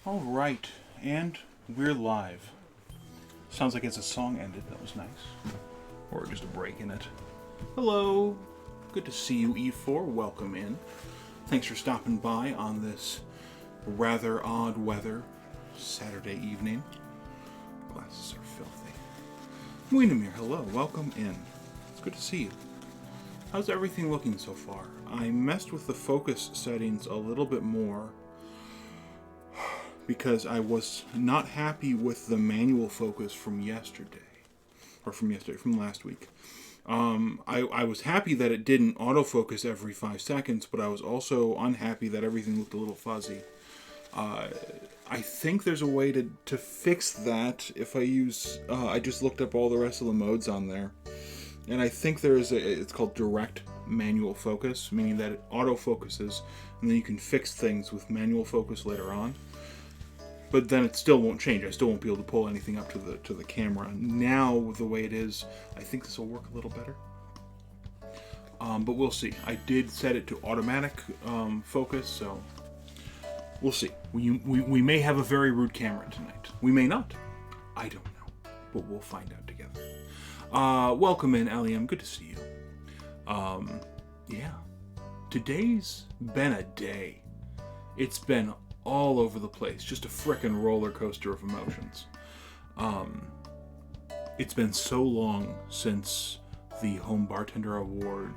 All right, and we're live. Sounds like it's a song ended. That was nice. Or just a break in it. Hello. Good to see you, E4. Welcome in. Thanks for stopping by on this rather odd weather Saturday evening. Glasses are filthy. Weenamir, hello. Welcome in. It's good to see you. How's everything looking so far? I messed with the focus settings a little bit more because I was not happy with the manual focus from from last week. I was happy that it didn't autofocus every 5 seconds, but I was also unhappy that everything looked a little fuzzy. I think there's a way to fix that if I use... I just looked up all the rest of the modes on there. And I think it's called direct manual focus, meaning that it autofocuses, and then you can fix things with manual focus later on. But then it still won't change. I still won't be able to pull anything up to the camera. Now, the way it is, I think this will work a little better. But we'll see. I did set it to automatic focus, so we'll see. We may have a very rude camera tonight. We may not. I don't know. But we'll find out together. Welcome in, Aliam. Good to see you. Yeah. Today's been a day. It's been all over the place. Just a frickin' roller coaster of emotions. It's been so long since the Home Bartender Award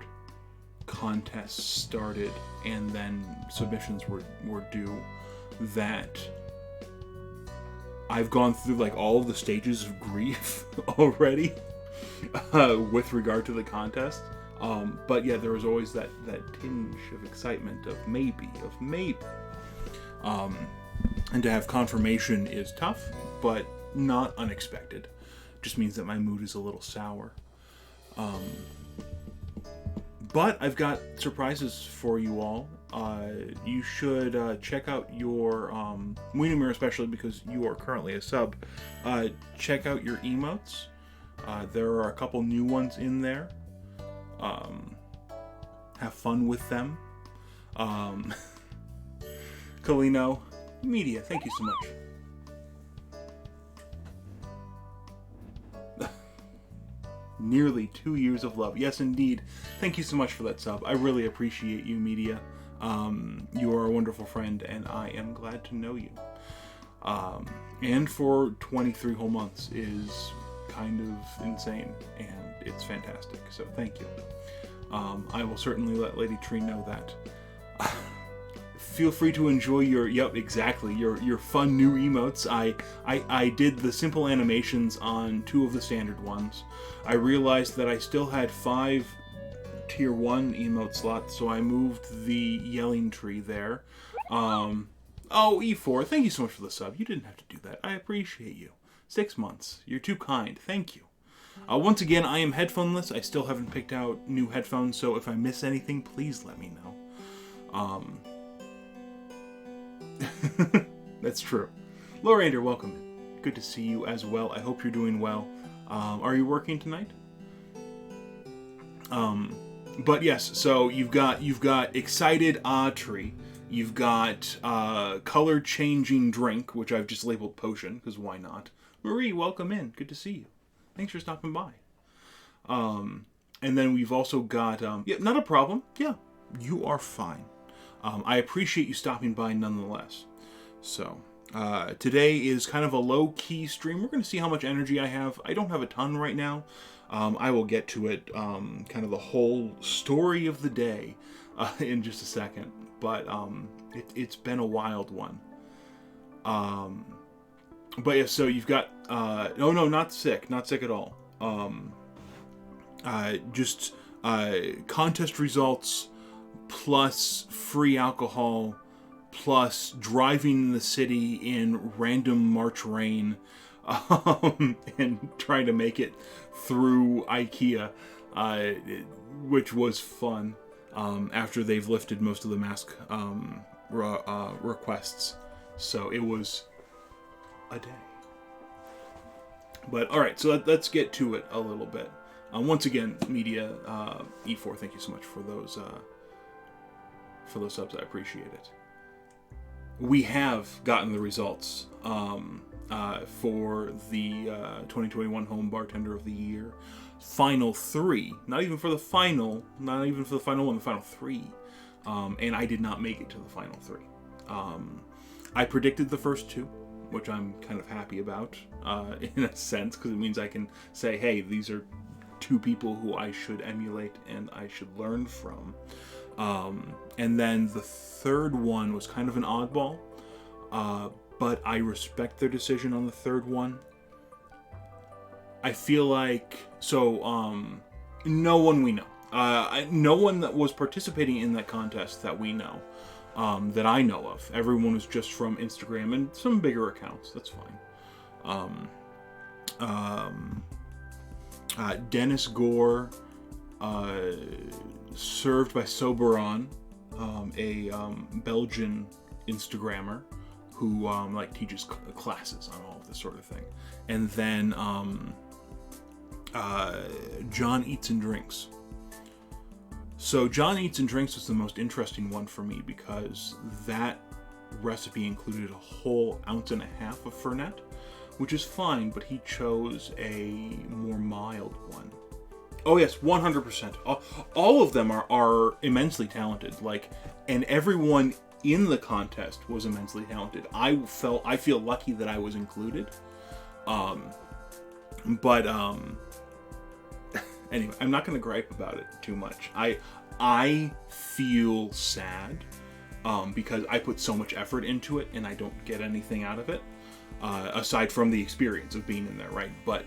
contest started and then submissions were due that I've gone through like all of the stages of grief already with regard to the contest. But yeah, there was always that tinge of excitement of maybe. And to have confirmation is tough, but not unexpected. Just means that my mood is a little sour. But I've got surprises for you all. You should check out your Weenamir, especially because you are currently a sub. Check out your emotes. There are a couple new ones in there. Have fun with them. Kalino Media, thank you so much. Nearly 2 years of love. Yes, indeed. Thank you so much for that sub. I really appreciate you, Media. You are a wonderful friend, and I am glad to know you. And for 23 whole months is kind of insane, and it's fantastic. So thank you. I will certainly let Lady Tree know that. Feel free to enjoy your fun new emotes. I did the simple animations on 2 of the standard ones. I realized that I still had 5 tier 1 emote slots, so I moved the yelling tree there. Oh, E4, thank you so much for the sub. You didn't have to do that. I appreciate you. 6 months. You're too kind. Thank you. Once again, I am headphoneless. I still haven't picked out new headphones, so if I miss anything, please let me know. That's true. Lorander, welcome in. Good to see you as well. I hope you're doing well. Are you working tonight? But yes, so you've got excited tree. You've got color changing drink, which I've just labeled potion because why not? Marie, welcome in. Good to see you. Thanks for stopping by. And then we've also got yeah, not a problem. Yeah, you are fine. I appreciate you stopping by nonetheless. So, today is kind of a low-key stream. We're going to see how much energy I have. I don't have a ton right now. I will get to it, kind of the whole story of the day in just a second. But it's been a wild one. But yeah, so you've got... no, not sick. Not sick at all. Just contest results... plus free alcohol, plus driving the city in random March rain, and trying to make it through IKEA, which was fun, after they've lifted most of the mask requests. So it was a day. But alright, so let's get to it a little bit. Once again, Media, E4, thank you so much for those subs. I appreciate it. we have gotten the results for the 2021 Home Bartender of the Year final 3. Not even for the final one, the final 3. And I did not make it to the final 3. I predicted the first 2, which I'm kind of happy about in a sense, because it means I can say, hey, these are 2 people who I should emulate and I should learn from. And then the third one was kind of an oddball, but I respect their decision on the third one. I feel like, no one we know. No one that was participating in that contest that we know, that I know of. Everyone was just from Instagram and some bigger accounts. That's fine. Dennis Gore, served by Soberon, a Belgian Instagrammer who teaches classes on all of this sort of thing. And then John Eats and Drinks. So John Eats and Drinks was the most interesting one for me because that recipe included a whole 1.5 ounces of Fernet, which is fine, but he chose a more mild one. Oh yes, 100%. All of them are immensely talented. And everyone in the contest was immensely talented. I feel lucky that I was included. Anyway, I'm not going to gripe about it too much. I feel sad because I put so much effort into it and I don't get anything out of it aside from the experience of being in there, right? But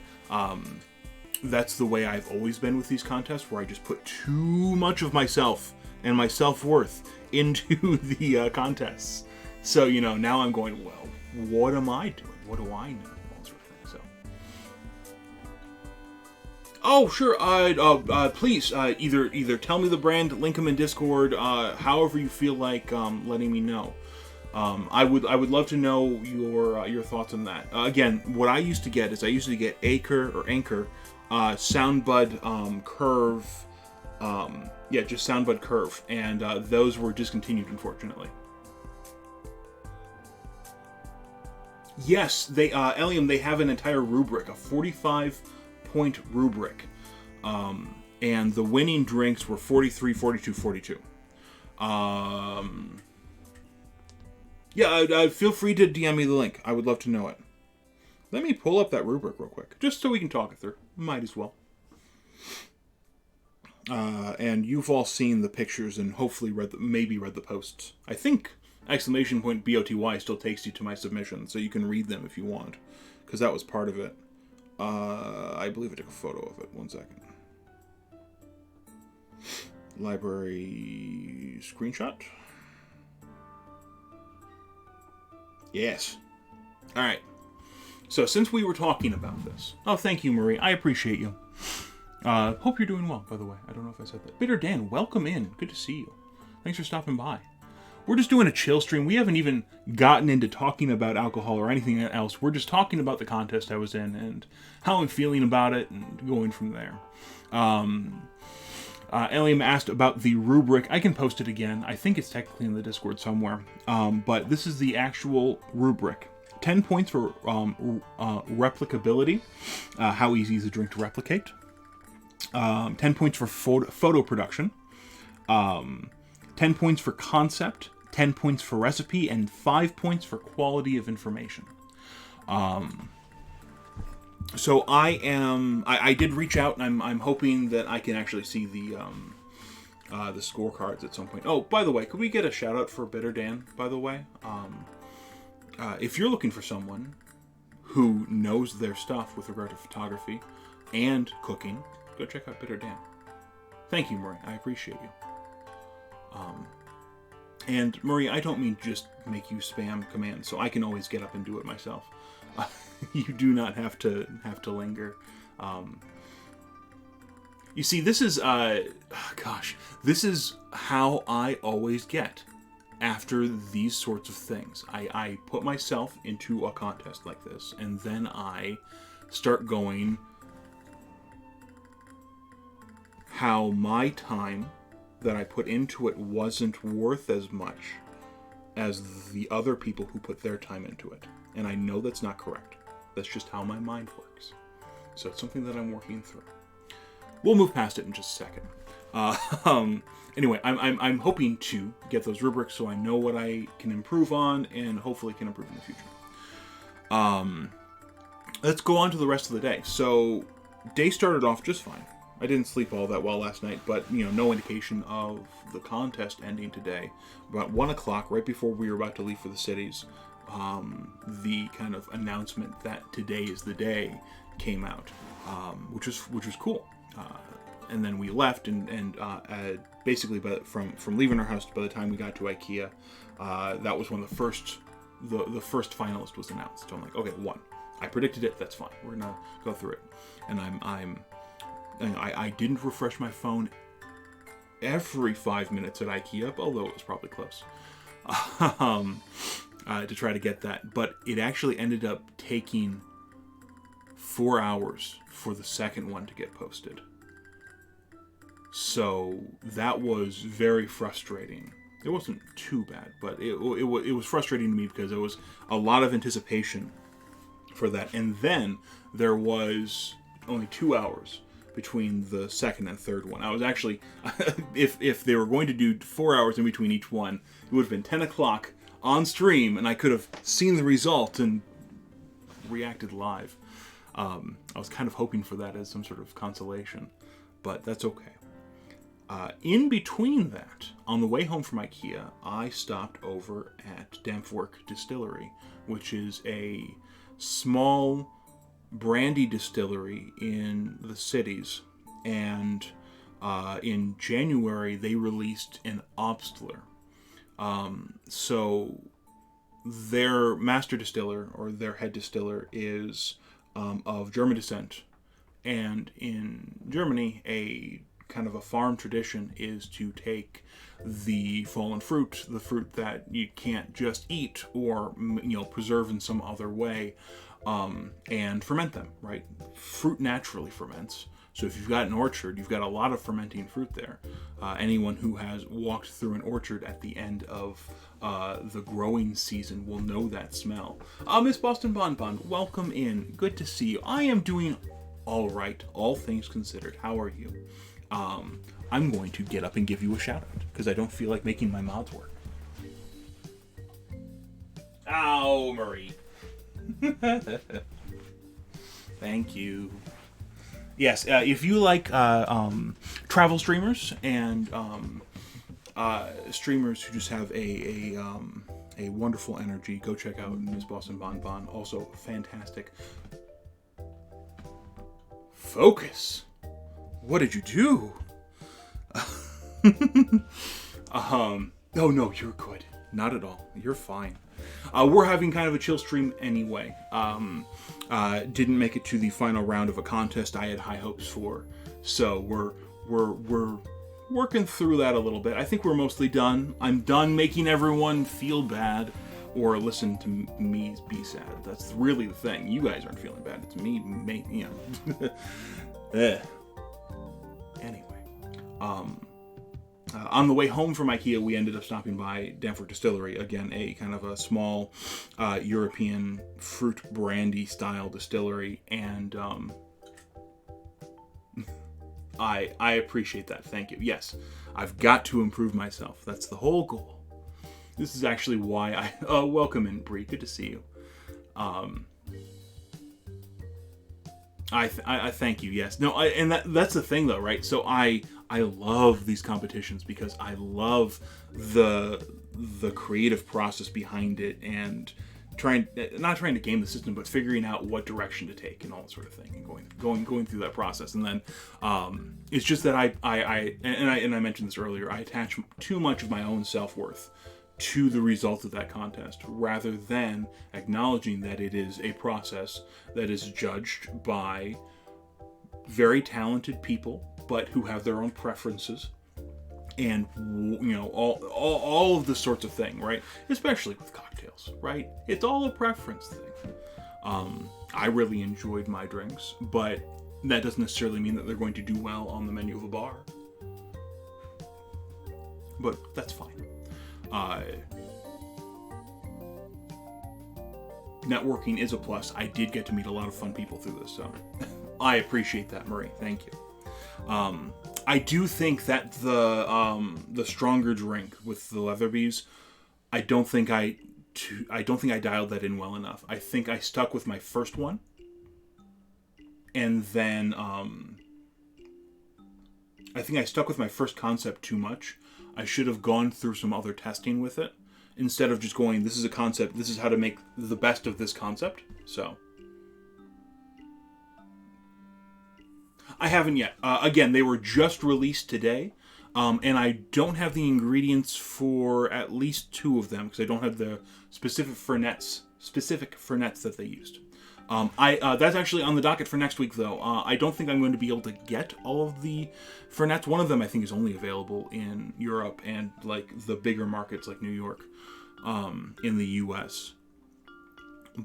that's the way I've always been with these contests, where I just put too much of myself and my self-worth into the contests. So, now I'm going, well, what am I doing? What do I know? All sort of things. So. Oh, sure. Please, either tell me the brand, link them in Discord, however you feel like letting me know. I would love to know your thoughts on that. Again, what I used to get Anchor, Soundbud Curve, just Soundbud Curve, and those were discontinued, unfortunately. Yes, Eliam, they have an entire rubric, a 45-point rubric, and the winning drinks were 43, 42, 42. Feel free to DM me the link. I would love to know it. Let me pull up that rubric real quick, just so we can talk it through. Might as well. And you've all seen the pictures and hopefully read the posts. I think !BOTY still takes you to my submission, so you can read them if you want, because that was part of it. I believe I took a photo of it. 1 second. Library screenshot. Yes. All right. So since we were talking about this, thank you, Marie. I appreciate you. Hope you're doing well, by the way. I don't know if I said that. Bitter Dan, welcome in. Good to see you. Thanks for stopping by. We're just doing a chill stream. We haven't even gotten into talking about alcohol or anything else. We're just talking about the contest I was in and how I'm feeling about it and going from there. Eliam asked about the rubric. I can post it again. I think it's technically in the Discord somewhere. But this is the actual rubric. 10 points for replicability, how easy is a drink to replicate. 10 points for photo production. 10 points for concept. 10 points for recipe. And 5 points for quality of information. So I did reach out, and I'm hoping that I can actually see the scorecards at some point. Oh, by the way, could we get a shout out for Bitter Dan, by the way? If you're looking for someone who knows their stuff with regard to photography and cooking, go check out Bitter Dan. Thank you, Marie. I appreciate you. And Marie, I don't mean just make you spam commands, so I can always get up and do it myself. You do not have to linger. You see, this is this is how I always get after these sorts of things. I put myself into a contest like this, and then I start going how my time that I put into it wasn't worth as much as the other people who put their time into it. And I know that's not correct. That's just how my mind works. So it's something that I'm working through. We'll move past it in just a second. Anyway, I'm hoping to get those rubrics so I know what I can improve on and hopefully can improve in the future. Let's go on to the rest of the day. So, day started off just fine. I didn't sleep all that well last night, but, no indication of the contest ending today. About 1 o'clock, right before we were about to leave for the cities, the kind of announcement that today is the day came out, which was cool. And then we left, and basically, from leaving our house by the time we got to IKEA, that was when the first finalist was announced. So I'm like, okay, 1. I predicted it. That's fine. We're gonna go through it. And I didn't refresh my phone every 5 minutes at IKEA, although it was probably close, to try to get that. But it actually ended up taking 4 hours for the second one to get posted. So that was very frustrating. It wasn't too bad, but it was frustrating to me because there was a lot of anticipation for that. And then there was only 2 hours between the second and third one. I was actually, if they were going to do 4 hours in between each one, it would have been 10 o'clock on stream, and I could have seen the result and reacted live. I was kind of hoping for that as some sort of consolation, but that's okay. In between that, on the way home from IKEA, I stopped over at Dampwork Distillery, which is a small brandy distillery in the cities. And in January, they released an Obstler. So their master distiller, or their head distiller, is of German descent. And in Germany, a kind of a farm tradition is to take the fallen fruit, the fruit that you can't just eat or preserve in some other way, and ferment them, right? Fruit naturally ferments. So if you've got an orchard, you've got a lot of fermenting fruit there. Anyone who has walked through an orchard at the end of the growing season will know that smell. Miss Boston Bonbon, welcome in. Good to see you. I am doing all right, all things considered. How are you? I'm going to get up and give you a shout out because I don't feel like making my mods work. Ow, Marie. Thank you. Yes, if you like travel streamers and streamers who just have a wonderful energy, go check out Ms. Boston Bonbon. Also fantastic. Focus. What did you do? Oh no, you're good. Not at all. You're fine. We're having kind of a chill stream anyway. Didn't make it to the final round of a contest I had high hopes for, so we're working through that a little bit. I think we're mostly done. I'm done making everyone feel bad or listen to me be sad. That's really the thing. You guys aren't feeling bad. It's me, Anyway, on the way home from IKEA, we ended up stopping by Dampwork Distillery, again, a kind of a small European fruit brandy style distillery, and I appreciate that. Thank you. Yes, I've got to improve myself. That's the whole goal. This is actually why I welcome in, Bree. Good to see you. I thank you. Yes. No. And that's the thing, though, right? So I love these competitions because I love the creative process behind it and not trying to game the system, but figuring out what direction to take and all that sort of thing, and going through that process. And then it's just that I mentioned this earlier. I attach too much of my own self-worth to the result of that contest, rather than acknowledging that it is a process that is judged by very talented people, but who have their own preferences, and all of this sorts of thing, right? Especially with cocktails, right? It's all a preference thing. I really enjoyed my drinks, but that doesn't necessarily mean that they're going to do well on the menu of a bar. But that's fine. networking is a plus. I did get to meet a lot of fun people through this, so I appreciate that, Marie. Thank you. I do think that the stronger drink with the Leatherby's, I don't think I dialed that in well enough. I think I stuck with my first one, and then I think I stuck with my first concept too much. I should have gone through some other testing with it instead of just going, this is a concept, this is how to make the best of this concept. So I haven't yet. Again, they were just released today, and I don't have the ingredients for at least 2 of them because I don't have the specific fernets that they used. That's actually on the docket for next week, though. I don't think I'm going to be able to get all of the fernets. One of them I think is only available in Europe and like the bigger markets like New York, in the U.S.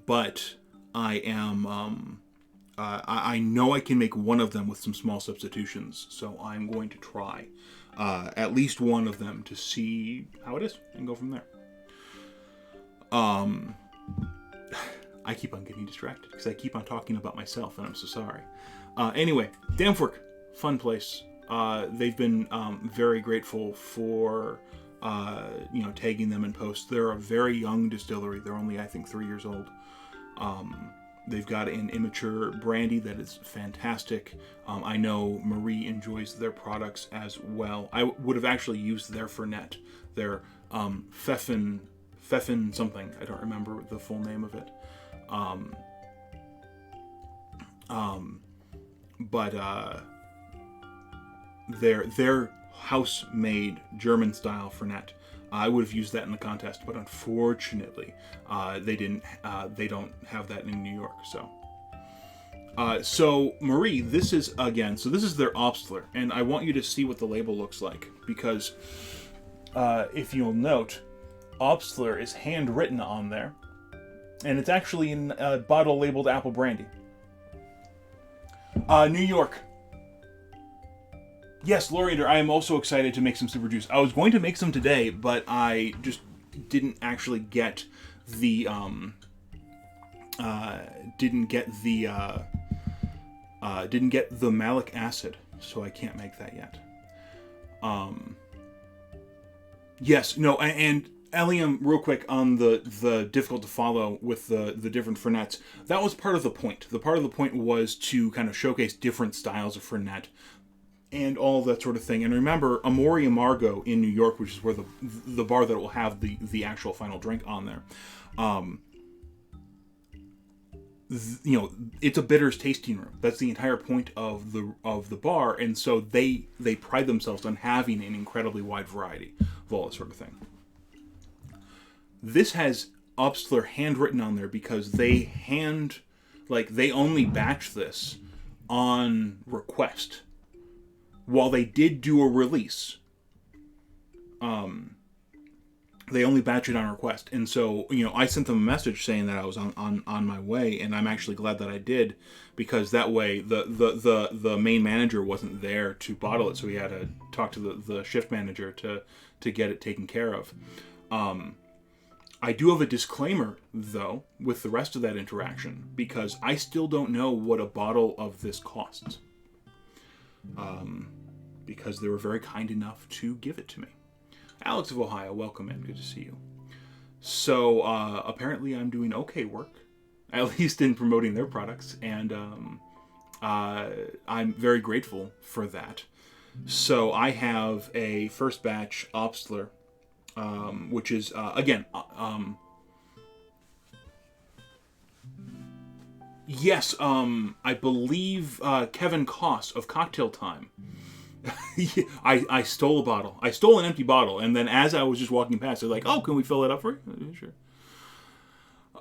But I am. I know I can make one of them with some small substitutions, so I'm going to try at least one of them to see how it is and go from there. I keep on getting distracted because I keep on talking about myself, and I'm so sorry. Anyway, Danfork, fun place. They've been very grateful for tagging them in posts. They're a very young distillery. They're only, I think, 3 years old. They've got an immature brandy that is fantastic. I know Marie enjoys their products as well. I would have actually used their Fernet, their Pfeffen something. I don't remember the full name of it. But their house-made German-style Fernet. I would have used that in the contest, but unfortunately, they didn't. They don't have that in New York. So Marie, this is their Obstler, and I want you to see what the label looks like because if you'll note, Obstler is handwritten on there, and it's actually in a bottle labeled apple brandy. New York. Yes, Loriander, I am also excited to make some super juice. I was going to make some today, but I just didn't actually get the malic acid, so I can't make that yet. Yes, no, and Eliam, real quick on the difficult to follow with the different Fernets. That was part of the point. The part of the point was to kind of showcase different styles of Fernet and all that sort of thing. And remember, Amore Amargo in New York, which is where the bar that will have the actual final drink on there, it's a bitters tasting room. That's the entire point of the bar, and so they pride themselves on having an incredibly wide variety of all that sort of thing. This has Obstler handwritten on there because they only batch this on request. While they did do a release, they only batch it on request. And so, I sent them a message saying that I was on my way, and I'm actually glad that I did, because that way the main manager wasn't there to bottle it, so he had to talk to the shift manager to get it taken care of. I do have a disclaimer, though, with the rest of that interaction, because I still don't know what a bottle of this costs. Because they were very kind enough to give it to me. Alex of Ohio, welcome in. Good to see you. So, apparently I'm doing okay work, at least in promoting their products, and I'm very grateful for that. So, I have a first batch Obstler, which is, yes, I believe Kevin Koss of Cocktail Time. I stole a bottle. I stole an empty bottle, and then as I was just walking past, they're like, "Oh, can we fill it up for you?" Sure.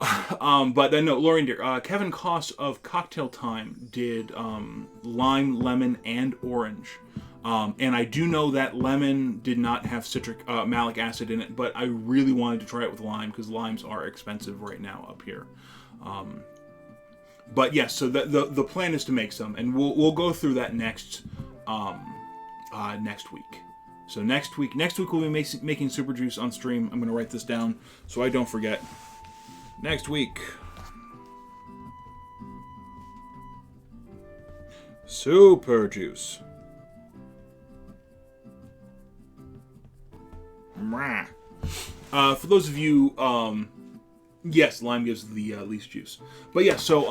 But then no, Lauren dear, Kevin Koss of Cocktail Time did lime, lemon, and orange. And I do know that lemon did not have malic acid in it, but I really wanted to try it with lime because limes are expensive right now up here. But yes, so the plan is to make some, and we'll go through that next week. So next week we'll be making super juice on stream. I'm going to write this down so I don't forget. Next week, Super juice. For those of you, yes, lime gives the least juice. But yeah, so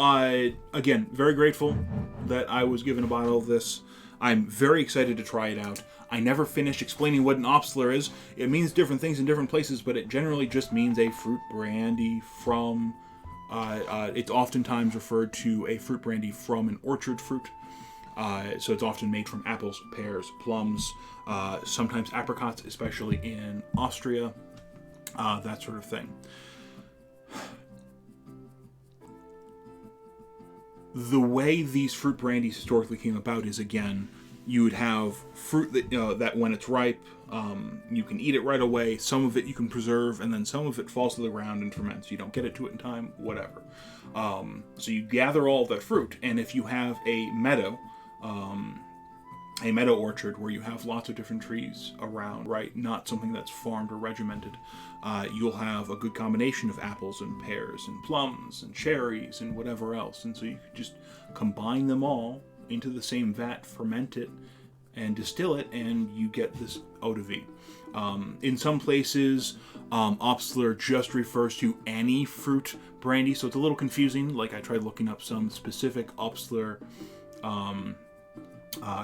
again, very grateful that I was given a bottle of this. I'm very excited to try it out. I never finished explaining what an Obstler is. It means different things in different places, but it generally just means a fruit brandy from... it's oftentimes referred to a fruit brandy from an orchard fruit. So it's often made from apples, pears, plums, sometimes apricots, especially in Austria, that sort of thing. The way these fruit brandies historically came about is, again, you would have fruit that, that when it's ripe, you can eat it right away. Some of it you can preserve, and then some of it falls to the ground and ferments. You don't get it to it in time, whatever. So you gather all that fruit, and if you have a meadow orchard where you have lots of different trees around, right? Not something that's farmed or regimented. You'll have a good combination of apples and pears and plums and cherries and whatever else. And so you could just combine them all into the same vat, ferment it, and distill it, and you get this eau de vie. In some places, Obstler just refers to any fruit brandy, so it's a little confusing. Like, I tried looking up some specific Obstler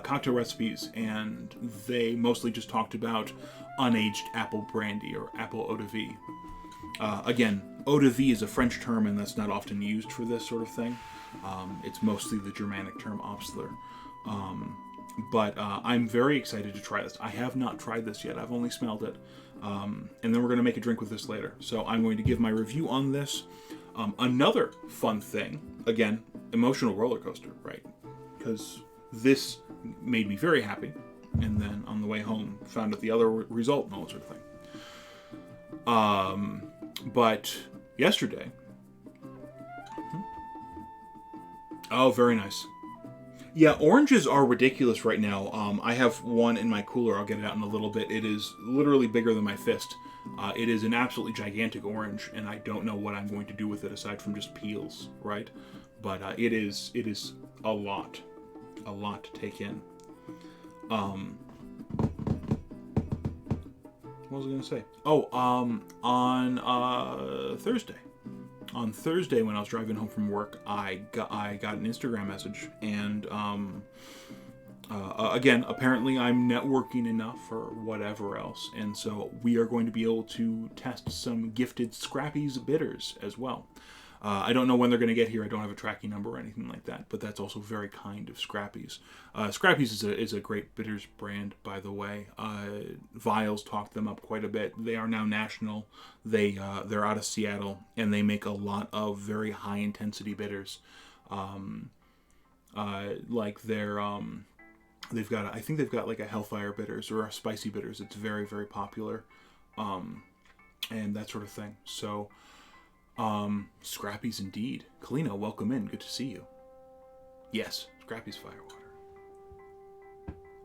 cocktail recipes, and they mostly just talked about unaged apple brandy or apple eau de vie. Again, eau de vie is a French term, and that's not often used for this sort of thing. It's mostly the Germanic term Obstler. But I'm very excited to try this. I have not tried this yet. I've only smelled it. And then we're going to make a drink with this later. So I'm going to give my review on this. Another fun thing, again, emotional roller coaster, right? Because this made me very happy. And then on the way home, found out the other result and all that sort of thing. But yesterday... Oh, very nice. Yeah, oranges are ridiculous right now. I have one in my cooler. I'll get it out in a little bit. It is literally bigger than my fist. It is an absolutely gigantic orange, and I don't know what I'm going to do with it aside from just peels, right? But it is a lot to take in. What was I going to say? Oh, on Thursday. On Thursday, when I was driving home from work, I got an Instagram message, and again, apparently I'm networking enough or whatever else, and so we are going to be able to test some gifted Scrappy's bitters as well. I don't know when they're going to get here. I don't have a tracking number or anything like that, but that's also very kind of Scrappy's. Scrappy's is a great bitters brand, by the way. Vials talked them up quite a bit. They are now national. They're out of Seattle, and they make a lot of very high intensity bitters. Like they've got I think they've got like a Hellfire bitters or a spicy bitters. It's very, very popular, and that sort of thing. So. Scrappy's indeed. Kalina, welcome in. Good to see you. Yes, Scrappy's Firewater.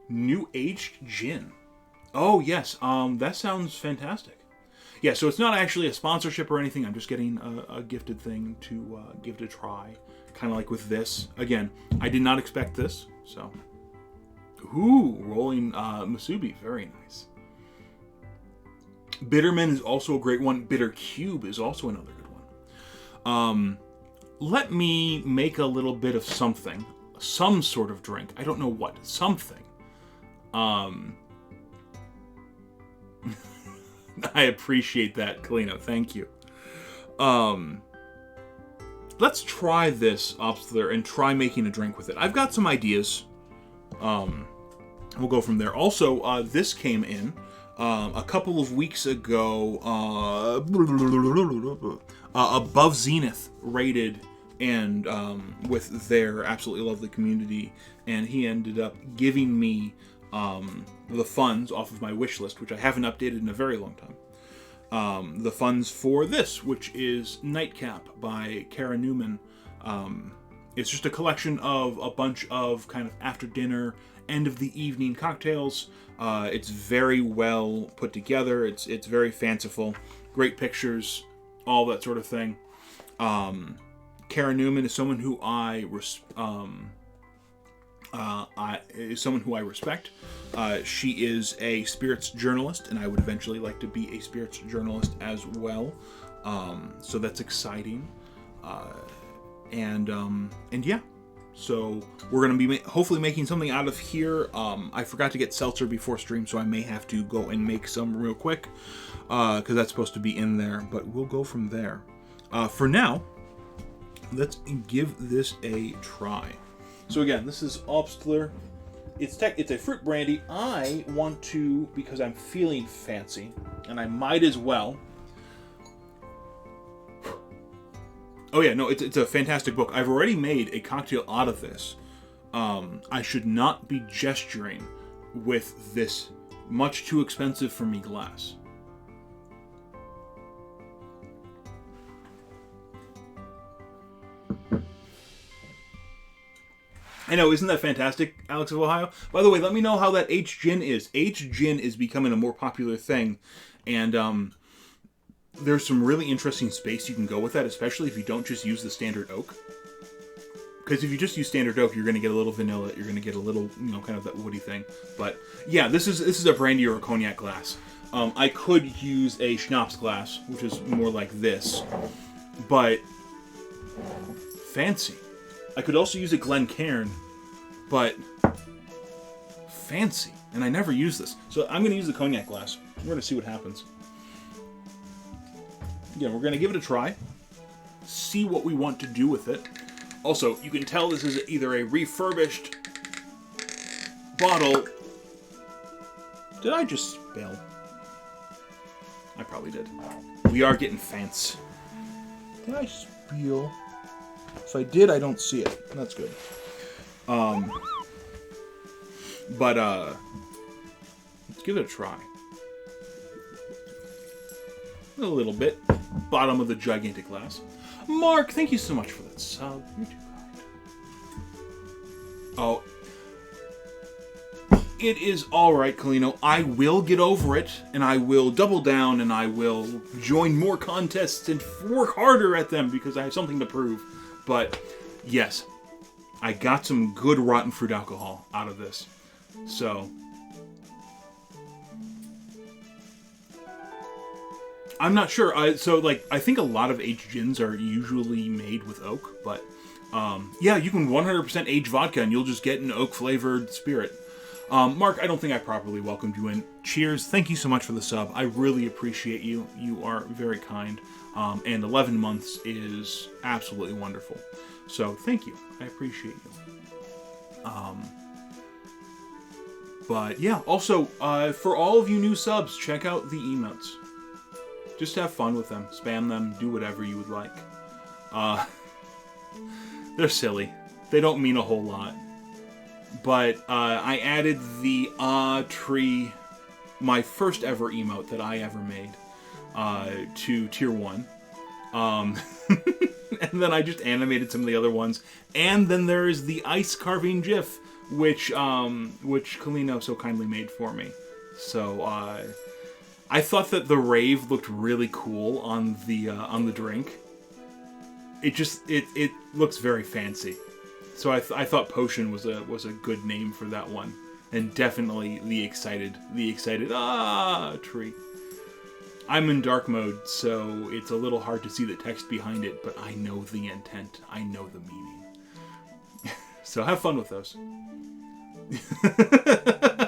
New aged gin. Oh, yes. That sounds fantastic. Yeah, so it's not actually a sponsorship or anything. I'm just getting a gifted thing to give it a try. Kind of like with this. Again, I did not expect this, so. Ooh, rolling musubi. Very nice. Bitterman is also a great one. Bitter Cube is also another good one. Let me make a little bit of something. Some sort of drink. I don't know what. Something. I appreciate that, Kalina. Thank you. Let's try this Obstler and try making a drink with it. I've got some ideas. We'll go from there. Also, this came in a couple of weeks ago. Above Zenith rated and with their absolutely lovely community, and he ended up giving me the funds off of my wish list, which I haven't updated in a very long time. The funds for this, which is Nightcap by Kara Newman. It's just a collection of a bunch of kind of after dinner, end of the evening cocktails. It's very well put together. It's very fanciful, great pictures, all that sort of thing. Kara Newman is someone who I is someone who I respect. She is a spirits journalist, and I would eventually like to be a spirits journalist as well. So that's exciting. And yeah. So we're going to be hopefully making something out of here. I forgot to get seltzer before stream, so I may have to go and make some real quick, because that's supposed to be in there. But we'll go from there. For now, let's give this a try. So again, this is Obstler. It's a fruit brandy. I want to, because I'm feeling fancy, and I might as well. Oh yeah, no, it's a fantastic book. I've already made a cocktail out of this. I should not be gesturing with this much too expensive for me glass. I know, isn't that fantastic, Alex of Ohio? By the way, let me know how that H-Gin is. H-Gin is becoming a more popular thing, and there's some really interesting space you can go with that, especially if you don't just use the standard oak. Because if you just use standard oak, you're going to get a little vanilla, you're going to get a little, kind of that woody thing. But yeah, this is a brandy or a cognac glass. I could use a schnapps glass, which is more like this, but fancy. I could also use a Glencairn, but fancy. And I never use this. So I'm going to use the cognac glass. We're going to see what happens. Again, we're going to give it a try. See what we want to do with it. Also, you can tell this is either a refurbished bottle. Did I just spill? I probably did. We are getting fancy. Did I spill? If I did, I don't see it. That's good. But let's give it a try. A little bit. Bottom of the gigantic glass. Mark, thank you so much for that sub. You're too kind. Oh. It is alright, Kalino. I will get over it, and I will double down, and I will join more contests and work harder at them because I have something to prove. But, yes, I got some good rotten fruit alcohol out of this. So, I'm not sure. I think a lot of aged gins are usually made with oak, but yeah, you can 100% age vodka and you'll just get an oak-flavored spirit. Mark, I don't think I properly welcomed you in. Cheers. Thank you so much for the sub. I really appreciate you. You are very kind. And 11 months is absolutely wonderful. So, thank you. I appreciate you. But, yeah. Also, for all of you new subs, check out the emotes. Just have fun with them. Spam them. Do whatever you would like. They're silly. They don't mean a whole lot. But I added the tree, my first ever emote that I ever made, to tier 1. And then I just animated some of the other ones. And then there is the ice carving GIF, which Kalino so kindly made for me. So I thought that the rave looked really cool on the drink. It looks very fancy. So I thought Potion was a good name for that one, and definitely the excited tree. I'm in dark mode, so it's a little hard to see the text behind it, but I know the intent. I know the meaning. So have fun with those.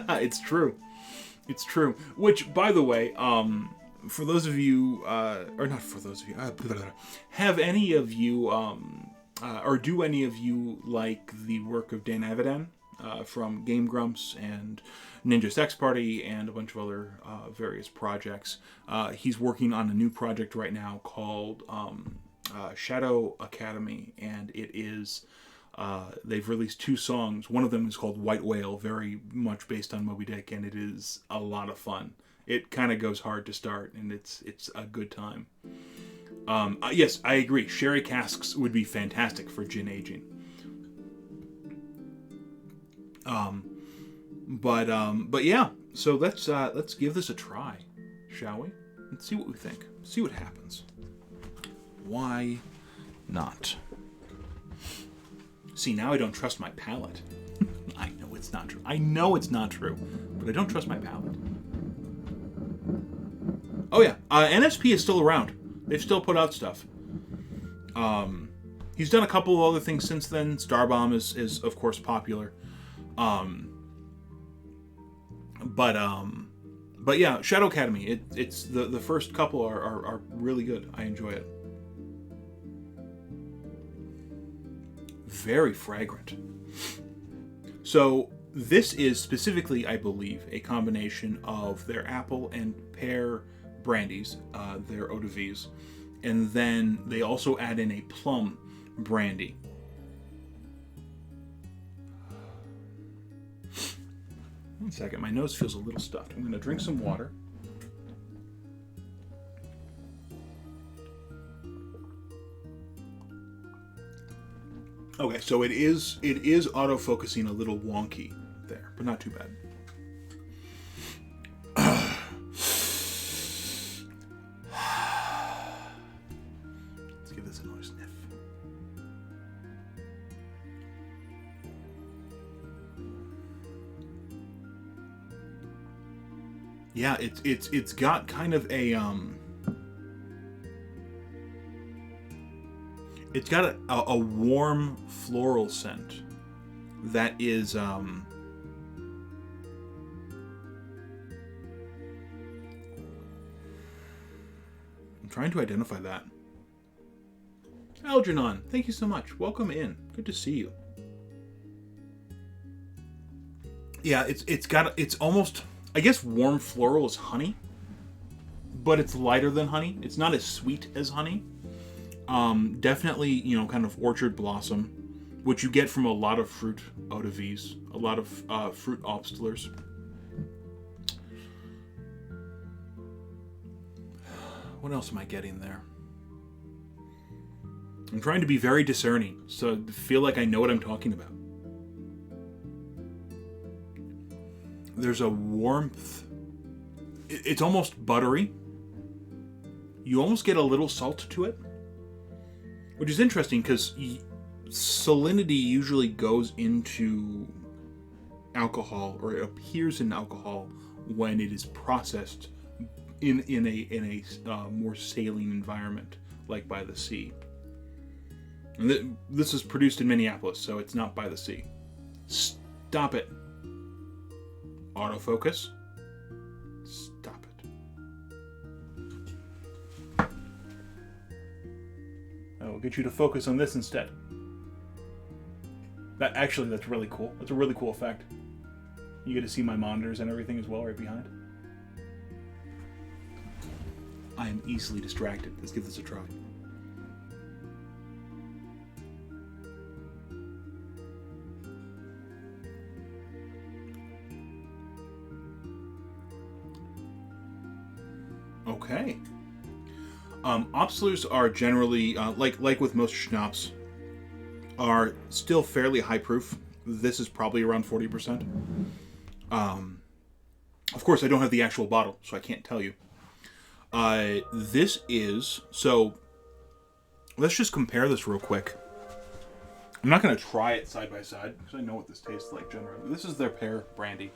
It's true. It's true. Which, by the way, for those of you, or not for those of you, have any of you, or do any of you like the work of Dan Avidan from Game Grumps and Ninja Sex Party and a bunch of other various projects? He's working on a new project right now called Shadow Academy, and it is, they've released 2 songs. One of them is called White Whale, very much based on Moby Dick, and it is a lot of fun. It kind of goes hard to start, and it's a good time. Yes, I agree. Sherry casks would be fantastic for gin aging. But yeah. So let's give this a try, shall we? Let's see what we think. See what happens. Why not? See, now I don't trust my palate. it's not true. I know it's not true, but I don't trust my palate. Oh yeah, NSP is still around. They've still put out stuff. He's done a couple of other things since then. Starbomb is of course popular. But yeah, Shadow Academy. It's the first couple are really good. I enjoy it. Very fragrant. So this is specifically, I believe, a combination of their apple and pear brandies, their eau de vies, and then they also add in a plum brandy. One second, my nose feels a little stuffed. I'm going to drink some water. Okay, so it is autofocusing a little wonky there, but not too bad. Let's give this another sniff. Yeah, it's got kind of a it's got a warm floral scent that is I'm trying to identify that. Algernon, thank you so much. Welcome in. Good to see you. Yeah, it's almost, I guess warm floral is honey, but it's lighter than honey. It's not as sweet as honey. Definitely, kind of orchard blossom, which you get from a lot of fruit eau de vies, a lot of fruit obstlers. What else am I getting there? I'm trying to be very discerning, so I feel like I know what I'm talking about. There's a warmth. It's almost buttery. You almost get a little salt to it, which is interesting because salinity usually goes into alcohol, or it appears in alcohol when it is processed in a more saline environment, like by the sea. And this is produced in Minneapolis, so it's not by the sea. Stop it. Autofocus. Stop it. I will get you to focus on this instead. That's really cool. That's a really cool effect. You get to see my monitors and everything as well right behind. I am easily distracted. Let's give this a try. Okay. Obstlers are generally, like with most schnapps, are still fairly high proof. This is probably around 40%. Of course, I don't have the actual bottle, so I can't tell you. This is... So, let's just compare this real quick. I'm not going to try it side by side, because I know what this tastes like generally. This is their pear brandy.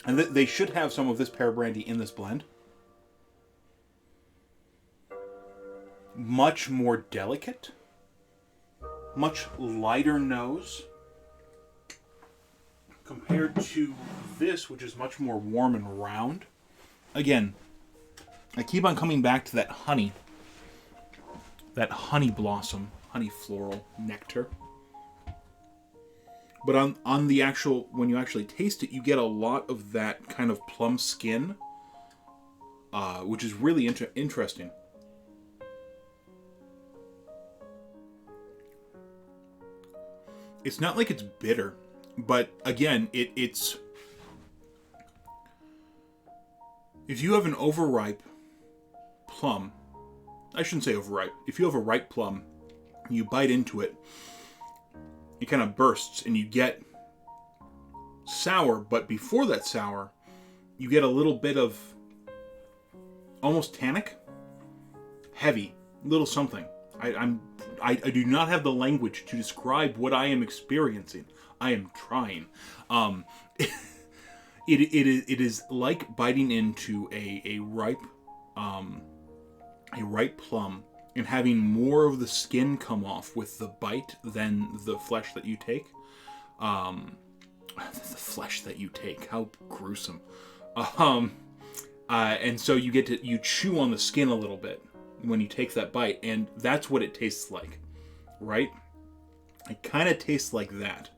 And they should have some of this pear brandy in this blend. Much more delicate. Much lighter nose. Compared to this, which is much more warm and round. Again, I keep on coming back to that honey. That honey blossom, honey floral nectar. But on the actual, when you actually taste it, you get a lot of that kind of plum skin, which is really interesting. It's not like it's bitter, but again, it's... If you have an overripe plum, I shouldn't say overripe. If you have a ripe plum, and you bite into it, it kind of bursts, and you get sour, but before that sour, you get a little bit of almost tannic, heavy, little something. I do not have the language to describe what I am experiencing. I am trying. It is like biting into a ripe plum and having more of the skin come off with the bite than the flesh that you take. The flesh that you take, how gruesome. And so you chew on the skin a little bit when you take that bite, and that's what it tastes like, right? It kind of tastes like that.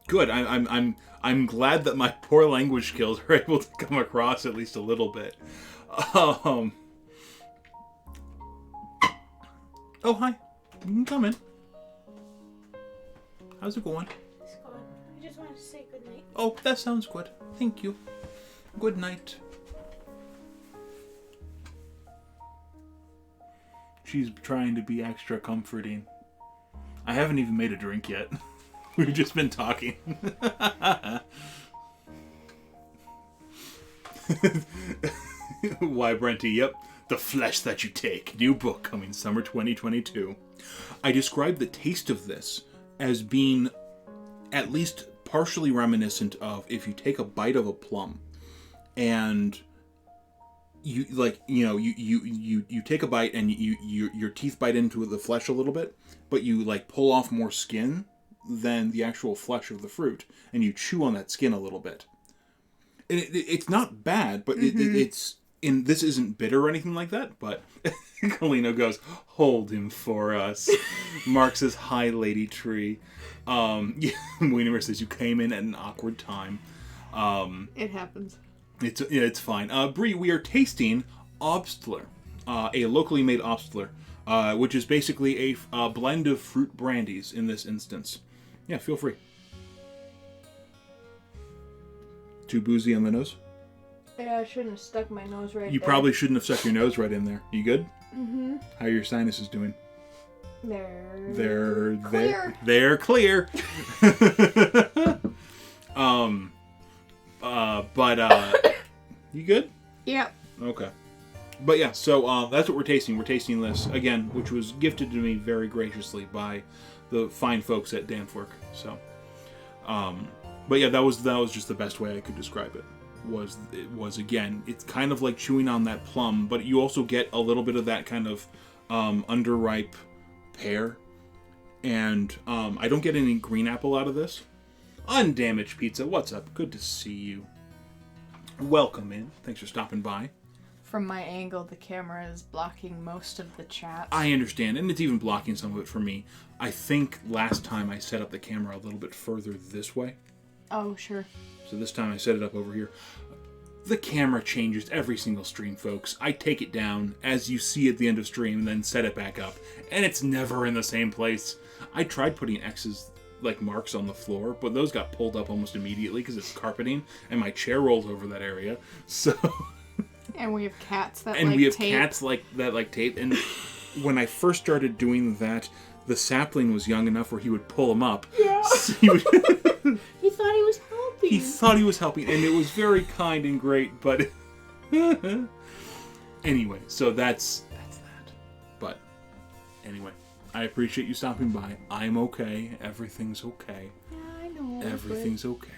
Good. I'm glad that my poor language skills are able to come across at least a little bit. Oh, hi. You can come in. How's it going? It's going. I just wanted to say good night. Oh, that sounds good. Thank you. Good night. She's trying to be extra comforting. I haven't even made a drink yet. We've just been talking. Why, Brenty? Yep. The Flesh That You Take. New book coming summer 2022. I described the taste of this as being at least partially reminiscent of if you take a bite of a plum and you take a bite and your teeth bite into the flesh a little bit, but you like pull off more skin than the actual flesh of the fruit, and you chew on that skin a little bit. And it's not bad, but it's this isn't bitter or anything like that. But Kalino goes, "Hold him for us." Mark says, "Hi, Lady Tree." Wiener says, "You came in at an awkward time." It happens. It's fine. Bree, we are tasting Obstler, a locally made Obstler, which is basically a blend of fruit brandies in this instance. Yeah, feel free. Too boozy on the nose? Yeah, I shouldn't have stuck my nose right You there. probably shouldn't have stuck your nose right in there. You good? Mm-hmm. How are your sinuses doing? They're clear. They're clear. You good? Yep. Okay. But yeah, so that's what we're tasting. We're tasting this again, which was gifted to me very graciously by the fine folks at Danfork. So, but yeah, that was just the best way I could describe it. It was again, it's kind of like chewing on that plum, but you also get a little bit of that kind of underripe pear, and I don't get any green apple out of this. Undamaged Pizza, what's up? Good to see you. Welcome in. Thanks for stopping by. From my angle, the camera is blocking most of the chat. I understand, and it's even blocking some of it for me. I think last time I set up the camera a little bit further this way. Oh, sure. So this time I set it up over here. The camera changes every single stream, folks. I take it down as you see at the end of stream and then set it back up. And it's never in the same place. I tried putting X's, like marks on the floor, but those got pulled up almost immediately because it's carpeting and my chair rolls over that area. So... And we have cats that and like we have tape. cats that like tape. And when I first started doing that, the sapling was young enough where he would pull them up. Yeah. So He thought he was helping. he thought he was helping, and it was very kind and great. But anyway, so that's that. But anyway, I appreciate you stopping by. I'm okay. Everything's okay. Yeah, I know. Everything's okay.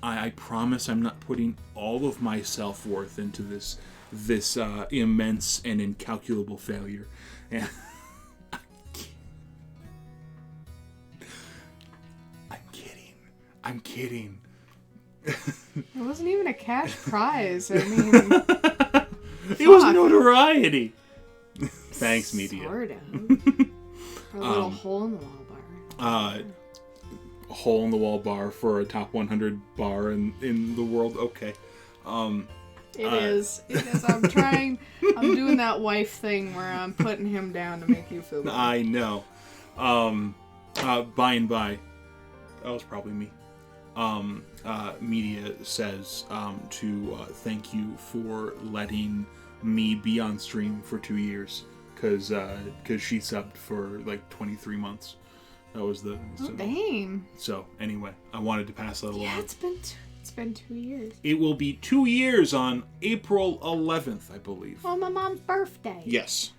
I promise I'm not putting all of my self-worth into this immense and incalculable failure. And I'm kidding. It wasn't even a cash prize. I mean, it was notoriety. Thanks, media. Sort of. A little hole in the wall bar. Hole in the wall bar for a top 100 bar in the world. Okay. It is. I'm doing that wife thing where I'm putting him down to make you feel better. I know. By and by, that was probably me. Media says to thank you for letting me be on stream for 2 years, because she subbed for like 23 months. That was the... Dang. So, anyway, I wanted to pass that along. Yeah, it's been 2 years. It will be 2 years on April 11th, I believe. On my mom's birthday. Yes.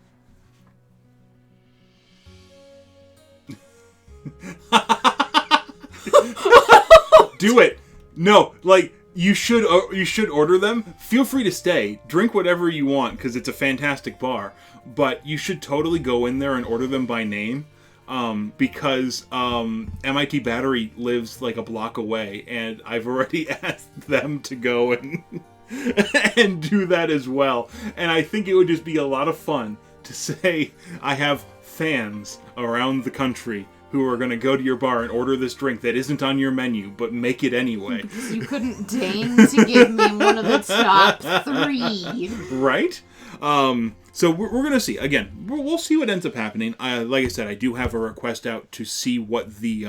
Do it. No, like, you should order them. Feel free to stay. Drink whatever you want, because it's a fantastic bar. But you should totally go in there and order them by name. Because MIT Battery lives like a block away, and I've already asked them to go and and do that as well. And I think it would just be a lot of fun to say, I have fans around the country who are going to go to your bar and order this drink that isn't on your menu, but make it anyway. Because you couldn't deign to give me one of the top 3. Right? So we're going to see. Again, we'll see what ends up happening. Like I said, I do have a request out to see what the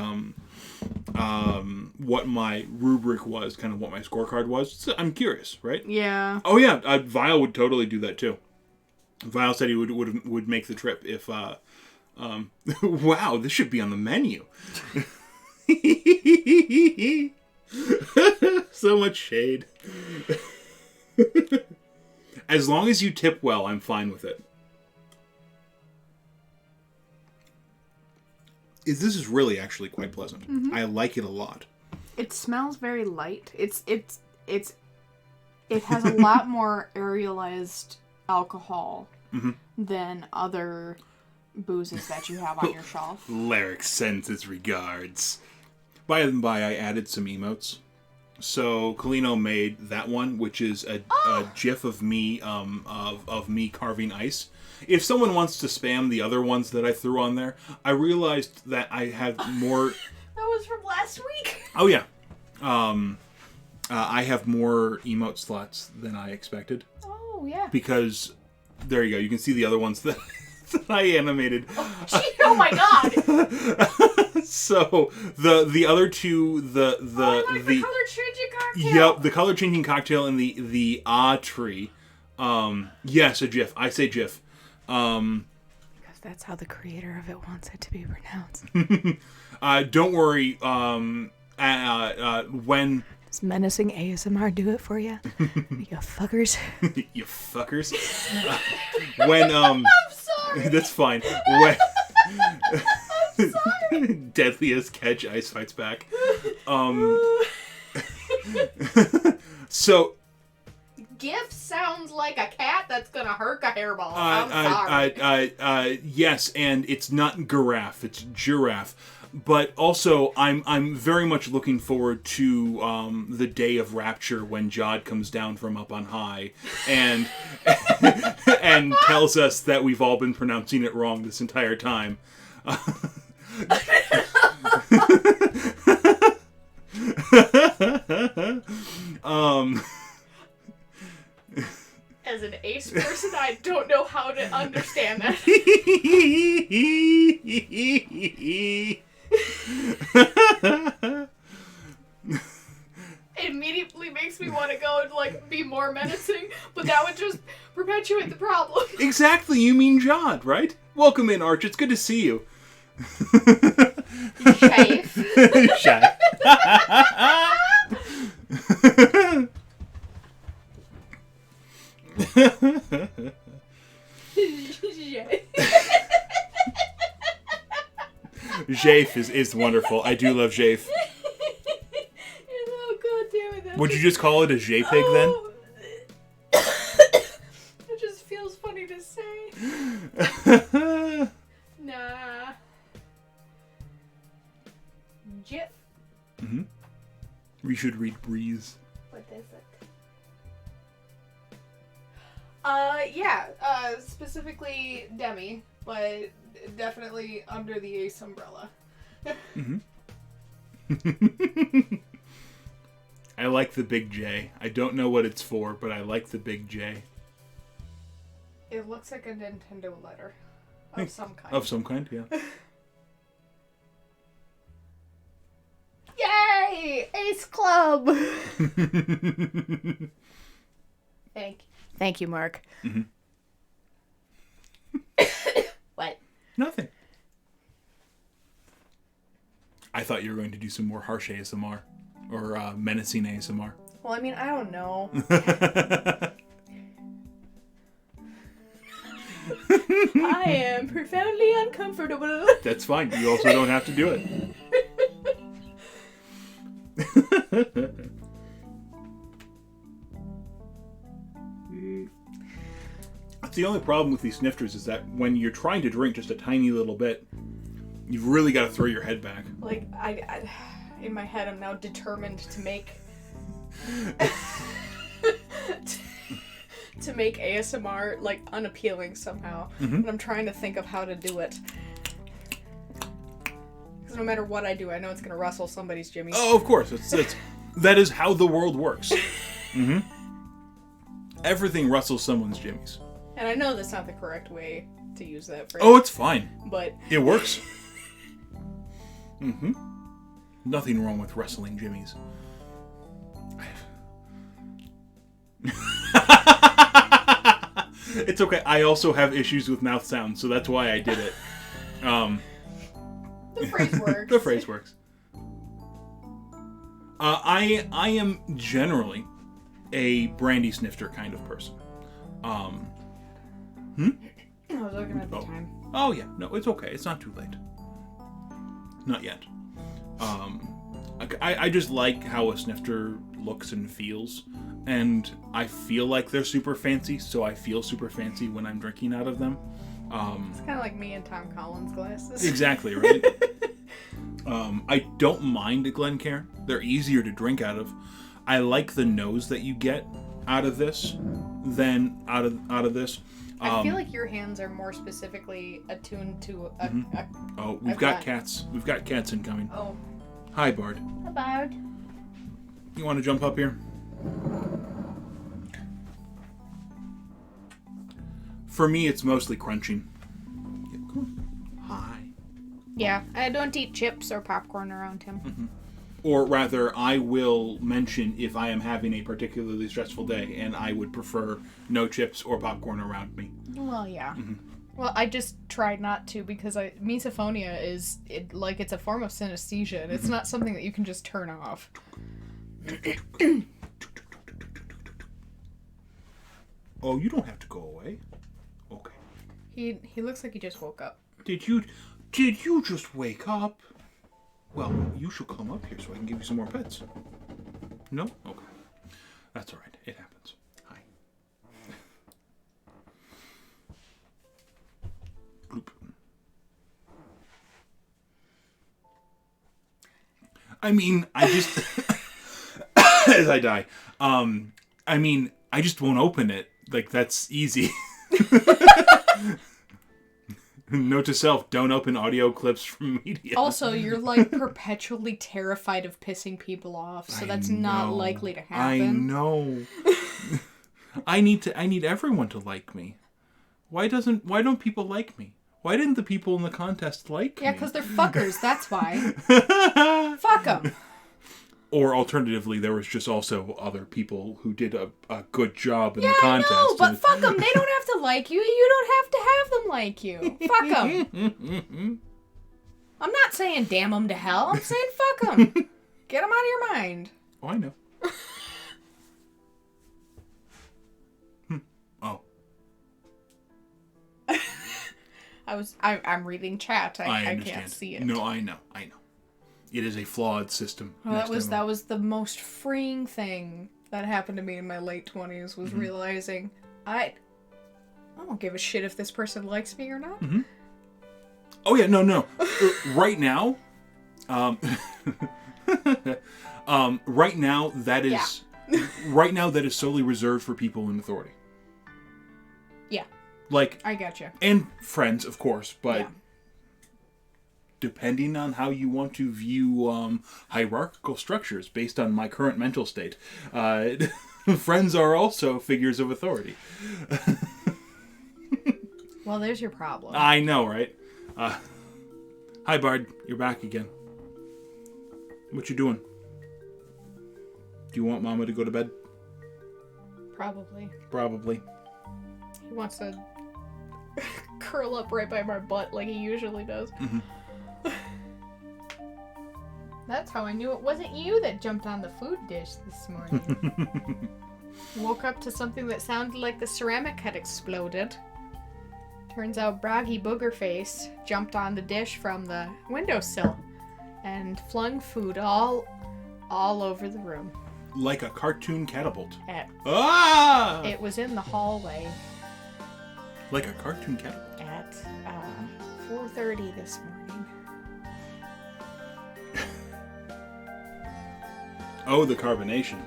what my rubric was, kind of what my scorecard was. So I'm curious, right? Yeah. Oh yeah, Vile would totally do that too. Vile said he would make the trip if. Wow, this should be on the menu. So much shade. As long as you tip well, I'm fine with it. This is really actually quite pleasant. Mm-hmm. I like it a lot. It smells very light. It has a lot more aerialized alcohol than other boozes that you have on your shelf. Larrick sends his regards. By and by, I added some emotes. So Colino made that one, which is a GIF of me of me carving ice. If someone wants to spam the other ones that I threw on there, I realized that I had more. That was from last week. Oh yeah, I have more emote slots than I expected. Oh yeah. Because there you go. You can see the other ones that I animated. Oh my god! So the other two, the color changing cocktail. Yep, the color changing cocktail and the tree. Yes, a GIF. I say GIF. Because that's how the creator of it wants it to be pronounced. Don't worry. When does menacing ASMR do it for you? You fuckers. You fuckers. When I'm sorry. That's fine. When I'm sorry. Deadliest catch, Ice Fights Back. So GIF sounds like a cat that's gonna hurk a hairball. I'm sorry. Yes, and it's not giraffe, it's giraffe. But also, I'm very much looking forward to the day of rapture when Jod comes down from up on high and and tells us that we've all been pronouncing it wrong this entire time. As an ace person, I don't know how to understand that. It immediately makes me want to go and like be more menacing, but that would just perpetuate the problem. Exactly, you mean Jod, right? Welcome in, Arch. It's good to see you. Shafe. Shafe. Jafe is wonderful. I do love Jafe. Oh god damn it! Would you just call it a J-pig then? It just feels funny to say. Nah. Jif. Mm-hmm. We should read Breeze. What is it? Yeah. Specifically Demi, but definitely under the Ace umbrella. Mm-hmm. I like the big J. I don't know what it's for, but I like the big J. It looks like a Nintendo letter of some kind. Of some kind, yeah. Yay! Ace Club! Thank you, Mark. Mm-hmm. What? Nothing. I thought you were going to do some more harsh ASMR. Or menacing ASMR. Well, I mean, I don't know. Hi. am profoundly uncomfortable. That's fine. You also don't have to do it. That's the only problem with these snifters is that when you're trying to drink just a tiny little bit, you've really got to throw your head back. Like, I in my head, I'm now determined to make to make ASMR like unappealing somehow. And I'm trying to think of how to do it. Because no matter what I do, I know it's gonna rustle somebody's jimmy. Oh, of course. That is how the world works. Everything rustles someone's jimmies. And I know that's not the correct way to use that phrase. Oh, it's fine. But it works. Nothing wrong with rustling jimmies. It's okay. I also have issues with mouth sounds, so that's why I did it. The phrase works. The phrase works. I am generally a brandy snifter kind of person. I was looking at the time. Oh yeah, no, it's okay. It's not too late. Not yet. I just like how a snifter looks and feels, and I feel like they're super fancy, so I feel super fancy when I'm drinking out of them. It's kind of like me and Tom Collins glasses. Exactly, right? I don't mind a Glencairn. They're easier to drink out of. I like the nose that you get out of this than out of this. I feel like your hands are more specifically attuned to a... Oh, we've got cats. We've got cats incoming. Oh. Hi, Bard. Hi, Bard. You want to jump up here? For me, it's mostly crunching. Yeah, come on. Hi. Yeah, I don't eat chips or popcorn around him. Or rather, I will mention if I am having a particularly stressful day, and I would prefer no chips or popcorn around me. Well, yeah. Well, I just tried not to because misophonia is it's a form of synesthesia, and it's not something that you can just turn off. Oh, you don't have to go away. Okay. He looks like he just woke up. Did you just wake up? Well, you should come up here so I can give you some more pets. No? Okay. That's alright. It happens. Hi. Bloop. I mean, I just... as I die. I mean, I just won't open it. Like, that's easy. Note to self, don't open audio clips from media. Also, you're like perpetually terrified of pissing people off, so that's not likely to happen. I know. I need everyone to like me. Why don't people like me? Why didn't the people in the contest like me? Yeah, because they're fuckers, that's why. Fuck them. Or alternatively, there was just also other people who did a good job in the contest. Yeah, I know, but fuck them. They don't have to like you. You don't have to have them like you. Fuck them. I'm not saying damn them to hell. I'm saying fuck them. Get them out of your mind. Oh, I know. Oh. I'm reading chat. I can't see it. No, I know. It is a flawed system. Well, that was the most freeing thing that happened to me in my late 20s was realizing I don't give a shit if this person likes me or not. Oh yeah, no. Right now, right now that is right now that is solely reserved for people in authority. Yeah. Like I gotcha. And friends, of course, but depending on how you want to view hierarchical structures based on my current mental state, friends are also figures of authority. Well, there's your problem. I know, right? Hi, Bard. You're back again. What you doing? Do you want Mama to go to bed? Probably. He wants to curl up right by my butt like he usually does. That's how I knew it wasn't you that jumped on the food dish this morning. Woke up to something that sounded like the ceramic had exploded. Turns out Broggy Boogerface jumped on the dish from the windowsill and flung food all over the room. Like a cartoon catapult. Ah! It was in the hallway. Like a cartoon catapult. At 4:30 this morning. Oh, the carbonation.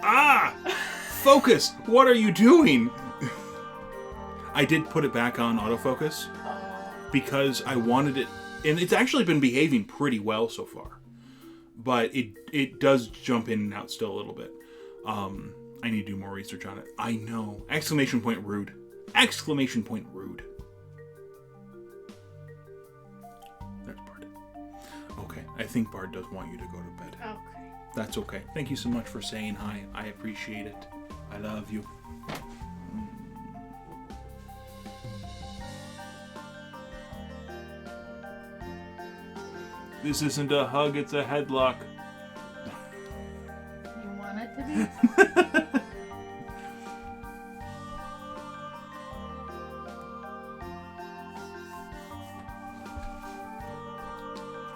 Ah! Focus! What are you doing? I did put it back on autofocus because I wanted it, and it's actually been behaving pretty well so far. But it does jump in and out still a little bit. I need to do more research on it. I know. Exclamation point rude. Exclamation point rude. There's Bard. Okay, I think Bard does want you to go to bed. Okay. That's okay. Thank you so much for saying hi. I appreciate it. I love you. This isn't a hug, it's a headlock. You want it to be?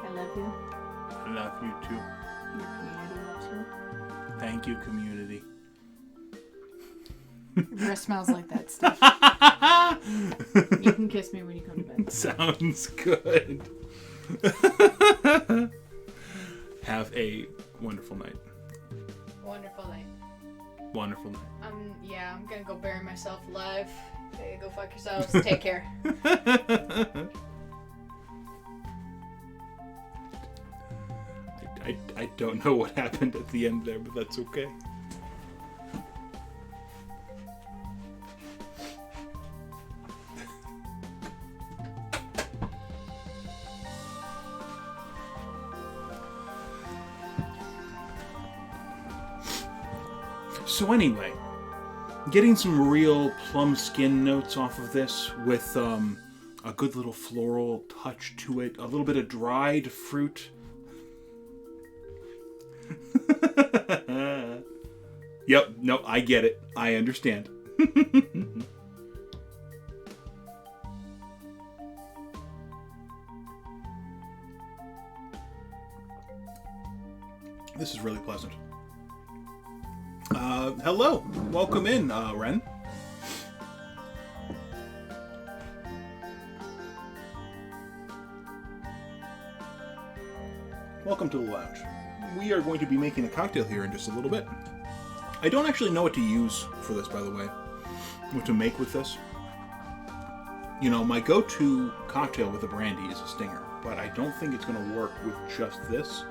I love you. I love you too. Your community loves you. Thank you, community. Your breath smells like that stuff. You can kiss me when you come to bed. Sounds good. Have a wonderful night. Wonderful night. Wonderful night. Yeah, I'm gonna go bury myself alive. Okay, go fuck yourselves. Take care. I don't know what happened at the end there, but that's okay. So anyway, getting some real plum skin notes off of this with a good little floral touch to it, a little bit of dried fruit. Yep, no, I get it. I understand. This is really pleasant. Hello. Welcome in, Ren. Welcome to the lounge. We are going to be making a cocktail here in just a little bit. I don't actually know what to use for this, by the way. What to make with this. You know, my go-to cocktail with a brandy is a stinger, but I don't think it's going to work with just this.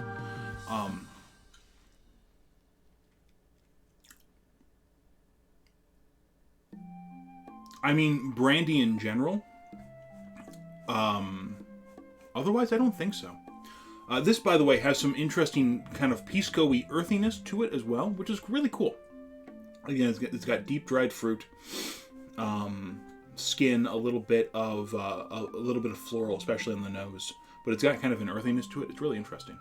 I mean, brandy in general. Otherwise, I don't think so. This, by the way, has some interesting kind of pisco-y earthiness to it as well, which is really cool. Again, it's got deep dried fruit, skin, a little bit of floral, especially on the nose, but it's got kind of an earthiness to it. It's really interesting.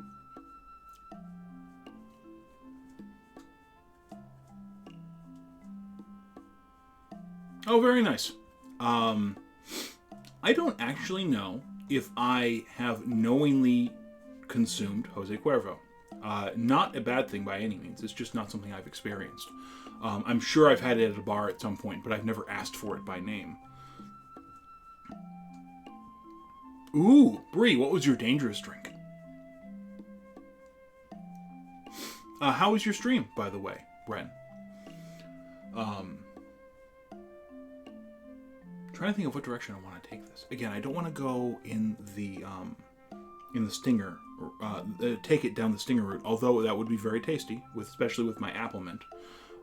Oh, very nice. I don't actually know if I have knowingly consumed Jose Cuervo. Not a bad thing by any means. It's just not something I've experienced. I'm sure I've had it at a bar at some point, but I've never asked for it by name. Ooh, Bree, what was your dangerous drink? How was your stream, by the way, Ren? Trying to think of what direction I want to take this. Again, I don't want to go in the stinger, take it down the stinger route. Although that would be very tasty, especially with my apple mint.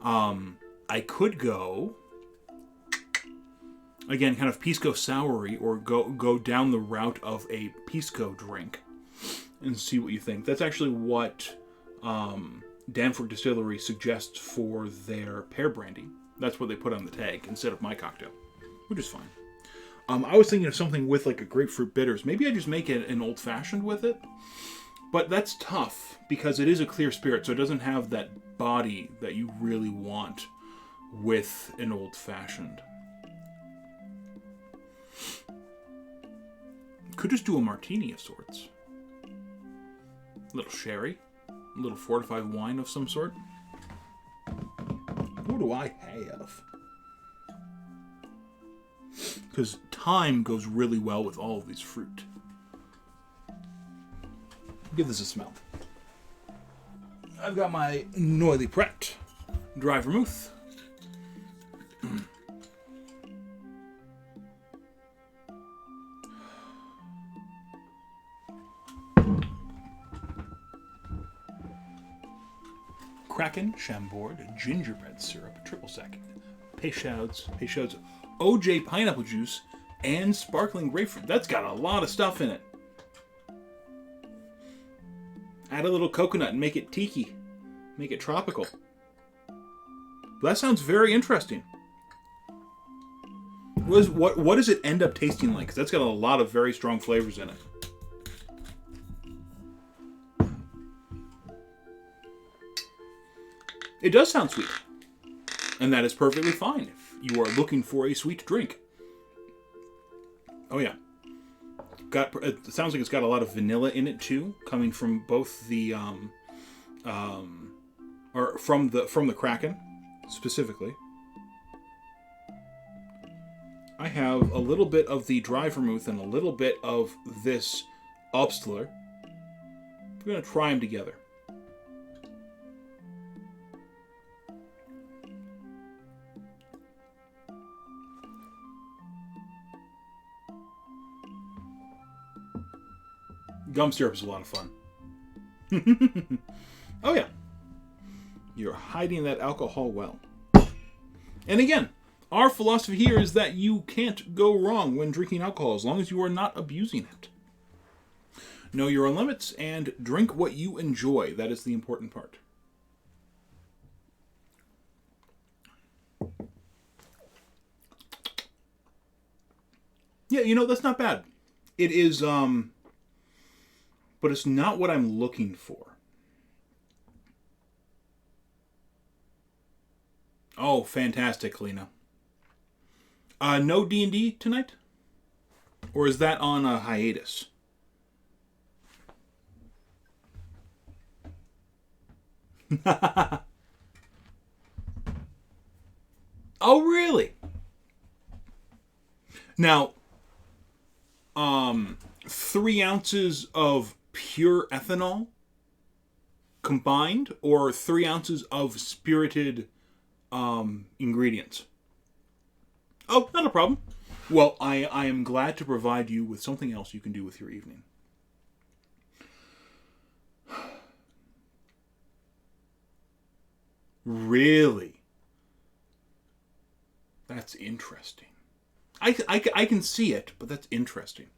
I could go again, kind of pisco soury, or go down the route of a pisco drink, and see what you think. That's actually what Danforth Distillery suggests for their pear brandy. That's what they put on the tag instead of my cocktail. Which is fine. I was thinking of something with like a grapefruit bitters. Maybe I just make it an old-fashioned with it. But that's tough because it is a clear spirit, so it doesn't have that body that you really want with an old-fashioned. Could just do a martini of sorts. A little sherry. A little fortified wine of some sort. What do I have? Because thyme goes really well with all of these fruit. Give this a smell. I've got my Noily Pret dry vermouth. Kraken, Chambord, gingerbread syrup, triple sec, Peychaud's, OJ pineapple juice, and sparkling grapefruit. That's got a lot of stuff in it. Add a little coconut and make it tiki. Make it tropical. That sounds very interesting. What does it end up tasting like? 'Cause that's got a lot of very strong flavors in it. It does sound sweet. And that is perfectly fine if you are looking for a sweet drink. Oh yeah. It sounds like it's got a lot of vanilla in it too, coming from both the or from the Kraken specifically. I have a little bit of the dry vermouth and a little bit of this Obstler. We're going to try them together. Gum syrup is a lot of fun. Oh yeah. You're hiding that alcohol well. And again, our philosophy here is that you can't go wrong when drinking alcohol as long as you are not abusing it. Know your own limits and drink what you enjoy. That is the important part. Yeah, that's not bad. It is, but it's not what I'm looking for. Oh, fantastic, Lena. No D&D tonight? Or is that on a hiatus? Oh, really? Now, 3 ounces of pure ethanol combined, or 3 ounces of spirited ingredients? Oh, not a problem. Well, I am glad to provide you with something else you can do with your evening. Really? That's interesting. I can see it, but that's interesting.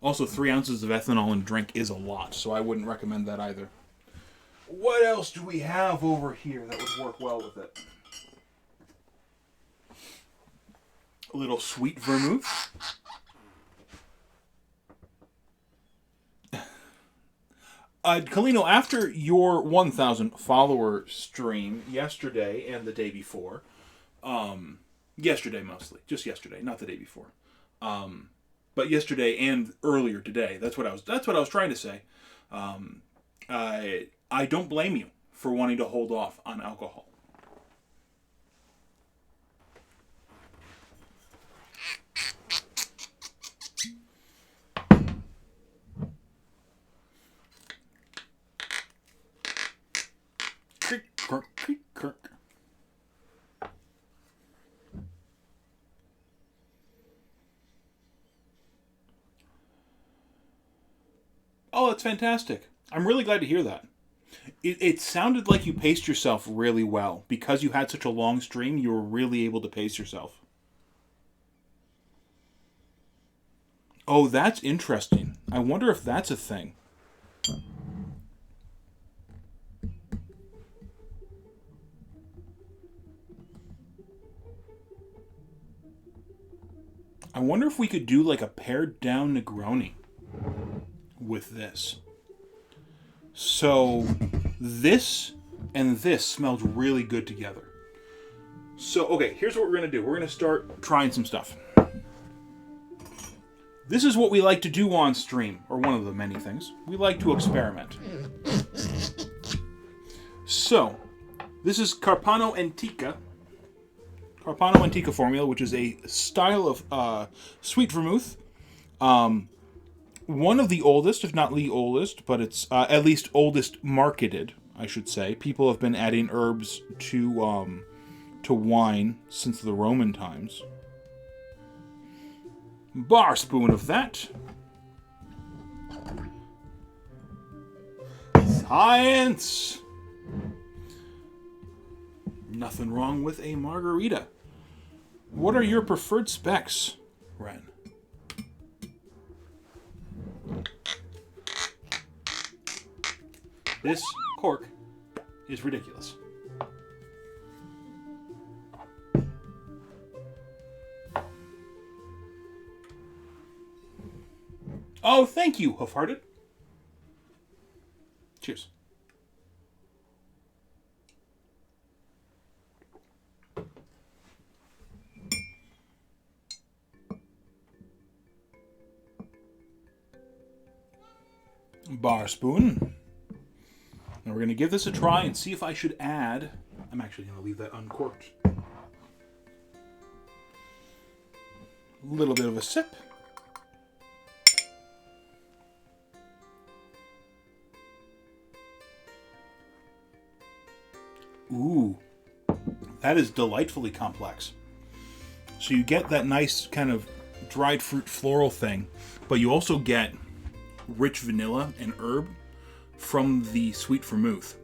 Also, 3 ounces of ethanol in a drink is a lot, so I wouldn't recommend that either. What else do we have over here that would work well with it? A little sweet vermouth. Kalino, after your 1,000 follower stream yesterday and the day before, yesterday mostly, just yesterday, not the day before, but yesterday and earlier today. That's what I was trying to say. I don't blame you for wanting to hold off on alcohol. Oh, that's fantastic. I'm really glad to hear that. It sounded like you paced yourself really well. Because you had such a long stream, you were really able to pace yourself. Oh, that's interesting. I wonder if that's a thing. I wonder if we could do like a pared down Negroni with this. So this and this smelled really good together. So, okay, here's what we're going to do. We're going to start trying some stuff. This is what we like to do on stream, or one of the many things. We like to experiment. So, this is Carpano Antica. Carpano Antica formula, which is a style of sweet vermouth. One of the oldest, if not the oldest, but it's at least oldest marketed, I should say. People have been adding herbs to wine since the Roman times. Bar spoon of that. Science! Nothing wrong with a margarita. What are your preferred specs, Ren? This cork is ridiculous. Oh, thank you, Hoofhearted. Cheers. Bar spoon. Now we're going to give this a try and see if I should add... I'm actually going to leave that uncorked. A little bit of a sip. Ooh, that is delightfully complex. So you get that nice kind of dried fruit floral thing, but you also get rich vanilla and herb from the sweet vermouth.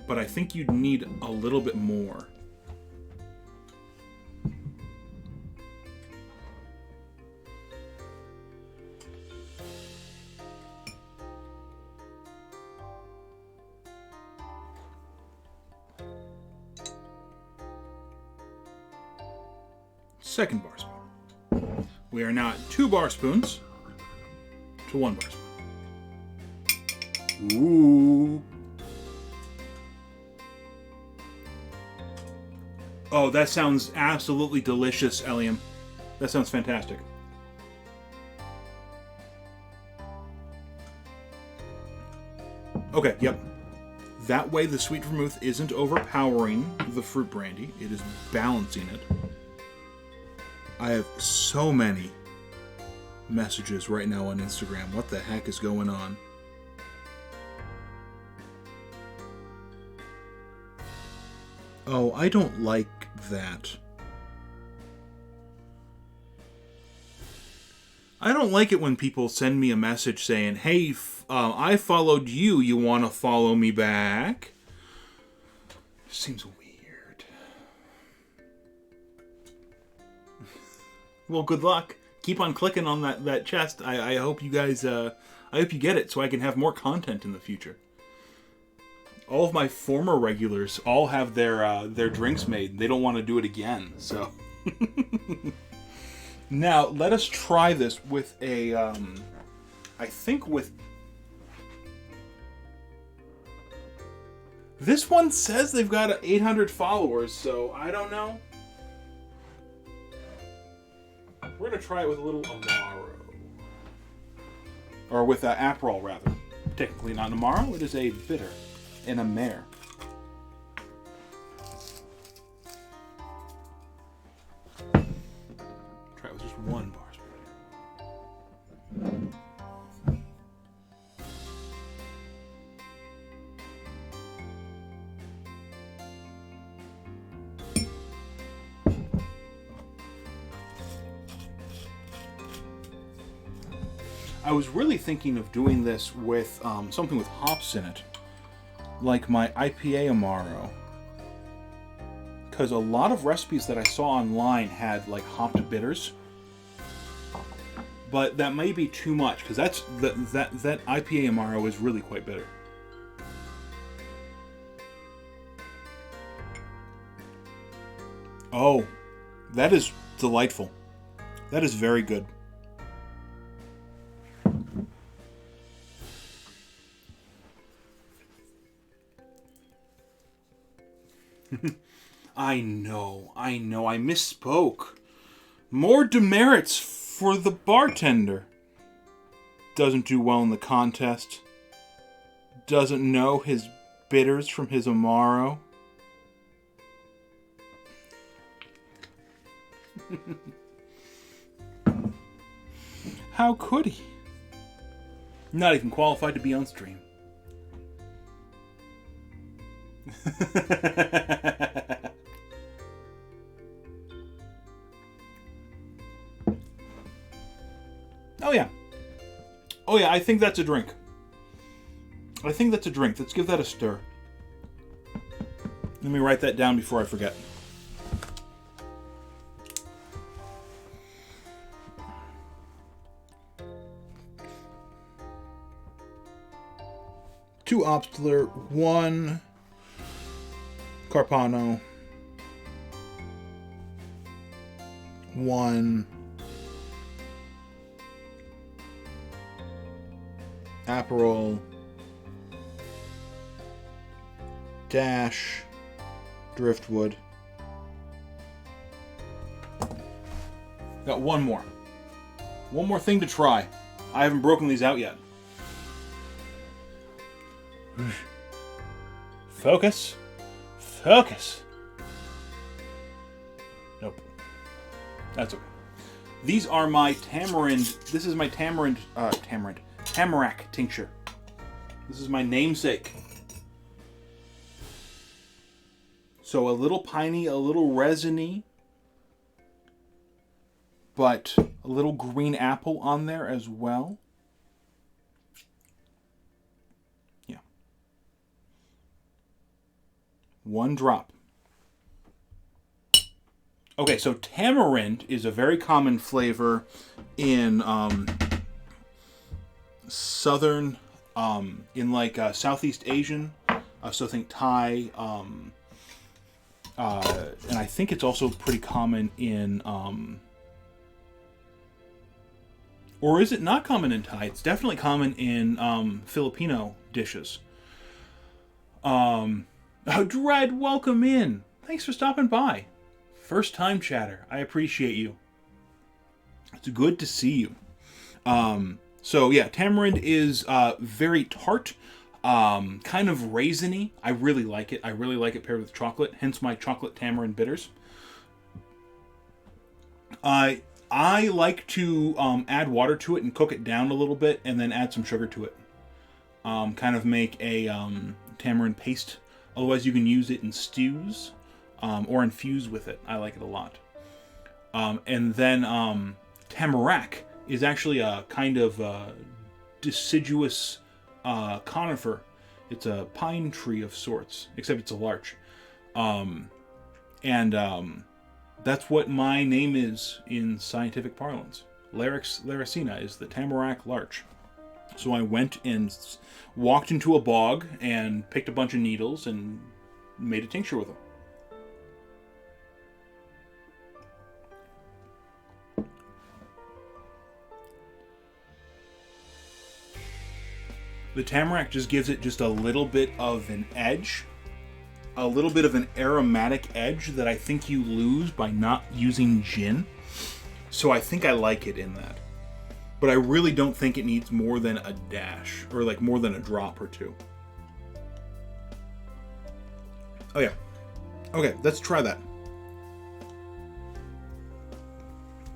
But I think you'd need a little bit more. Second bar spoon. We are now at 2 bar spoons to 1 bar spoon. Ooh. Oh, that sounds absolutely delicious, Eliam. That sounds fantastic. Okay, yep. That way the sweet vermouth isn't overpowering the fruit brandy. It is balancing it. I have so many messages right now on Instagram. What the heck is going on? Oh, I don't like that. I don't like it when people send me a message saying, hey, I followed you. You want to follow me back? Seems weird. Well, good luck. Keep on clicking on that chest. I hope you guys, I hope you get it so I can have more content in the future. All of my former regulars all have their drinks made. They don't want to do it again, so. Now, let us try this with a, I think with... This one says they've got 800 followers, so I don't know. We're going to try it with a little Amaro. Or with Aperol, rather. Technically not an Amaro, it is a bitter. An Amer. Try it with just 1 bar spoon. I was really thinking of doing this with something with hops in it, like my IPA Amaro, because a lot of recipes that I saw online had like hopped bitters, but that may be too much because that IPA Amaro is really quite bitter. Oh, that is delightful. That is very good. I know, I misspoke. More demerits for the bartender. Doesn't do well in the contest. Doesn't know his bitters from his Amaro. How could he? Not even qualified to be on stream. Oh yeah. Oh yeah, I think that's a drink. Let's give that a stir. Let me write that down before I forget. Two Obstler, one Carpano, one Aperol, dash Driftwood. Got one more. One more thing to try. I haven't broken these out yet. Focus. Focus. Nope. That's okay. These are my tamarind. This is my tamarind. Tamarack tincture. This is my namesake. So a little piney, a little resiny, but a little green apple on there as well. Yeah. One drop. Okay, so tamarind is a very common flavor in southern, in like Southeast Asian. So think Thai, and I think it's also pretty common in, or is it not common in Thai? It's definitely common in Filipino dishes. Oh, Dread, welcome in. Thanks for stopping by. First time chatter. I appreciate you. It's good to see you. So yeah, tamarind is very tart, kind of raisiny. I really like it. I really like it paired with chocolate, hence my chocolate tamarind bitters. I like to add water to it and cook it down a little bit and then add some sugar to it. Kind of make a tamarind paste. Otherwise you can use it in stews or infuse with it. I like it a lot. And then tamarack is actually a kind of deciduous conifer. It's a pine tree of sorts, except it's a larch. That's what my name is in scientific parlance. Larix laricina is the tamarack larch. So I went and walked into a bog and picked a bunch of needles and made a tincture with them. The tamarack just gives it just a little bit of an edge, a little bit of an aromatic edge that I think you lose by not using gin. So I think I like it in that. But I really don't think it needs more than a dash, or like more than a drop or two. Oh yeah. Okay, let's try that.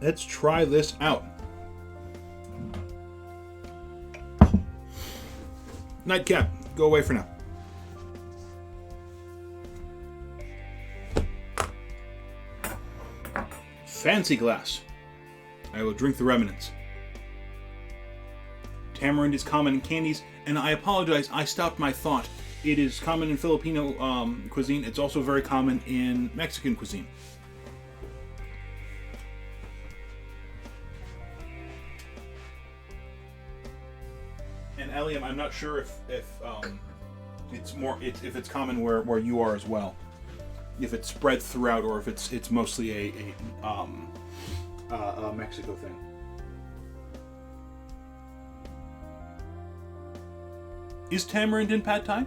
Let's try this out. Nightcap, go away for now. Fancy glass. I will drink the remnants. Tamarind is common in candies, and I apologize, I stopped my thought. It is common in Filipino cuisine. It's also very common in Mexican cuisine. And Eliam, I'm not sure if it's common where you are as well. If it's spread throughout, or if it's mostly a Mexico thing. Is tamarind in pad thai?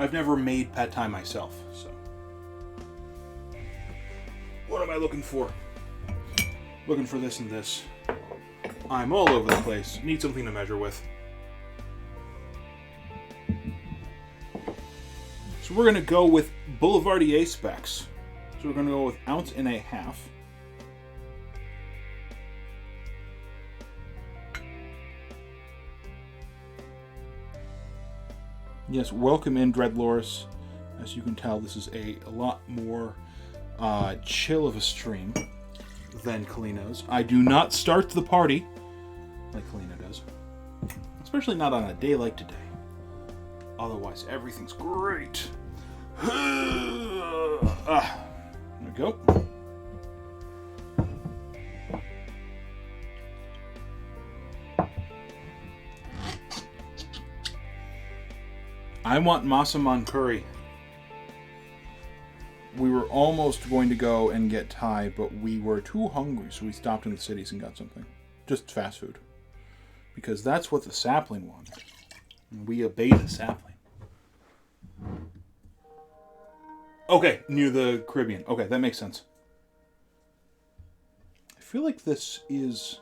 I've never made pad thai myself, so. What am I looking for? Looking for this and this. I'm all over the place. Need something to measure with. So we're going to go with Boulevardier specs. So we're going to go with 1.5 ounces. Yes, welcome in, Dreadlorus. As you can tell, this is a lot more chill of a stream than Kalino's. I do not start the party like Kalino does. Especially not on a day like today. Otherwise, everything's great. There we go. I want Masaman curry. We were almost going to go and get Thai, but we were too hungry, so we stopped in the cities and got something. Just fast food. Because that's what the sapling wanted. And we obeyed the sapling. Okay, near the Caribbean. Okay, that makes sense. I feel like this is...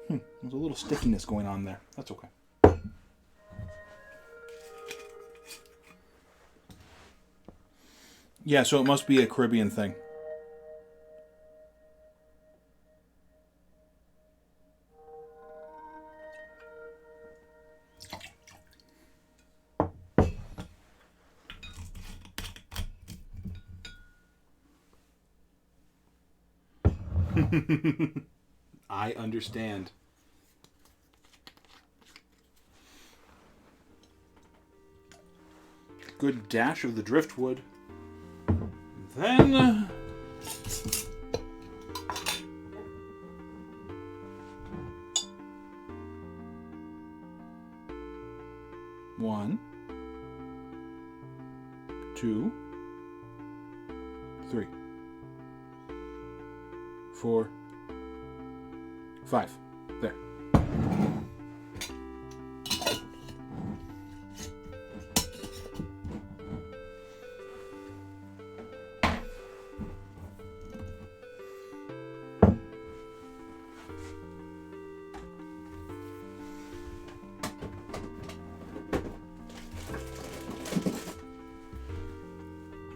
there's a little stickiness going on there. That's okay. Yeah, so it must be a Caribbean thing. I understand. Good dash of the driftwood. Then... One, 2, 3, 4, 5. There.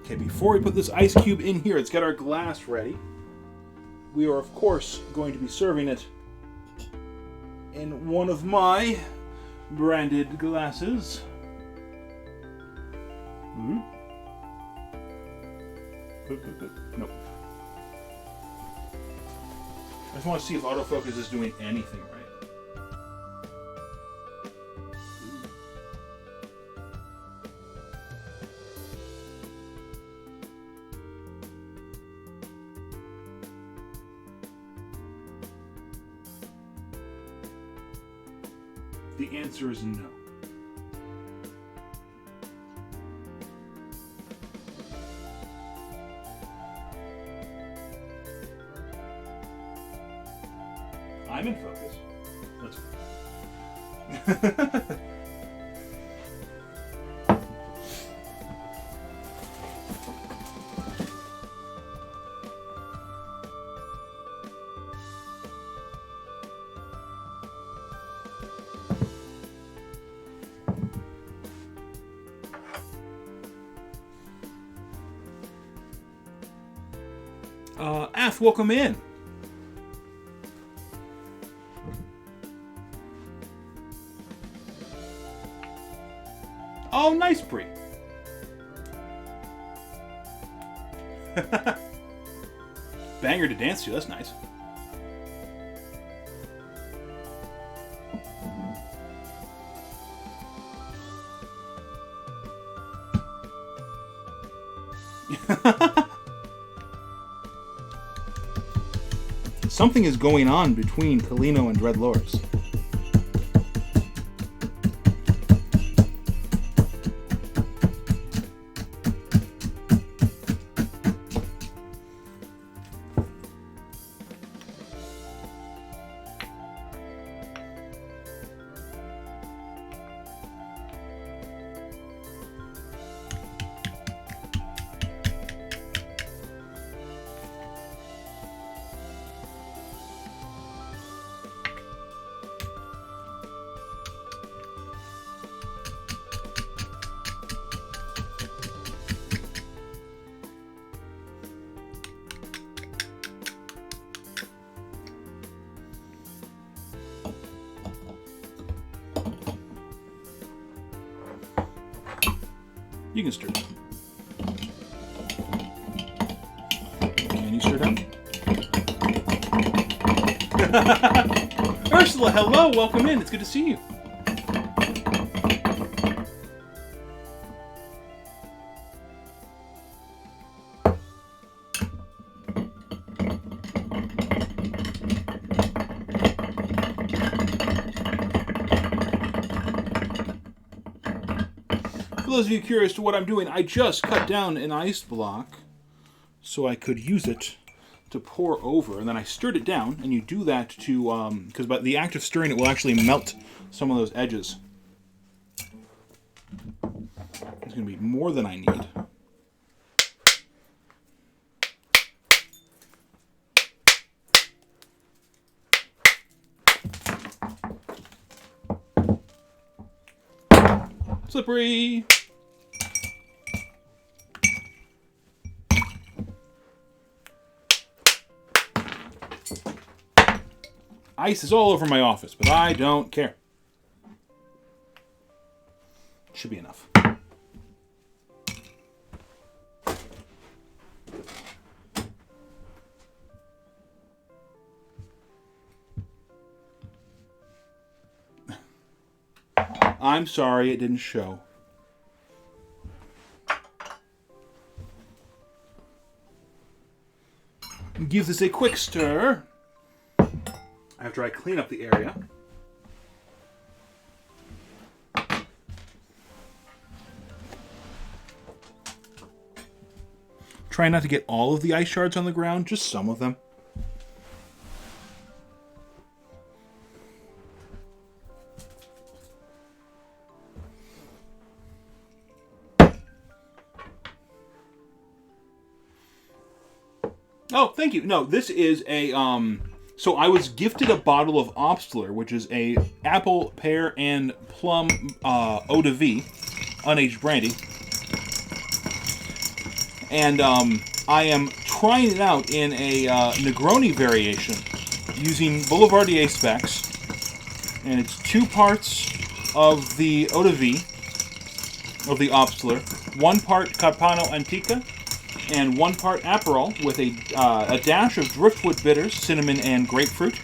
Okay, before we put this ice cube in here, let's get our glass ready. We are, of course, going to be serving it in one of my branded glasses. Nope. I just want to see if autofocus is doing anything right. The answer is no. I'm in focus. That's Af, welcome in. Oh, nice, Brie. Banger to dance to, that's nice. Something is going on between Kalino and Dreadlorus. You can stir down. Can you stir down? Ursula, hello, welcome in. It's good to see you. For those of you curious to what I'm doing, I just cut down an ice block so I could use it to pour over, and then I stirred it down, and you do that to, because by the act of stirring it will actually melt some of those edges. It's going to be more than I need. Slippery! Ice is all over my office, but I don't care. Should be enough. I'm sorry it didn't show. Give this a quick stir after I clean up the area. Try not to get all of the ice shards on the ground, just some of them. Oh, thank you. No, this is a, so I was gifted a bottle of Obstler, which is a apple, pear, and plum eau de vie, unaged brandy. And I am trying it out in a Negroni variation using Boulevardier specs. And it's 2 parts of the eau de vie, of the Obstler, 1 part Carpano Antica, and 1 part Aperol with a dash of driftwood bitters, cinnamon and grapefruit,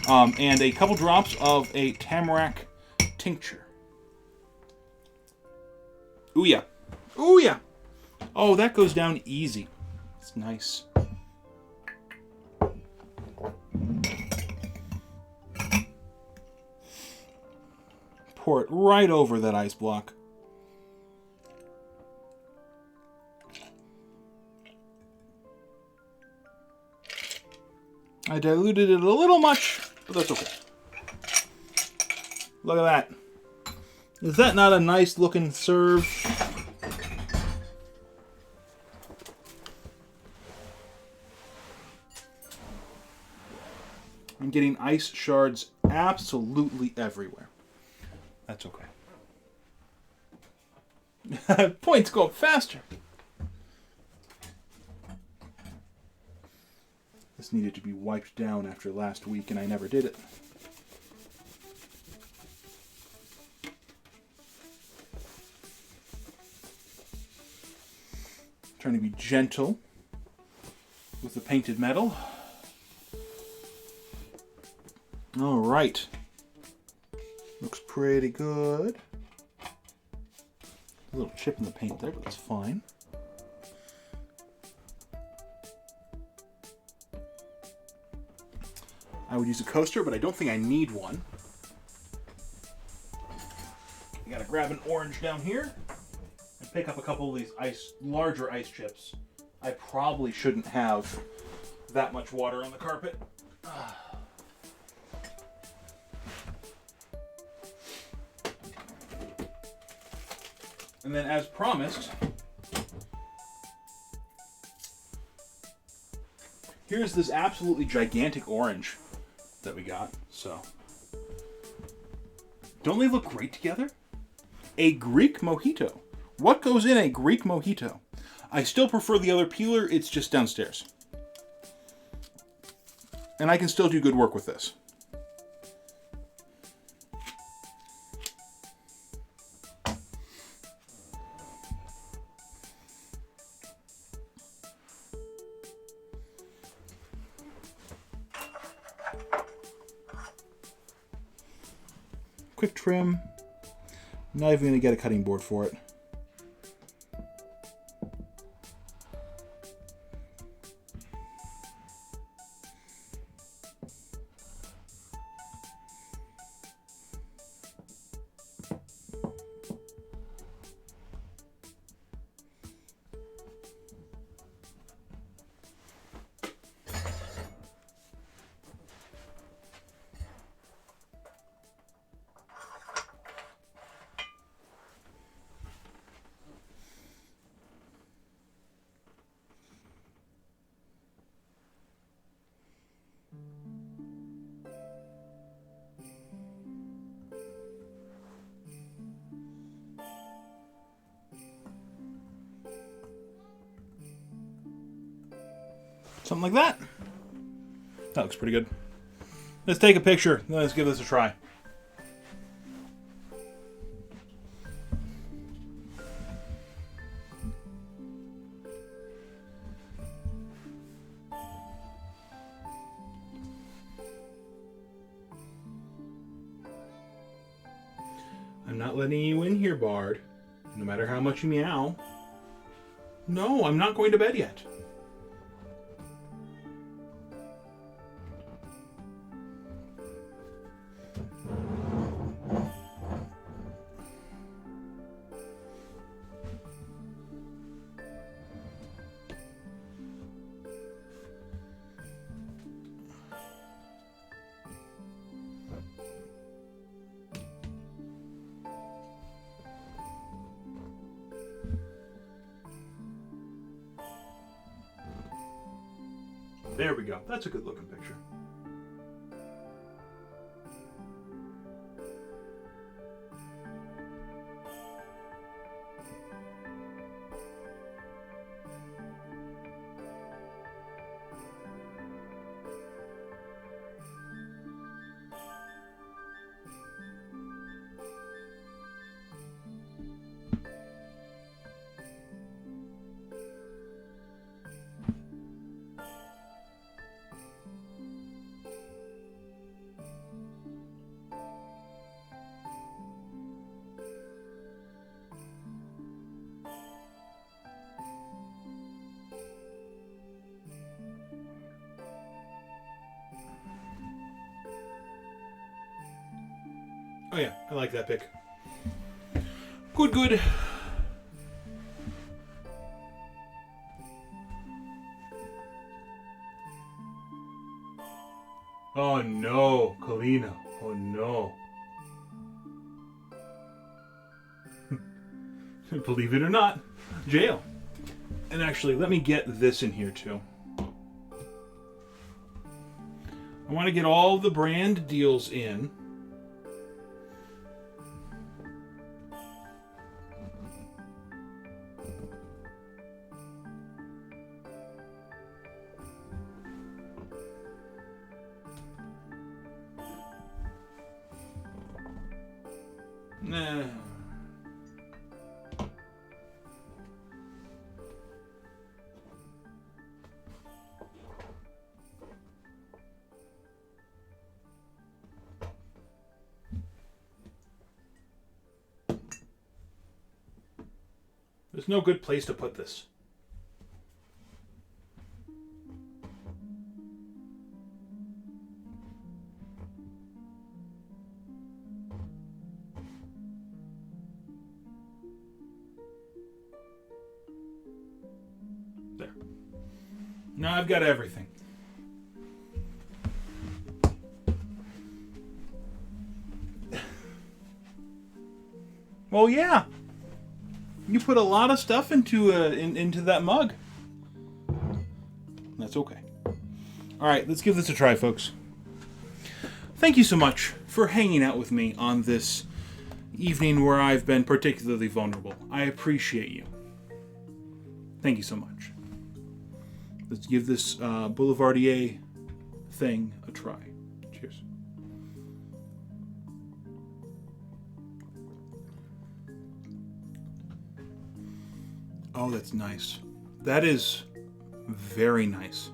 and a couple drops of a tamarack tincture. Ooh yeah. Ooh yeah. Oh, that goes down easy. It's nice. Pour it right over that ice block. I diluted it a little much, but that's okay. Look at that. Is that not a nice looking serve? I'm getting ice shards absolutely everywhere. That's okay. Points go up faster. This needed to be wiped down after last week, and I never did it. Trying to be gentle with the painted metal. All right. Looks pretty good. A little chip in the paint there, but that's fine. I would use a coaster, but I don't think I need one. You gotta grab an orange down here and pick up a couple of these larger ice chips. I probably shouldn't have that much water on the carpet. And then, as promised, here's this absolutely gigantic orange that we got. So, don't they look great together? A Greek mojito. What goes in a Greek mojito? I still prefer the other peeler. It's just downstairs. And I can still do good work with this. quick trim. I'm not even going to get a cutting board for it. Something like that. That looks pretty good. Let's take a picture. Let's give this a try. I'm not letting you in here, Bard. No matter how much you meow. No, I'm not going to bed yet. There we go. That's a good looking picture. Oh yeah, I like that pick. Good, good. Oh no, Kalina. Oh no. Believe it or not, jail. And actually, let me get this in here too. I want to get all the brand deals in. Nah. There's no good place to put this. There. Now I've got everything. Well, yeah. You put a lot of stuff into that mug. That's okay. All right, let's give this a try, folks. Thank you so much for hanging out with me on this evening where I've been particularly vulnerable. I appreciate you. Thank you so much. Let's give this Boulevardier thing a try. Cheers. Oh, that's nice. That is very nice.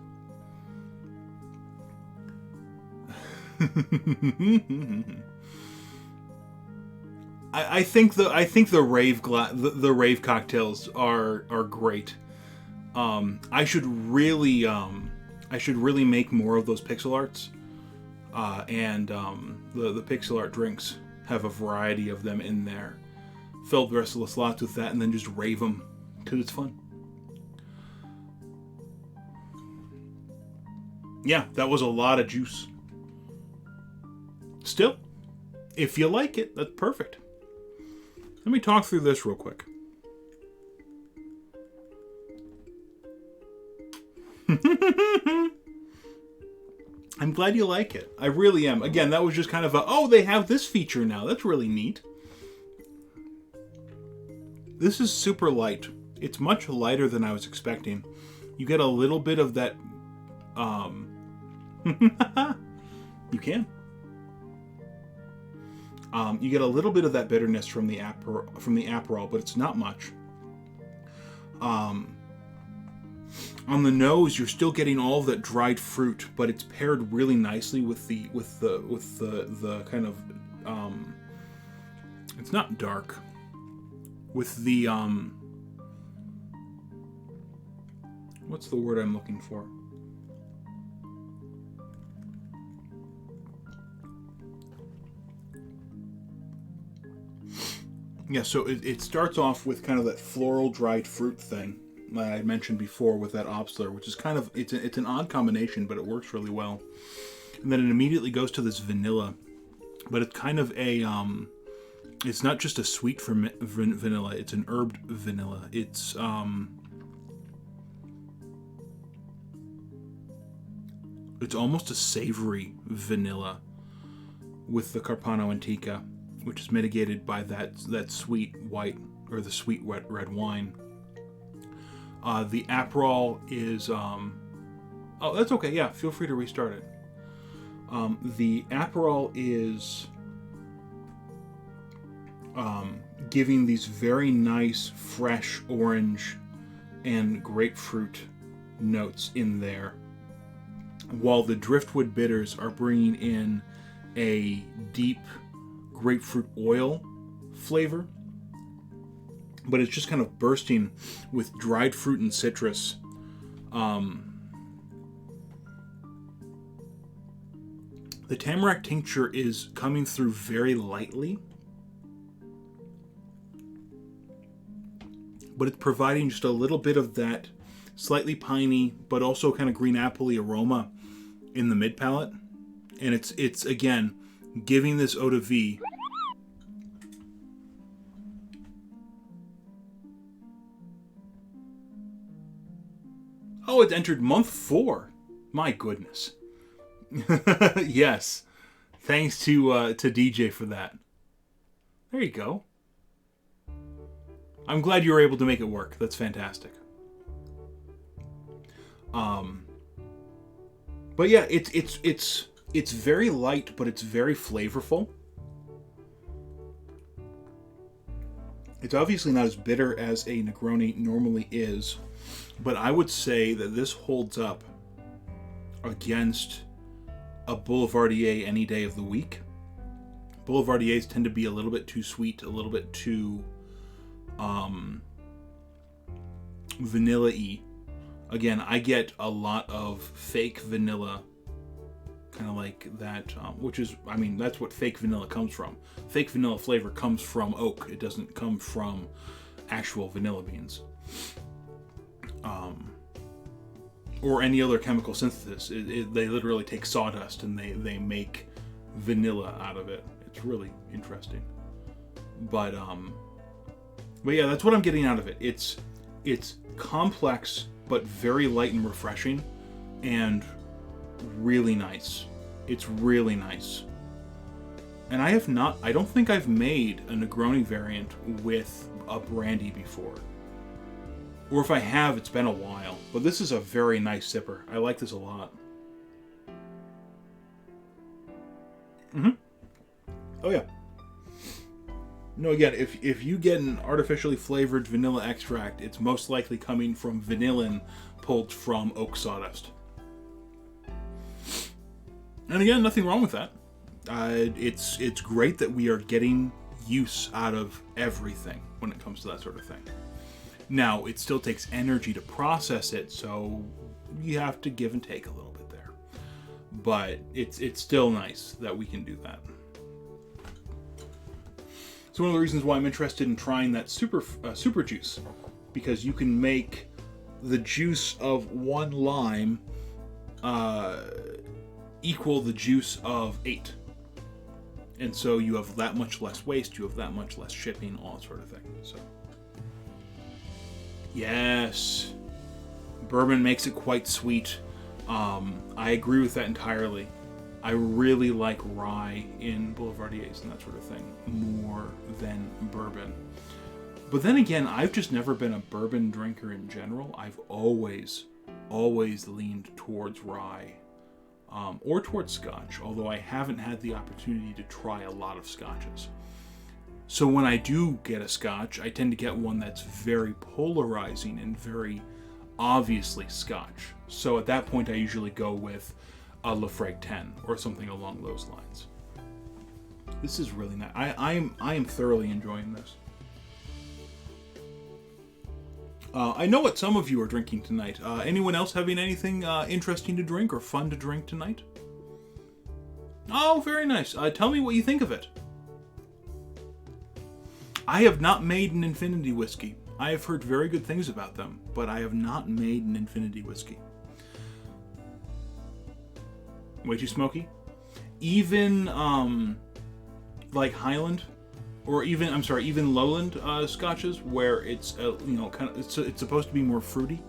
I think the rave cocktails are great. I should really make more of those pixel arts, and the pixel art drinks have a variety of them in there. Fill the rest of the slots with that, and then just rave them because it's fun. Yeah, that was a lot of juice. Still, if you like it, that's perfect. Let me talk through this real quick. I'm glad you like it. I really am. Again, that was just kind of they have this feature now. That's really neat. This is super light. It's much lighter than I was expecting. You get a little bit of that... you can. You get a little bit of that bitterness from the Aperol, but it's not much. On the nose, you're still getting all of that dried fruit, but it's paired really nicely with the kind of it's not dark, with the what's the word I'm looking for? Yeah, so it starts off with kind of that floral dried fruit thing that I mentioned before with that Obstler, which is kind of, it's an odd combination, but it works really well. And then it immediately goes to this vanilla, but it's kind of a, it's not just a sweet vanilla, it's an herbed vanilla. It's almost a savory vanilla with the Carpano Antica, which is mitigated by that sweet white, or the sweet red wine. The Aperol is... oh, that's okay, yeah, feel free to restart it. The Aperol is giving these very nice, fresh orange and grapefruit notes in there, while the Driftwood bitters are bringing in a deep grapefruit oil flavor, but it's just kind of bursting with dried fruit and citrus. The tamarack tincture is coming through very lightly, but it's providing just a little bit of that slightly piney, but also kind of green apple-y aroma in the mid palate. And it's again giving this eau de vie it's entered month 4. My goodness. Yes. Thanks to DJ for that. There you go. I'm glad you were able to make it work. That's fantastic. But yeah, it's very light, but it's very flavorful. It's obviously not as bitter as a Negroni normally is, but I would say that this holds up against a Boulevardier any day of the week. Boulevardiers tend to be a little bit too sweet, a little bit too vanilla-y. Again, I get a lot of fake vanilla, kind of like that, which is, I mean, that's what fake vanilla comes from. Fake vanilla flavor comes from oak. It doesn't come from actual vanilla beans. Or any other chemical synthesis. They literally take sawdust and they make vanilla out of it. It's really interesting. But yeah, that's what I'm getting out of it. It's complex, but very light and refreshing, and really nice. It's really nice. And I don't think I've made a Negroni variant with a brandy before. Or if I have, it's been a while. But this is a very nice sipper. I like this a lot. Oh yeah. No, again, if you get an artificially flavored vanilla extract, it's most likely coming from vanillin pulled from oak sawdust. And again, nothing wrong with that. It's great that we are getting use out of everything when it comes to that sort of thing. Now, it still takes energy to process it, so you have to give and take a little bit there. But it's still nice that we can do that. It's one of the reasons why I'm interested in trying that super juice, because you can make the juice of one lime equal the juice of 8. And so you have that much less waste, you have that much less shipping, all that sort of thing. So, yes, bourbon makes it quite sweet. I agree with that entirely. I really like rye in Boulevardiers and that sort of thing more than bourbon. But then again, I've just never been a bourbon drinker in general. I've always leaned towards rye or towards scotch, although I haven't had the opportunity to try a lot of scotches. So when I do get a scotch, I tend to get one that's very polarizing and very obviously scotch. So at that point, I usually go with a Lafroig 10 or something along those lines. This is really nice. I am thoroughly enjoying this. I know what some of you are drinking tonight. Anyone else having anything interesting to drink or fun to drink tonight? Oh, very nice. Tell me what you think of it. I have not made an Infinity whiskey. I have heard very good things about them, but I have not made an Infinity whiskey. Way too smoky? Even like Highland, or even Lowland scotches, where it's kind of it's supposed to be more fruity,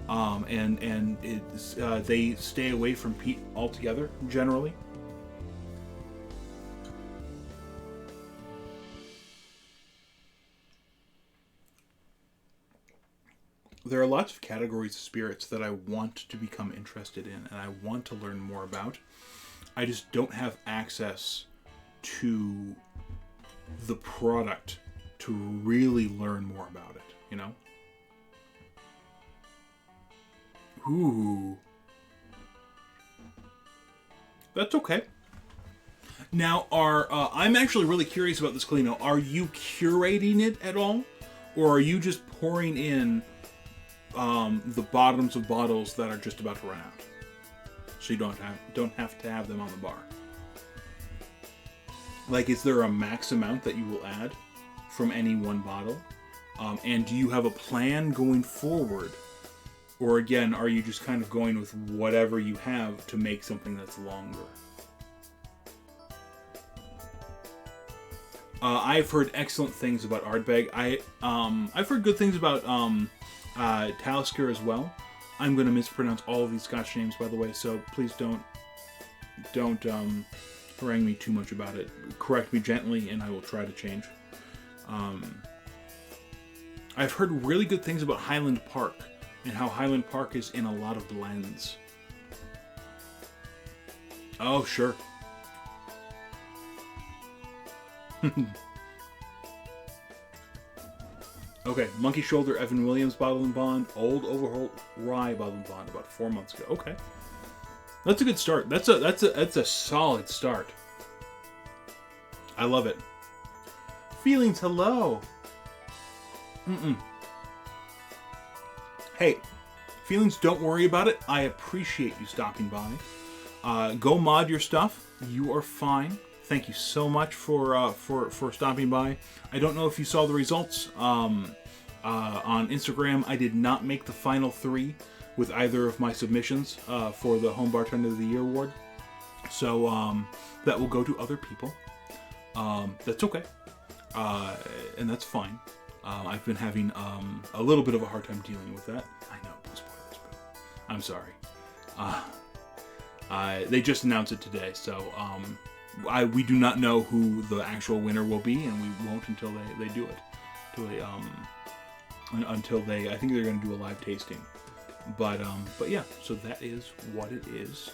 and it's they stay away from peat altogether generally. There are lots of categories of spirits that I want to become interested in and I want to learn more about. I just don't have access to the product to really learn more about it, you know? Ooh. That's okay. Now, I'm actually really curious about this, Kalino. Are you curating it at all? Or are you just pouring in the bottoms of bottles that are just about to run out, so you don't have to have them on the bar? Like, is there a max amount that you will add from any one bottle? And do you have a plan going forward, or again, are you just kind of going with whatever you have to make something that's longer? I've heard excellent things about Ardbeg. I've heard good things about Talisker as well. I'm going to mispronounce all of these Scotch names, by the way, so please don't harangue me too much about it. Correct me gently, and I will try to change. I've heard really good things about Highland Park, and how Highland Park is in a lot of blends. Oh, sure. Okay, Monkey Shoulder, Evan Williams Bottle and Bond, Old Overholt Rye Bottle and Bond, about 4 months ago. Okay, that's a good start. That's a solid start. I love it. Feelings, hello. Hey, Feelings, don't worry about it. I appreciate you stopping by. Go mod your stuff. You are fine. Thank you so much for stopping by. I don't know if you saw the results on Instagram. I did not make the final 3 with either of my submissions for the Home Bartender of the Year award. So that will go to other people. That's okay. And that's fine. I've been having a little bit of a hard time dealing with that. I know, spoilers, but I'm sorry. They just announced it today, so we do not know who the actual winner will be, and we won't until they do it. Until they, I think they're going to do a live tasting. But yeah, so that is what it is.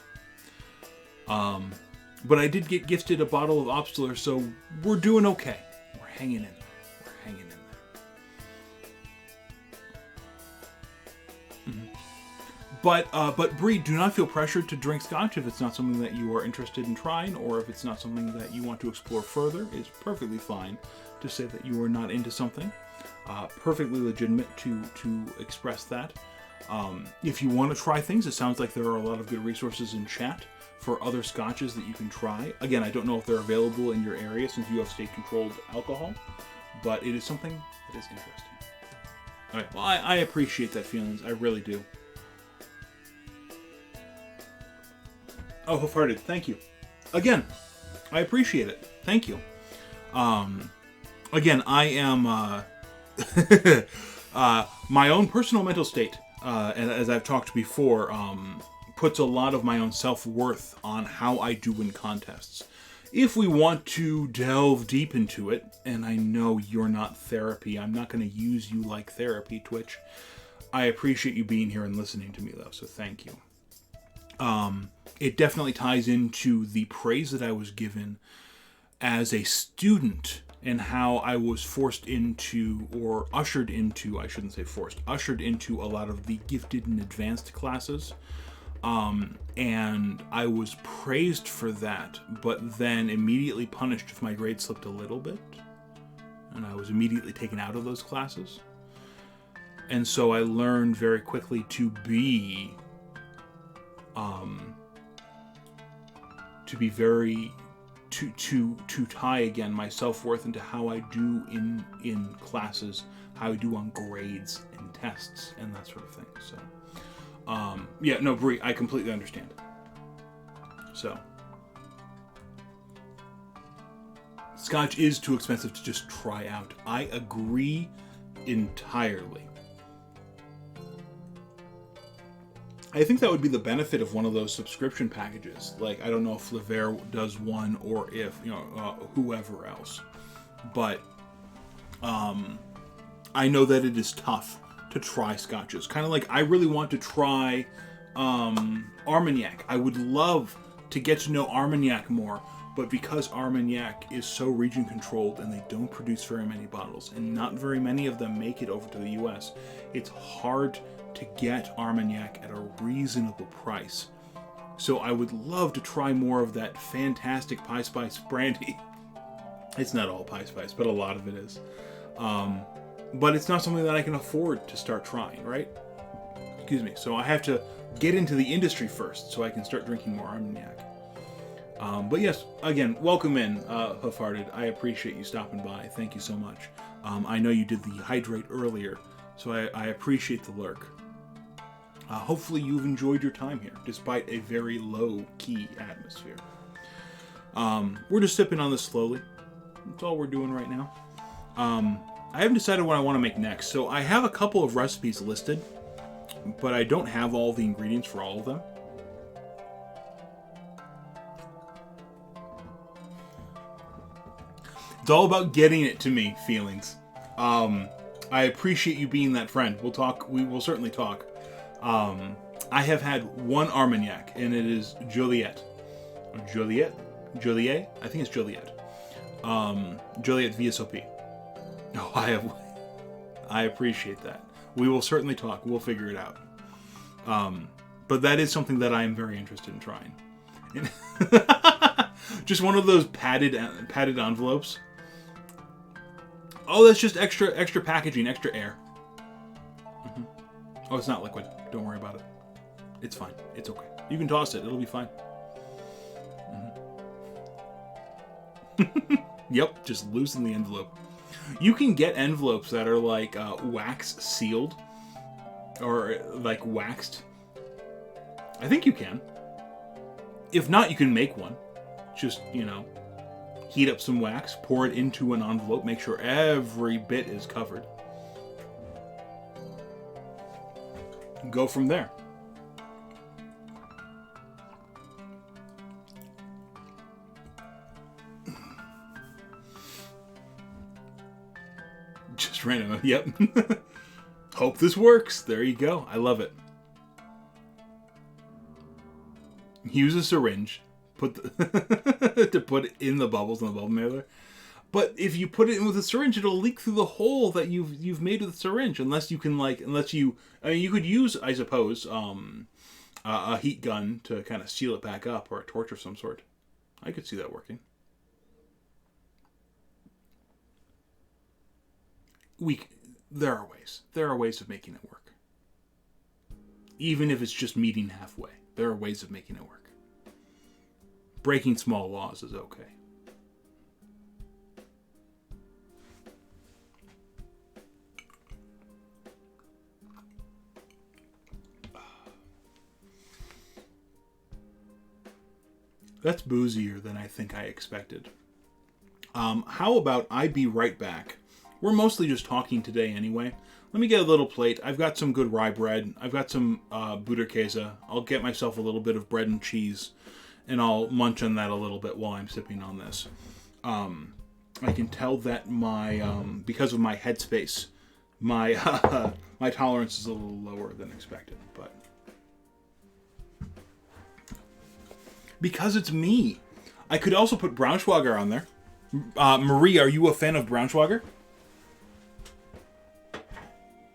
But I did get gifted a bottle of Obstler, so we're doing okay. We're hanging in there. We're hanging in there. But Bree, do not feel pressured to drink scotch if it's not something that you are interested in trying, or if it's not something that you want to explore further. It's perfectly fine to say that you are not into something. Perfectly legitimate to express that. If you want to try things, it sounds like there are a lot of good resources in chat for other scotches that you can try. Again, I don't know if they're available in your area since you have state-controlled alcohol, but it is something that is interesting. All right, well, I appreciate that, feelings. I really do. Oh, Half-Hearted, thank you. Again, I appreciate it. Thank you. Again, I am my own personal mental state, and as I've talked before, puts a lot of my own self-worth on how I do in contests. If we want to delve deep into it, and I know you're not therapy, I'm not going to use you like therapy, Twitch. I appreciate you being here and listening to me, though, so thank you. It definitely ties into the praise that I was given as a student and how I was forced into, or ushered into, I shouldn't say forced, ushered into a lot of the gifted and advanced classes. And I was praised for that, but then immediately punished if my grade slipped a little bit. And I was immediately taken out of those classes. And so I learned very quickly to be very to tie again my self-worth into how I do in classes, how I do on grades and tests and that sort of thing. So yeah, no, Brie, I completely understand. So scotch is too expensive to just try out. I agree entirely. I think that would be the benefit of one of those subscription packages. Like, I don't know if Lever does one or if, whoever else. But I know that it is tough to try scotches. Kind of like I really want to try Armagnac. I would love to get to know Armagnac more. But because Armagnac is so region controlled and they don't produce very many bottles, and not very many of them make it over to the US, it's hard to get Armagnac at a reasonable price. So I would love to try more of that fantastic Pie Spice brandy. It's not all Pie Spice, but a lot of it is. But it's not something that I can afford to start trying, right? Excuse me. So I have to get into the industry first so I can start drinking more Armagnac. But yes, again, welcome in, Half-Hearted. I appreciate you stopping by. Thank you so much. I know you did the hydrate earlier, so I appreciate the lurk. Hopefully you've enjoyed your time here, despite a very low-key atmosphere. We're just sipping on this slowly. That's all we're doing right now. I haven't decided what I want to make next, so I have a couple of recipes listed, but I don't have all the ingredients for all of them. It's all about getting it to me, feelings. I appreciate you being that friend. We'll talk. We will certainly talk. I have had one Armagnac, and it is Joliet. Joliet? I think it's Joliet. Joliet VSOP. Oh, I appreciate that. We will certainly talk. We'll figure it out. But that is something that I am very interested in trying. Just one of those padded envelopes. Oh, that's just extra packaging, extra air. Mm-hmm. Oh, it's not liquid. Don't worry about it. It's fine. It's okay. You can toss it. It'll be fine. Mm-hmm. Yep, just loosen the envelope. You can get envelopes that are like wax sealed or like waxed. I think you can. If not, you can make one. Just, heat up some wax, pour it into an envelope, make sure every bit is covered. Go from there. Just random. Yep. Hope this works. There you go. I love it. Use a syringe. To put it in the bubbles in the bubble mailer. But if you put it in with a syringe, it'll leak through the hole that you've made with the syringe. Unless you can you could use, I suppose, a heat gun to kind of seal it back up, or a torch of some sort. I could see that working. There are ways. There are ways of making it work. Even if it's just meeting halfway, there are ways of making it work. Breaking small laws is okay. That's boozier than I think I expected. How about I be right back? We're mostly just talking today anyway. Let me get a little plate. I've got some good rye bread. I've got some Butterkäse. I'll get myself a little bit of bread and cheese, and I'll munch on that a little bit while I'm sipping on this. I can tell that because of my headspace, my my tolerance is a little lower than expected, but because it's me, I could also put Braunschweiger on there. Marie, are you a fan of Braunschweiger?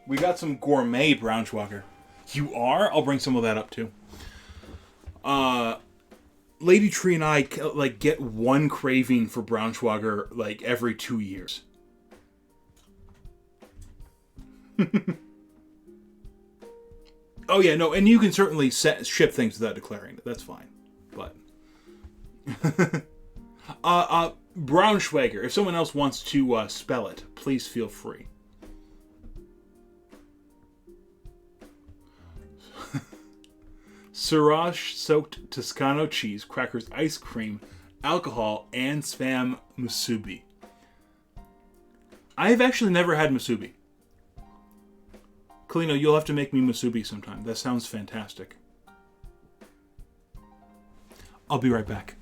We got some gourmet Braunschweiger. You are? I'll bring some of that up too. Lady Tree and I get one craving for Braunschweiger every 2 years. Oh yeah, no, and you can certainly ship things without declaring it. That's fine. But Braunschweiger. If someone else wants to spell it, please feel free. Sriracha soaked Toscano cheese, crackers, ice cream, alcohol, and spam musubi. I have actually never had musubi. Kalino, you'll have to make me musubi sometime. That sounds fantastic. I'll be right back.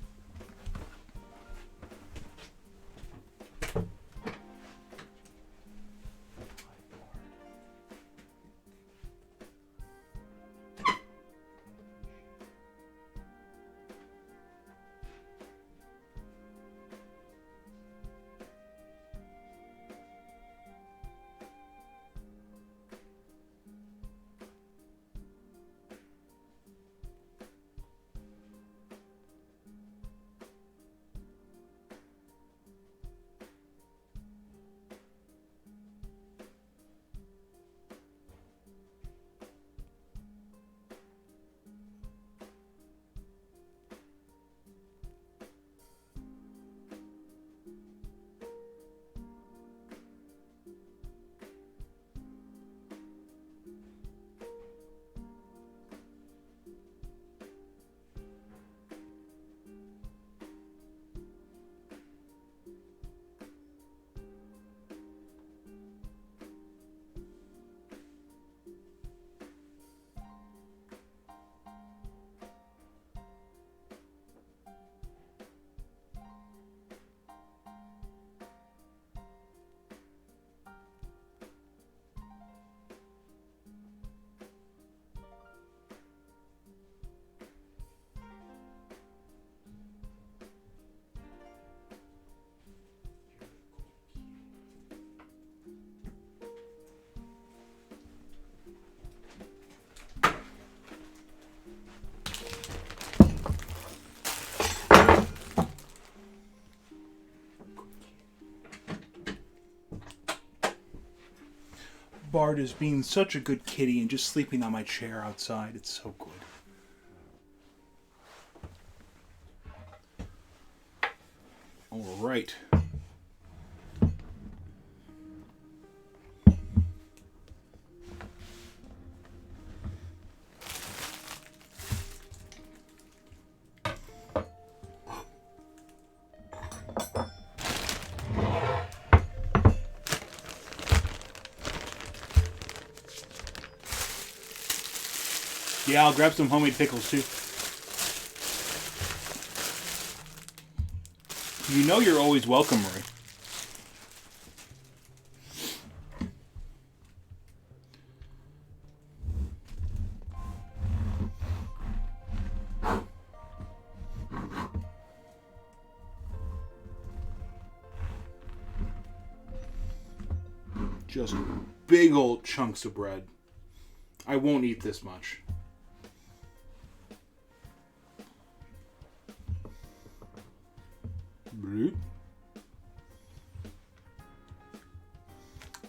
Bart is being such a good kitty and just sleeping on my chair outside. It's so good. All right. Yeah, I'll grab some homemade pickles too. You know you're always welcome, Marie. Just big old chunks of bread. I won't eat this much.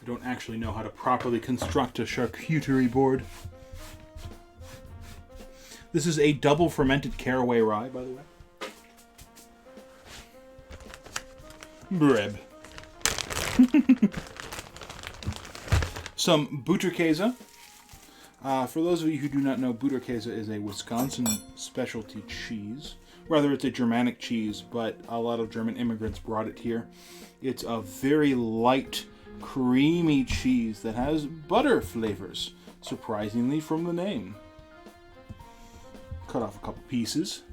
don't actually know how to properly construct a charcuterie board. This is a double fermented caraway rye, by the way. Breb. Some Butterkäse. For those of you who do not know, Butterkäse is a Wisconsin specialty cheese. Rather, it's a Germanic cheese, but a lot of German immigrants brought it here. It's a very light, creamy cheese that has butter flavors, surprisingly from the name. Cut off a couple pieces.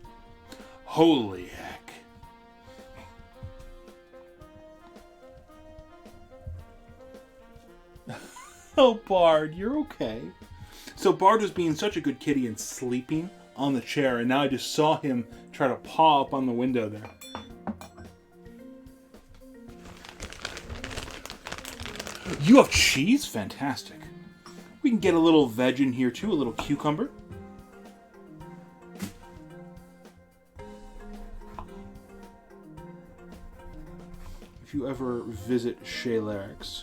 Holy heck. Oh, Bard, you're okay. So Bard was being such a good kitty and sleeping on the chair, and now I just saw him try to paw up on the window there. You have cheese? Fantastic. We can get a little veg in here too, a little cucumber. If you ever visit Chez Larix,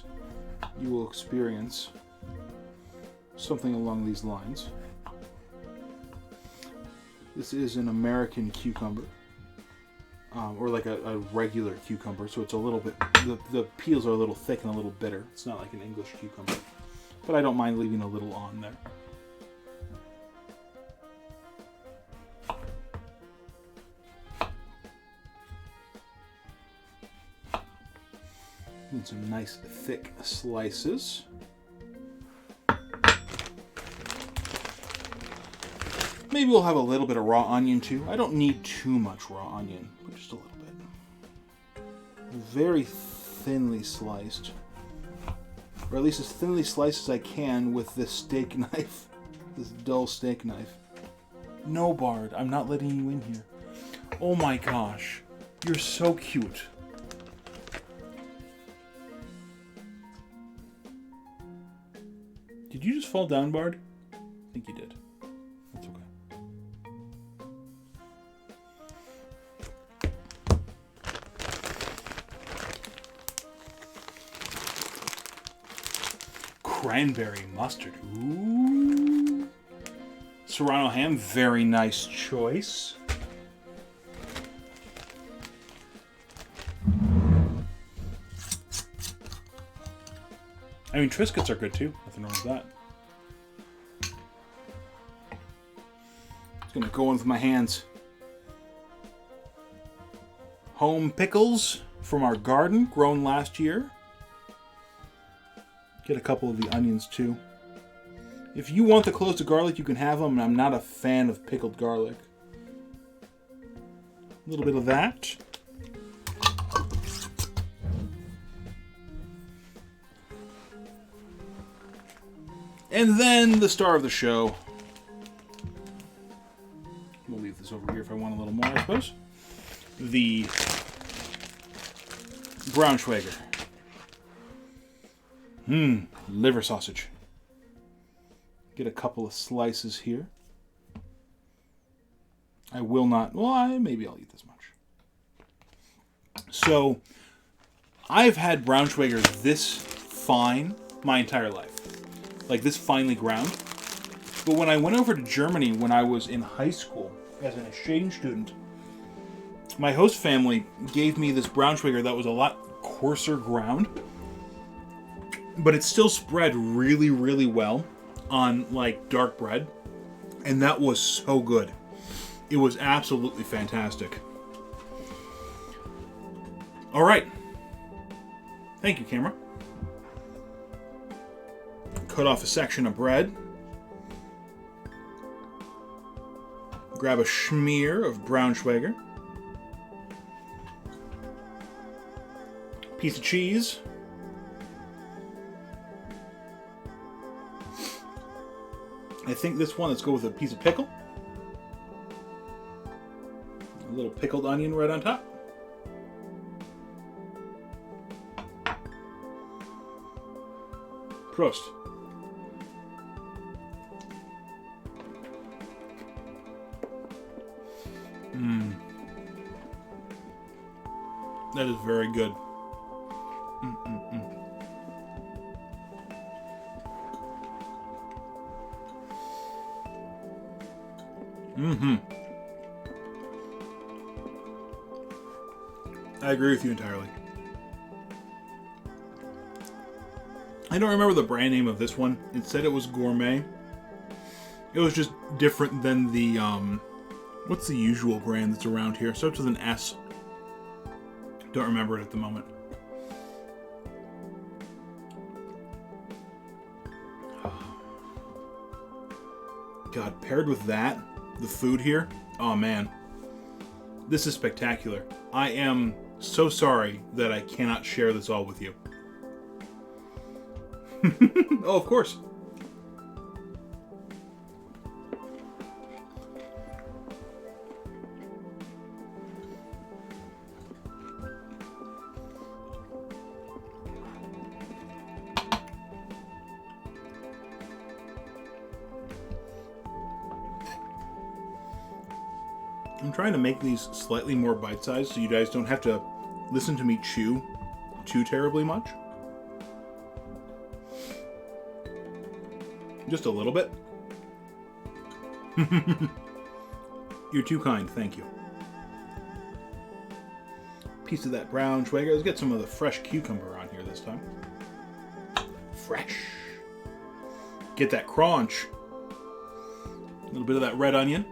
you will experience something along these lines. This is an American cucumber, or like a regular cucumber, so it's a little bit, the peels are a little thick and a little bitter. It's not like an English cucumber, but I don't mind leaving a little on there. And some nice thick slices. Maybe we'll have a little bit of raw onion too. I don't need too much raw onion, but just a little bit. Very thinly sliced. Or at least as thinly sliced as I can with this steak knife. This dull steak knife. No, Bard, I'm not letting you in here. Oh my gosh. You're so cute. Did you just fall down, Bard? I think you did. That's okay. Cranberry mustard. Ooh. Serrano ham, very nice choice. I mean, Triscuits are good too. Nothing wrong with that. Just gonna go in with my hands. Home pickles from our garden, grown last year. Get a couple of the onions too. If you want the cloves of garlic, you can have them. I'm not a fan of pickled garlic. A little bit of that. And then the star of the show. We'll leave this over here if I want a little more, I suppose. The Braunschweiger. Liver sausage. Get a couple of slices here. I will not, well, maybe I'll eat this much. So, I've had Braunschweigers this fine my entire life. Like this finely ground. But when I went over to Germany when I was in high school as an exchange student, my host family gave me this Braunschweiger that was a lot coarser ground, but it still spread really, really well on like dark bread, and that was so good. It was absolutely fantastic. All right. Thank you, camera. Cut off a section of bread. Grab a schmear of Braunschweiger. Piece of cheese. I think this one, let's go with a piece of pickle. A little pickled onion right on top. Prost. That is very good. Mm-hmm. I agree with you entirely. I don't remember the brand name of this one. It said it was gourmet. It was just different than the, what's the usual brand that's around here? Starts with an S. Don't remember it at the moment. God, paired with that, the food here, oh man. This is spectacular. I am so sorry that I cannot share this all with you. Oh, of course. I'm trying to make these slightly more bite-sized so you guys don't have to listen to me chew too terribly much. Just a little bit. You're too kind, thank you. Piece of that brown Schwager. Let's get some of the fresh cucumber on here this time. Fresh. Get that crunch. A little bit of that red onion.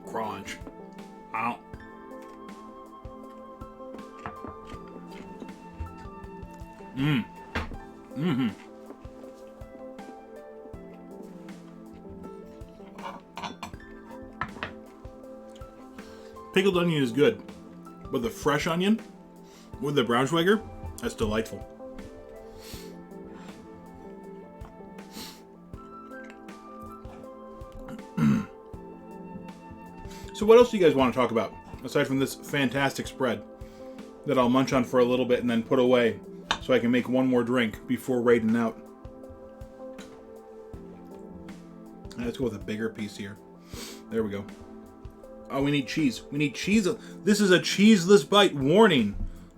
Crunch. Ow. Mmm. Mm-hmm. Pickled onion is good, but the fresh onion with the Braunschweiger, that's delightful. So what else do you guys want to talk about, aside from this fantastic spread that I'll munch on for a little bit and then put away so I can make one more drink before raiding out? Let's go with a bigger piece here. There we go. Oh, we need cheese. We need cheese. This is a cheeseless bite. Warning.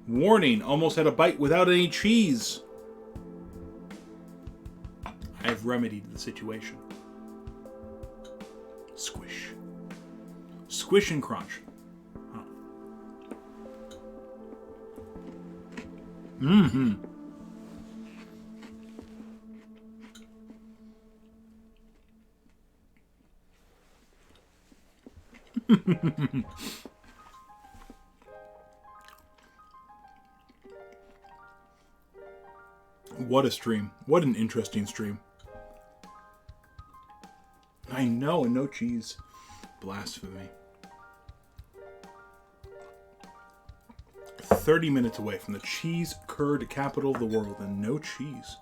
Warning. Almost had a bite without any cheese. I've remedied the situation. Squish. Squish and crunch. Huh. Mm-hmm. What a stream. What an interesting stream. I know, and no cheese. Blasphemy. 30 minutes away from the cheese curd capital of the world and no cheese.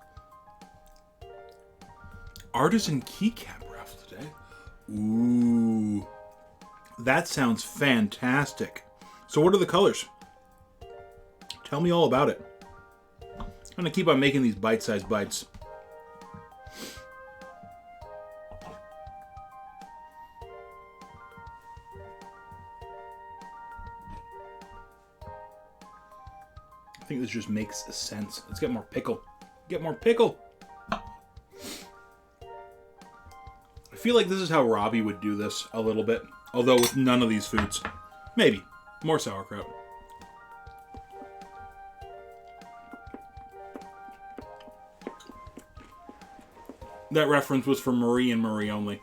Artisan keycap raffle today. Ooh. That sounds fantastic. So what are the colors? Tell me all about it. I'm going to keep on making these bite-sized bites. I think this just makes sense. Let's get more pickle. Get more pickle. I feel like this is how Robbie would do this a little bit. Although with none of these foods. Maybe. More sauerkraut. That reference was for Marie and Marie only.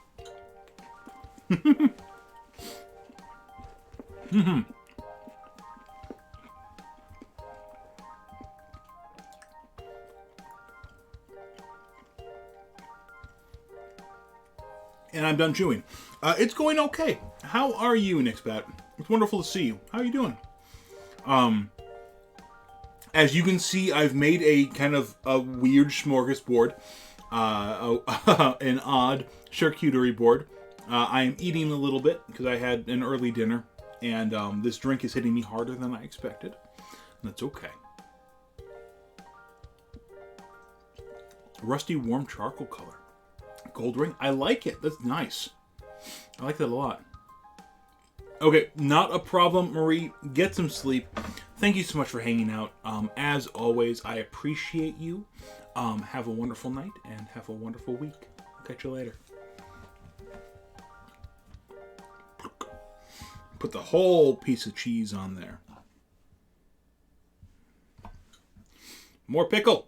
And I'm done chewing. It's going okay. How are you, Nixbat? It's wonderful to see you. How are you doing? As you can see, I've made a kind of a weird smorgasbord. An odd charcuterie board. I am eating a little bit because I had an early dinner. And this drink is hitting me harder than I expected. And that's okay. Rusty warm charcoal color. Gold ring. I like it. That's nice. I like that a lot. Okay, not a problem, Marie. Get some sleep. Thank you so much for hanging out. As always, I appreciate you. Have a wonderful night and have a wonderful week. I'll catch you later. Put the whole piece of cheese on there. More pickle.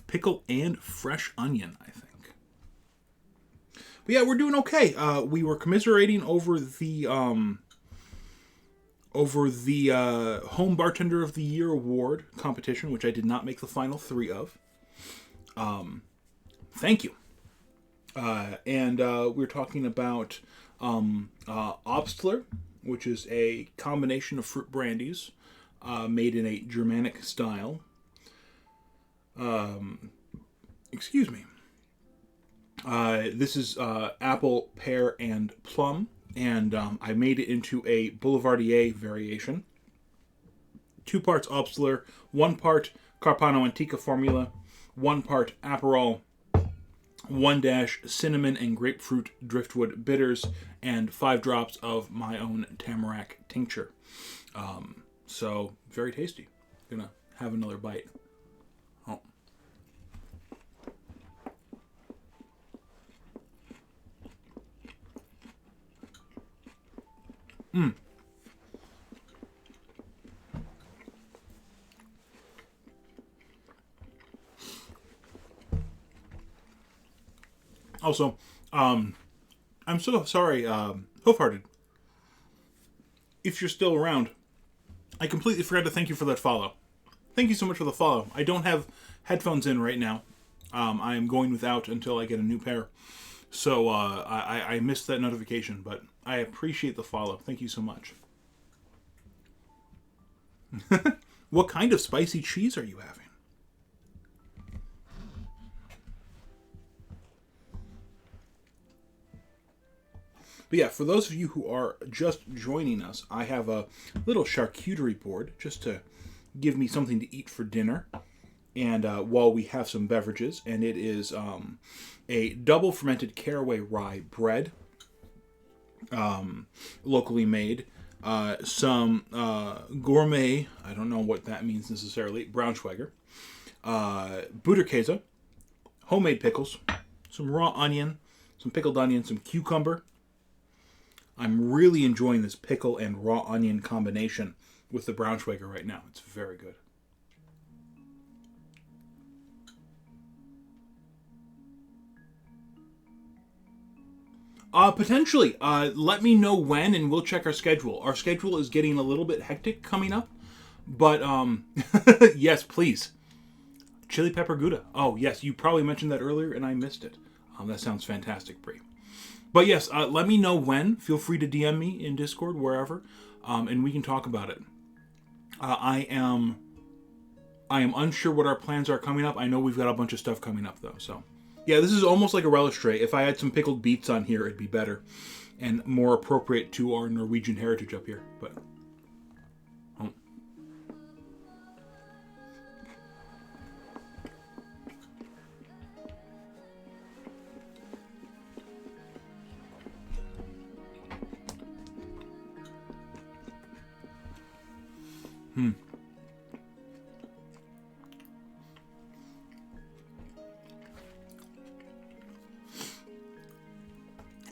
Pickle and fresh onion, I think. But yeah, we're doing okay. We were commiserating over the Home Bartender of the Year award competition, which I did not make the final 3 of. Thank you. And we're talking about Obstler, which is a combination of fruit brandies made in a Germanic style. Excuse me. This is apple, pear, and plum, and I made it into a Boulevardier variation. 2 parts Obstler, 1 part Carpano Antica formula, 1 part Aperol, 1 dash cinnamon and grapefruit driftwood bitters, and 5 drops of my own tamarack tincture. So, very tasty. Gonna have another bite. Oh. Also, I'm so sorry, Hoofhearted. If you're still around, I completely forgot to thank you for that follow. Thank you so much for the follow. I don't have headphones in right now. I am going without until I get a new pair. So I missed that notification, but I appreciate the follow. Thank you so much. What kind of spicy cheese are you having? But yeah, for those of you who are just joining us, I have a little charcuterie board just to give me something to eat for dinner. And while we have some beverages, and it is a double fermented caraway rye bread, locally made, some gourmet, I don't know what that means necessarily, Braunschweiger, Butterkäse, homemade pickles, some raw onion, some pickled onion, some cucumber. I'm really enjoying this pickle and raw onion combination with the Braunschweiger right now. It's very good. Potentially. Let me know when and we'll check our schedule. Our schedule is getting a little bit hectic coming up. But, yes, please. Chili pepper Gouda. Oh, yes, you probably mentioned that earlier and I missed it. That sounds fantastic, Brie. But yes, let me know when. Feel free to DM me in Discord, wherever, and we can talk about it. I am unsure what our plans are coming up. I know we've got a bunch of stuff coming up, though. So, yeah, this is almost like a relish tray. If I had some pickled beets on here, it'd be better and more appropriate to our Norwegian heritage up here. But,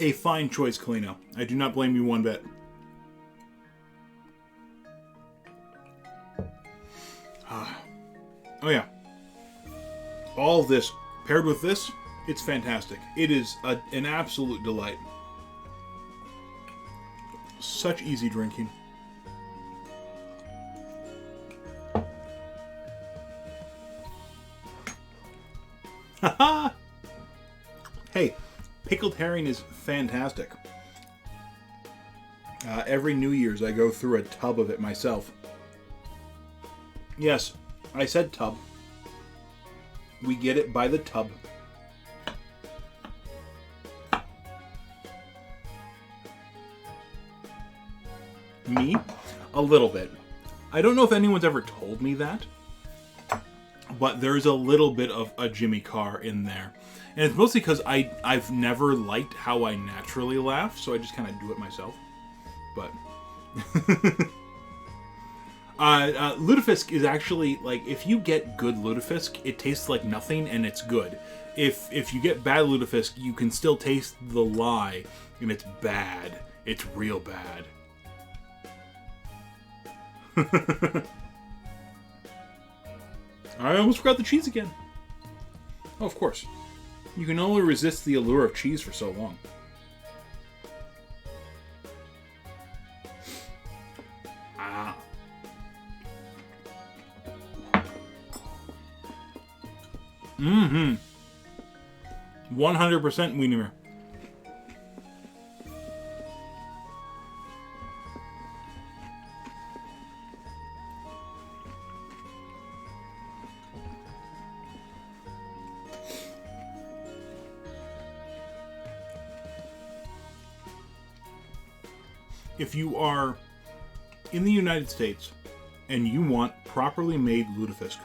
A fine choice, Kalino. I do not blame you one bit. Oh yeah. All this, paired with this, it's fantastic. It is an absolute delight. Such easy drinking. Haha! Hey, pickled herring is fantastic. Every New Year's I go through a tub of it myself. Yes, I said tub. We get it by the tub. Me? A little bit. I don't know if anyone's ever told me that, but there's a little bit of a Jimmy Carr in there. And it's mostly because I've never liked how I naturally laugh, so I just kind of do it myself. but lutefisk is actually like if you get good lutefisk, it tastes like nothing and it's good. If you get bad lutefisk, you can still taste the lye and it's bad. It's real bad. I almost forgot the cheese again. Oh, of course. You can only resist the allure of cheese for so long. Ah. Mm-hmm. 100% Wiener. If you are in the United States and you want properly made lutefisk,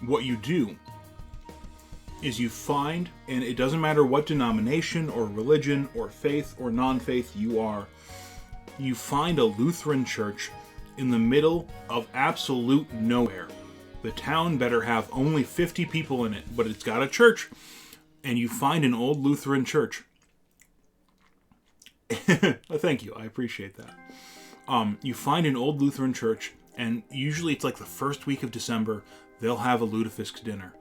what you do is you find, and it doesn't matter what denomination or religion or faith or non-faith you are, you find a Lutheran church in the middle of absolute nowhere. The town better have only 50 people in it, but it's got a church, and you find an old Lutheran church. Thank you, I appreciate that. You find an old Lutheran church, and usually it's like the first week of December, they'll have a lutefisk dinner.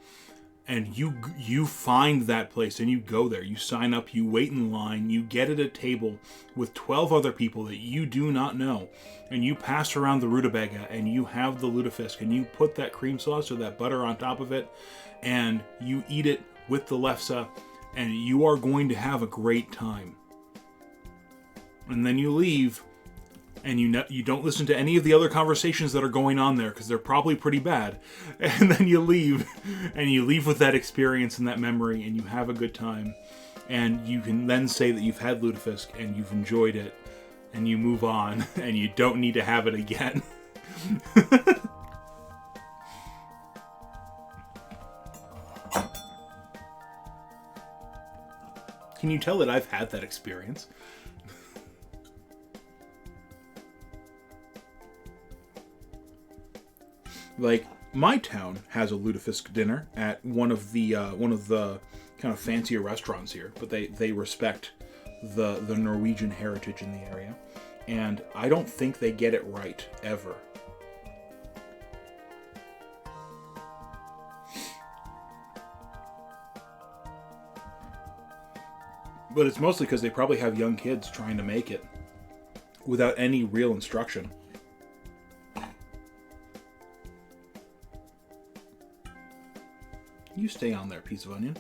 And you find that place, and you go there, you sign up, you wait in line, you get at a table with 12 other people that you do not know, and you pass around the rutabaga, and you have the lutefisk, and you put that cream sauce or that butter on top of it, and you eat it with the lefse, and you are going to have a great time. And then you leave, and you don't listen to any of the other conversations that are going on there, because they're probably pretty bad. And then you leave, and you leave with that experience and that memory, and you have a good time. And you can then say that you've had lutefisk, and you've enjoyed it, and you move on, and you don't need to have it again. Can you tell that I've had that experience? Like, my town has a lutefisk dinner at one of the kind of fancier restaurants here, but they respect the Norwegian heritage in the area, and I don't think they get it right ever. But it's mostly because they probably have young kids trying to make it without any real instruction. You stay on there, piece of onion.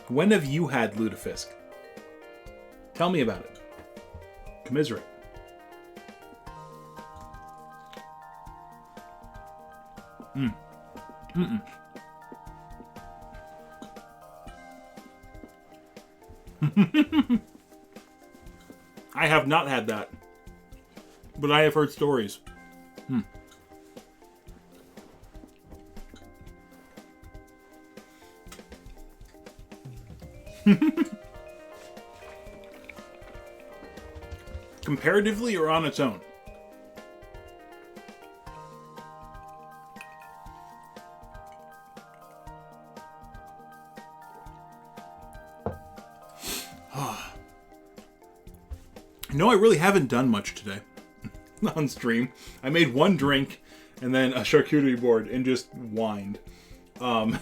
When have you had lutefisk? Tell me about it. Commiserate. I have not had that. But I have heard stories. Comparatively or on its own? No, I really haven't done much today. On stream. I made one drink and then a charcuterie board and just whined. What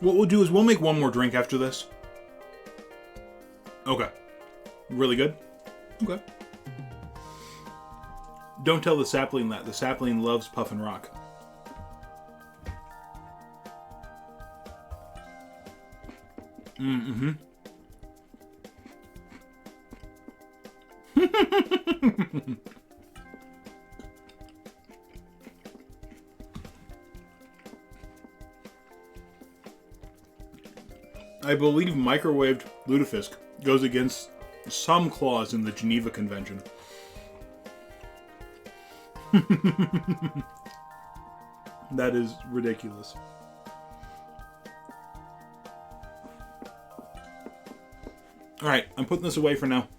we'll do is we'll make one more drink after this. Okay. Really good? Okay. Don't tell the sapling that. The sapling loves Puffin' Rock. Mm-hmm. I believe microwaved lutefisk goes against some clause in the Geneva Convention. That is ridiculous. Alright, I'm putting this away for now.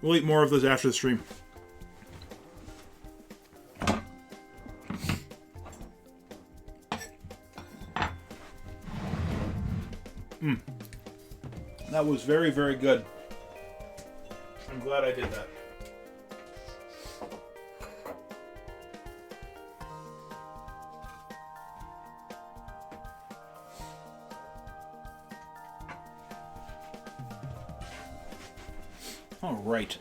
We'll eat more of this after the stream. That was very, very good. I'm glad I did that. All right.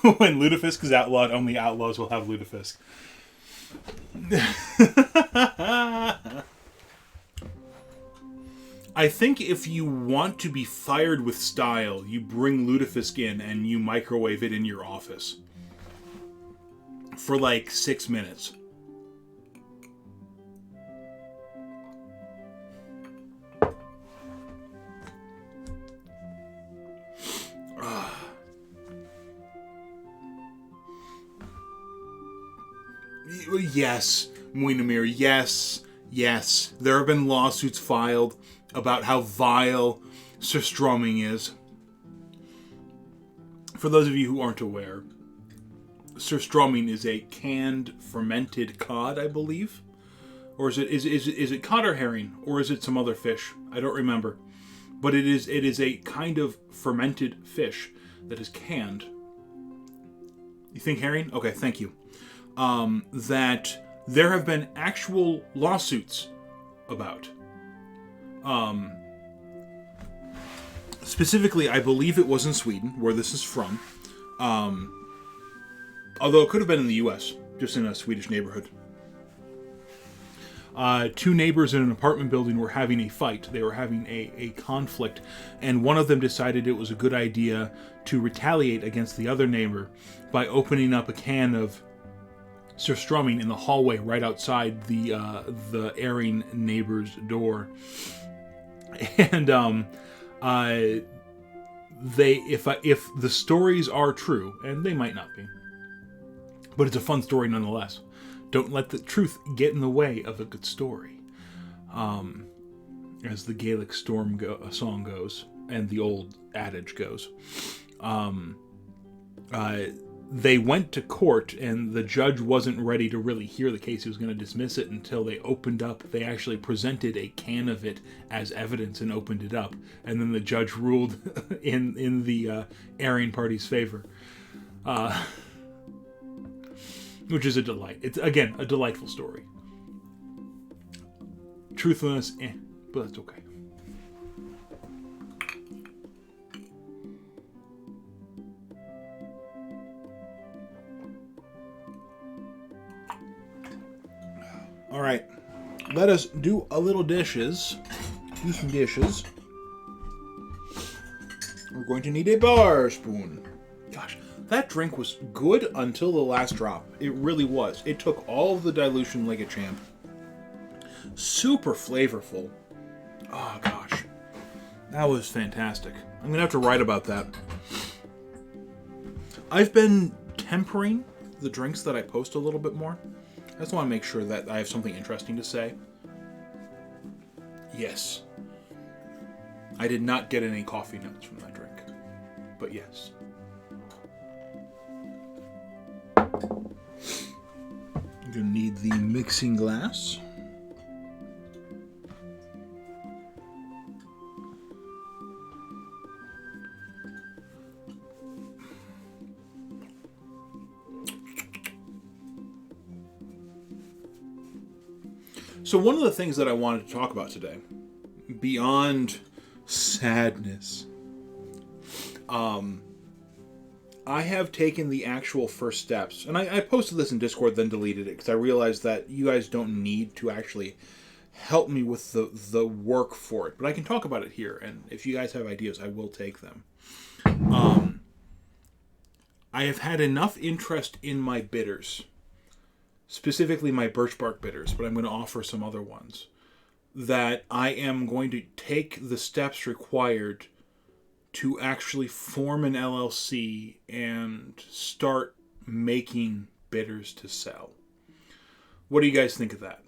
when Lutefisk is outlawed, only outlaws will have Lutefisk. I think if you want to be fired with style, you bring Lutefisk in and you microwave it in your office for like 6 minutes. Yes, Muinamir, yes. There have been lawsuits filed about how vile surströmming is. For those of you who aren't aware, surströmming is a canned fermented cod, I believe. Or is it cod or herring? Or is it some other fish? I don't remember. But it is a kind of fermented fish that is canned. You think herring? Okay, thank you. That there have been actual lawsuits about. Specifically, I believe it was in Sweden, where this is from. Although it could have been in the U.S., just in a Swedish neighborhood. Two neighbors in an apartment building were having a fight. They were having a conflict, and one of them decided it was a good idea to retaliate against the other neighbor by opening up a can of surströmming in the hallway right outside the erring neighbor's door. And if the stories are true, and they might not be, but it's a fun story nonetheless. Don't let the truth get in the way of a good story. As the Gaelic song goes, and the old adage goes. They went to court, and the judge wasn't ready to really hear the case. He was going to dismiss it until they opened up. They actually presented a can of it as evidence and opened it up. And then the judge ruled in the erring party's favor. Which is a delight. It's, again, a delightful story. Truthfulness, but that's okay. All right, let us do a little dishes. Do some dishes. We're going to need a bar spoon. Gosh, that drink was good until the last drop. It really was. It took all of the dilution like a champ. Super flavorful. Oh gosh, that was fantastic. I'm gonna have to write about that. I've been tempering the drinks that I post a little bit more. I just want to make sure that I have something interesting to say. Yes. I did not get any coffee notes from that drink. But yes. You're going to need the mixing glass. So one of the things that I wanted to talk about today, beyond sadness, I have taken the actual first steps, and I posted this in Discord, then deleted it, because I realized that you guys don't need to actually help me with the work for it, but I can talk about it here, and if you guys have ideas, I will take them. I have had enough interest in my bitters, specifically my birch bark bitters, but I'm going to offer some other ones, that I am going to take the steps required to actually form an LLC and start making bitters to sell. What do you guys think of that?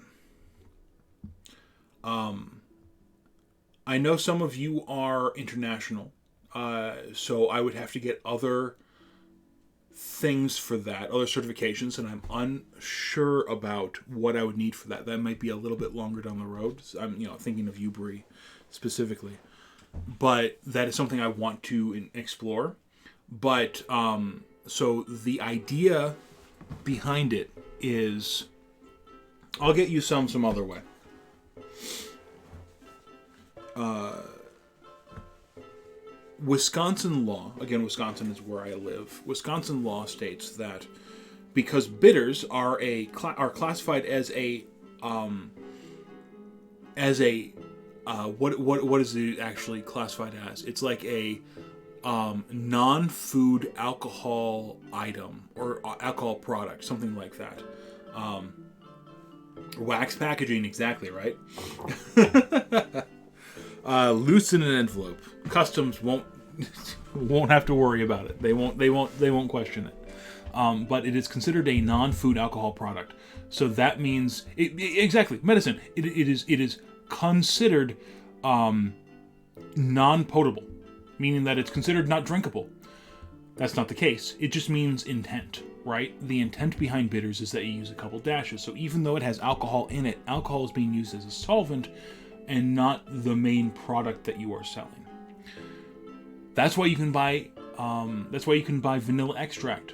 I know some of you are international, so I would have to get other things for that, other certifications, and I'm unsure about what I would need for that. That might be a little bit longer down the road. I'm, thinking of you, Bree, specifically, but that is something I want to explore. But so the idea behind it is, I'll get you some other way. Wisconsin law, again, Wisconsin is where I live. Wisconsin law states that because bitters are classified as what is it actually classified as? It's like a non-food alcohol item or alcohol product, something like that. Wax packaging, exactly right. Loose in an envelope. Customs won't have to worry about it. They won't question it. But it is considered a non-food alcohol product. So that means exactly medicine. It is considered non-potable, meaning that it's considered not drinkable. That's not the case. It just means intent, right? The intent behind bitters is that you use a couple dashes. So even though it has alcohol in it, alcohol is being used as a solvent and not the main product that you are selling. That's why you can buy. That's why you can buy vanilla extract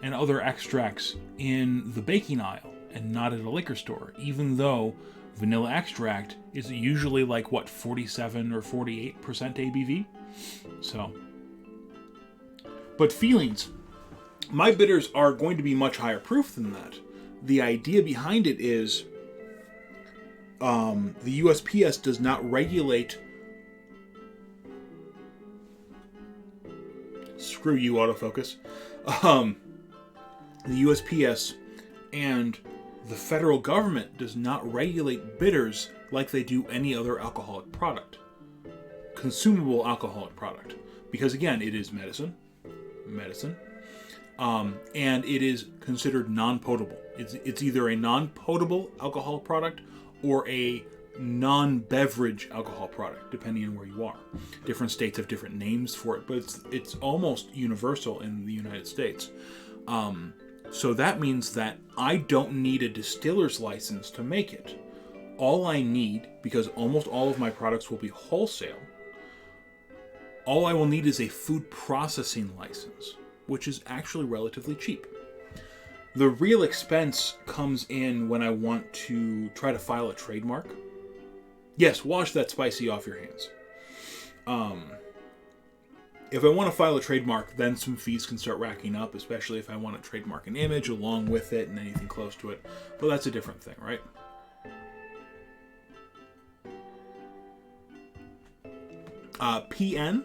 and other extracts in the baking aisle and not at a liquor store, even though vanilla extract is usually like 47 or 48% ABV. So, but feelings. My bitters are going to be much higher proof than that. The idea behind it is the USPS does not regulate. Screw you, autofocus. The USPS and the federal government does not regulate bitters like they do any other alcoholic product, consumable alcoholic product, because again, it is medicine, and it is considered non-potable. It's either a non-potable alcoholic product or a non-beverage alcohol product, depending on where you are. Different states have different names for it, but it's almost universal in the United States. So that means that I don't need a distiller's license to make it. All I need, because almost all of my products will be wholesale, all I will need is a food processing license, which is actually relatively cheap. The real expense comes in when I want to try to file a trademark. Yes, wash that spicy off your hands. If I want to file a trademark, then some fees can start racking up, especially if I want to trademark an image along with it and anything close to it. But that's a different thing, right? PN.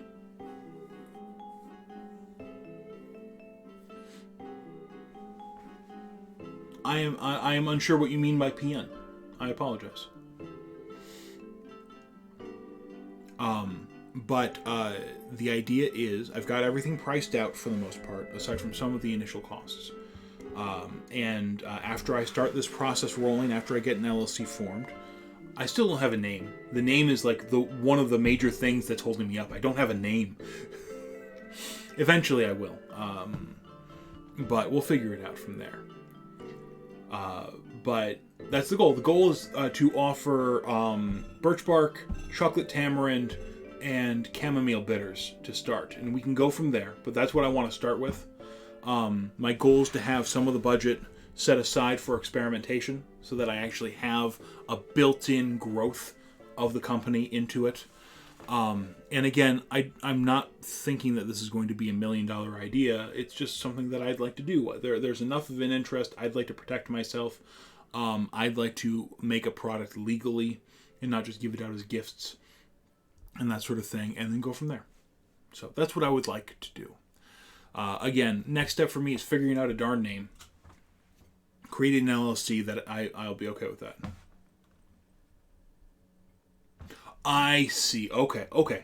I am unsure what you mean by PN. I apologize. But the idea is I've got everything priced out for the most part, aside from some of the initial costs. And after I start this process rolling, after I get an LLC formed, I still don't have a name. The name is like one of the major things that's holding me up. I don't have a name. Eventually I will. But we'll figure it out from there. But that's the goal. The goal is to offer birch bark, chocolate tamarind, and chamomile bitters to start. And we can go from there. But that's what I want to start with. My goal is to have some of the budget set aside for experimentation so that I actually have a built-in growth of the company into it. And again, I'm not thinking that this is going to be $1 million idea. It's just something that I'd like to do. There's enough of an interest. I'd like to protect myself. I'd like to make a product legally and not just give it out as gifts and that sort of thing, and then go from there. So that's what I would like to do. Again, next step for me is figuring out a darn name. Creating an LLC that I'll be okay with that. I see. Okay.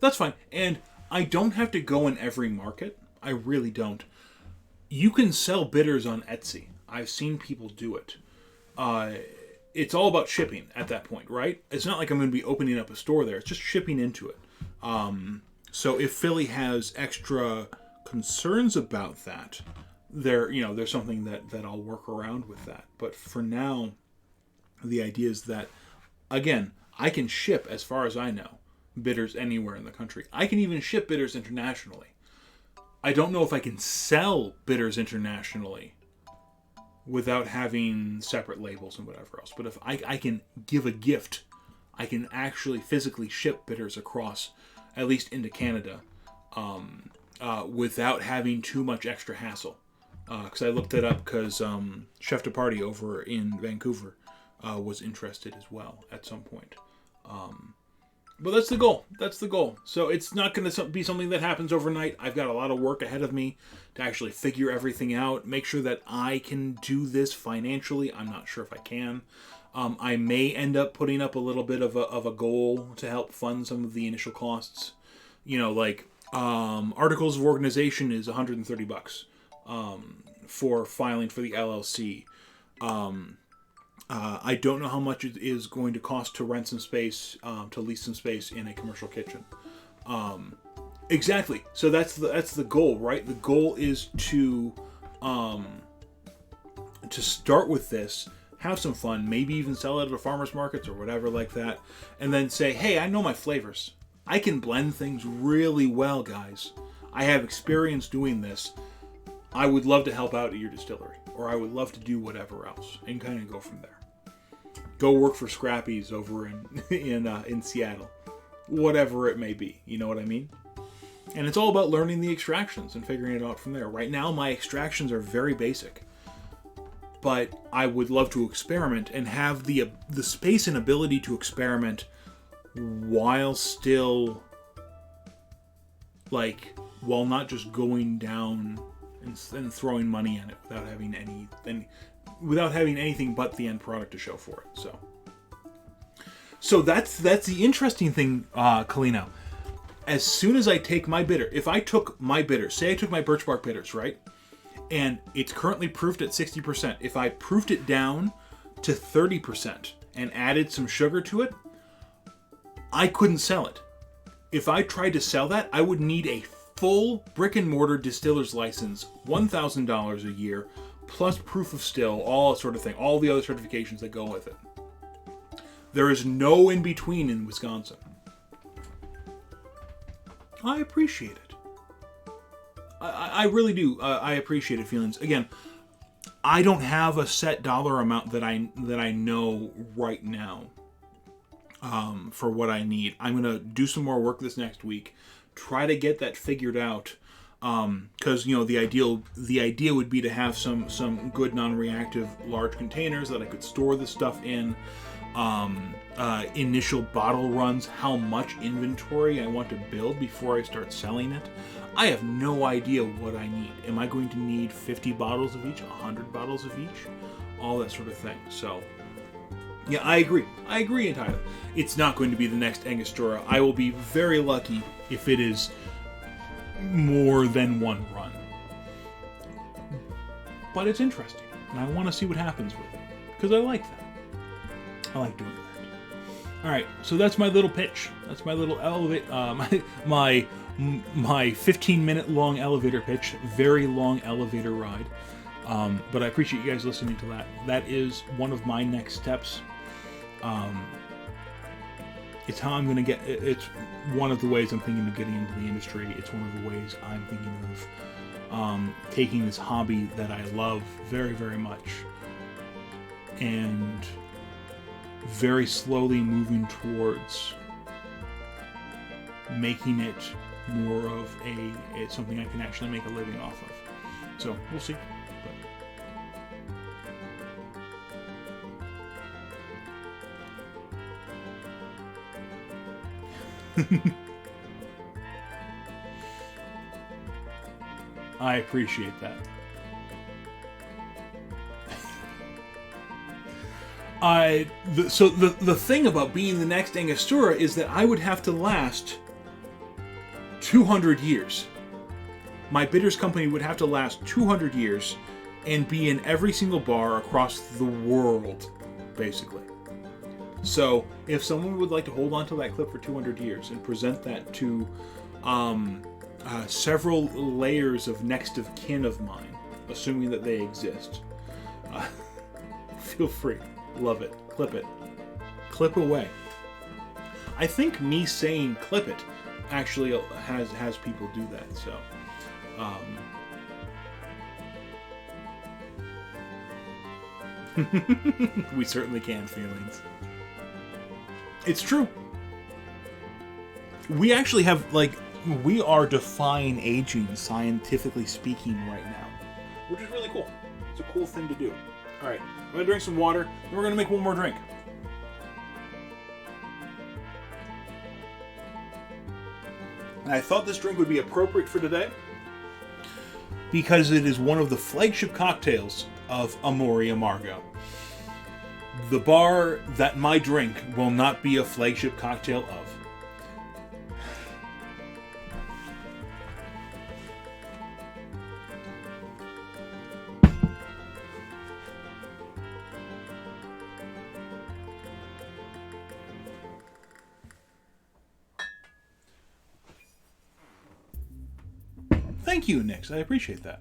That's fine. And I don't have to go in every market. I really don't. You can sell bitters on Etsy. I've seen people do it. It's all about shipping at that point, right? It's not like I'm going to be opening up a store there. It's just shipping into it. So if Philly has extra concerns about that, there's something that I'll work around with that. But for now, the idea is that, again, I can ship, as far as I know, bitters anywhere in the country. I can even ship bitters internationally. I don't know if I can sell bitters internationally without having separate labels and whatever else. But if I can give a gift, I can actually physically ship bitters across, at least into Canada, without having too much extra hassle. Because I looked it up because Chef de Party over in Vancouver was interested as well at some point. But that's the goal. That's the goal. So it's not going to be something that happens overnight. I've got a lot of work ahead of me to actually figure everything out, make sure that I can do this financially. I'm not sure if I can. I may end up putting up a little bit of a goal to help fund some of the initial costs. Articles of organization is $130 for filing for the LLC. I don't know how much it is going to cost to rent some space, to lease some space in a commercial kitchen. Exactly. So that's the goal, right? The goal is to start with this, have some fun, maybe even sell it at a farmer's markets or whatever like that, and then say, hey, I know my flavors. I can blend things really well, guys. I have experience doing this. I would love to help out at your distillery, or I would love to do whatever else, and kind of go from there. Go work for Scrappy's over in Seattle, whatever it may be. You know what I mean? And it's all about learning the extractions and figuring it out from there. Right now, my extractions are very basic, but I would love to experiment and have the space and ability to experiment while still, while not just going down and throwing money in it without having anything but the end product to show for it. So that's the interesting thing, Kalino. As soon as I take my bitter, if I took my bitter, say I took my birch bark bitters, right? And it's currently proofed at 60%. If I proofed it down to 30% and added some sugar to it, I couldn't sell it. If I tried to sell that, I would need a full brick and mortar distiller's license, $1,000 a year, plus proof of still, all that sort of thing, all the other certifications that go with it. There is no in between in Wisconsin. I appreciate it. I really do. I appreciate it, feelings. Again, I don't have a set dollar amount that I know right now for what I need. I'm gonna do some more work this next week. Try to get that figured out, because the idea would be to have some good non-reactive large containers that I could store the stuff in. Initial bottle runs, how much inventory I want to build before I start selling it. I have no idea what I need. Am I going to need 50 bottles of each, 100 bottles of each, all that sort of thing. So yeah, I agree entirely. It's not going to be the next Angostura. I will be very lucky if it is more than one run. But it's interesting, and I want to see what happens with it, because I like that. I like doing that. All right, so that's my little pitch. That's my little my 15-minute long elevator pitch. Very long elevator ride. But I appreciate you guys listening to that. That is one of my next steps. It's how I'm going to get. It's one of the ways I'm thinking of getting into the industry. It's one of the ways I'm thinking of taking this hobby that I love very, very much, and very slowly moving towards making it more of it's something I can actually make a living off of. So we'll see. I appreciate that. So the thing about being the next Angostura is that I would have to last 200 years. My bitters company would have to last 200 years and be in every single bar across the world, basically. So, if someone would like to hold on to that clip for 200 years and present that to several layers of next of kin of mine, assuming that they exist, feel free. Love it. Clip it. Clip away. I think me saying clip it actually has people do that, so... we certainly can, feelings. It's true. We actually have, like, we are defying aging, scientifically speaking, right now. Which is really cool. It's a cool thing to do. Alright, I'm going to drink some water, and we're going to make one more drink. And I thought this drink would be appropriate for today, because it is one of the flagship cocktails of Amore Amargo. The bar that my drink will not be a flagship cocktail of. Thank you, Nix. I appreciate that.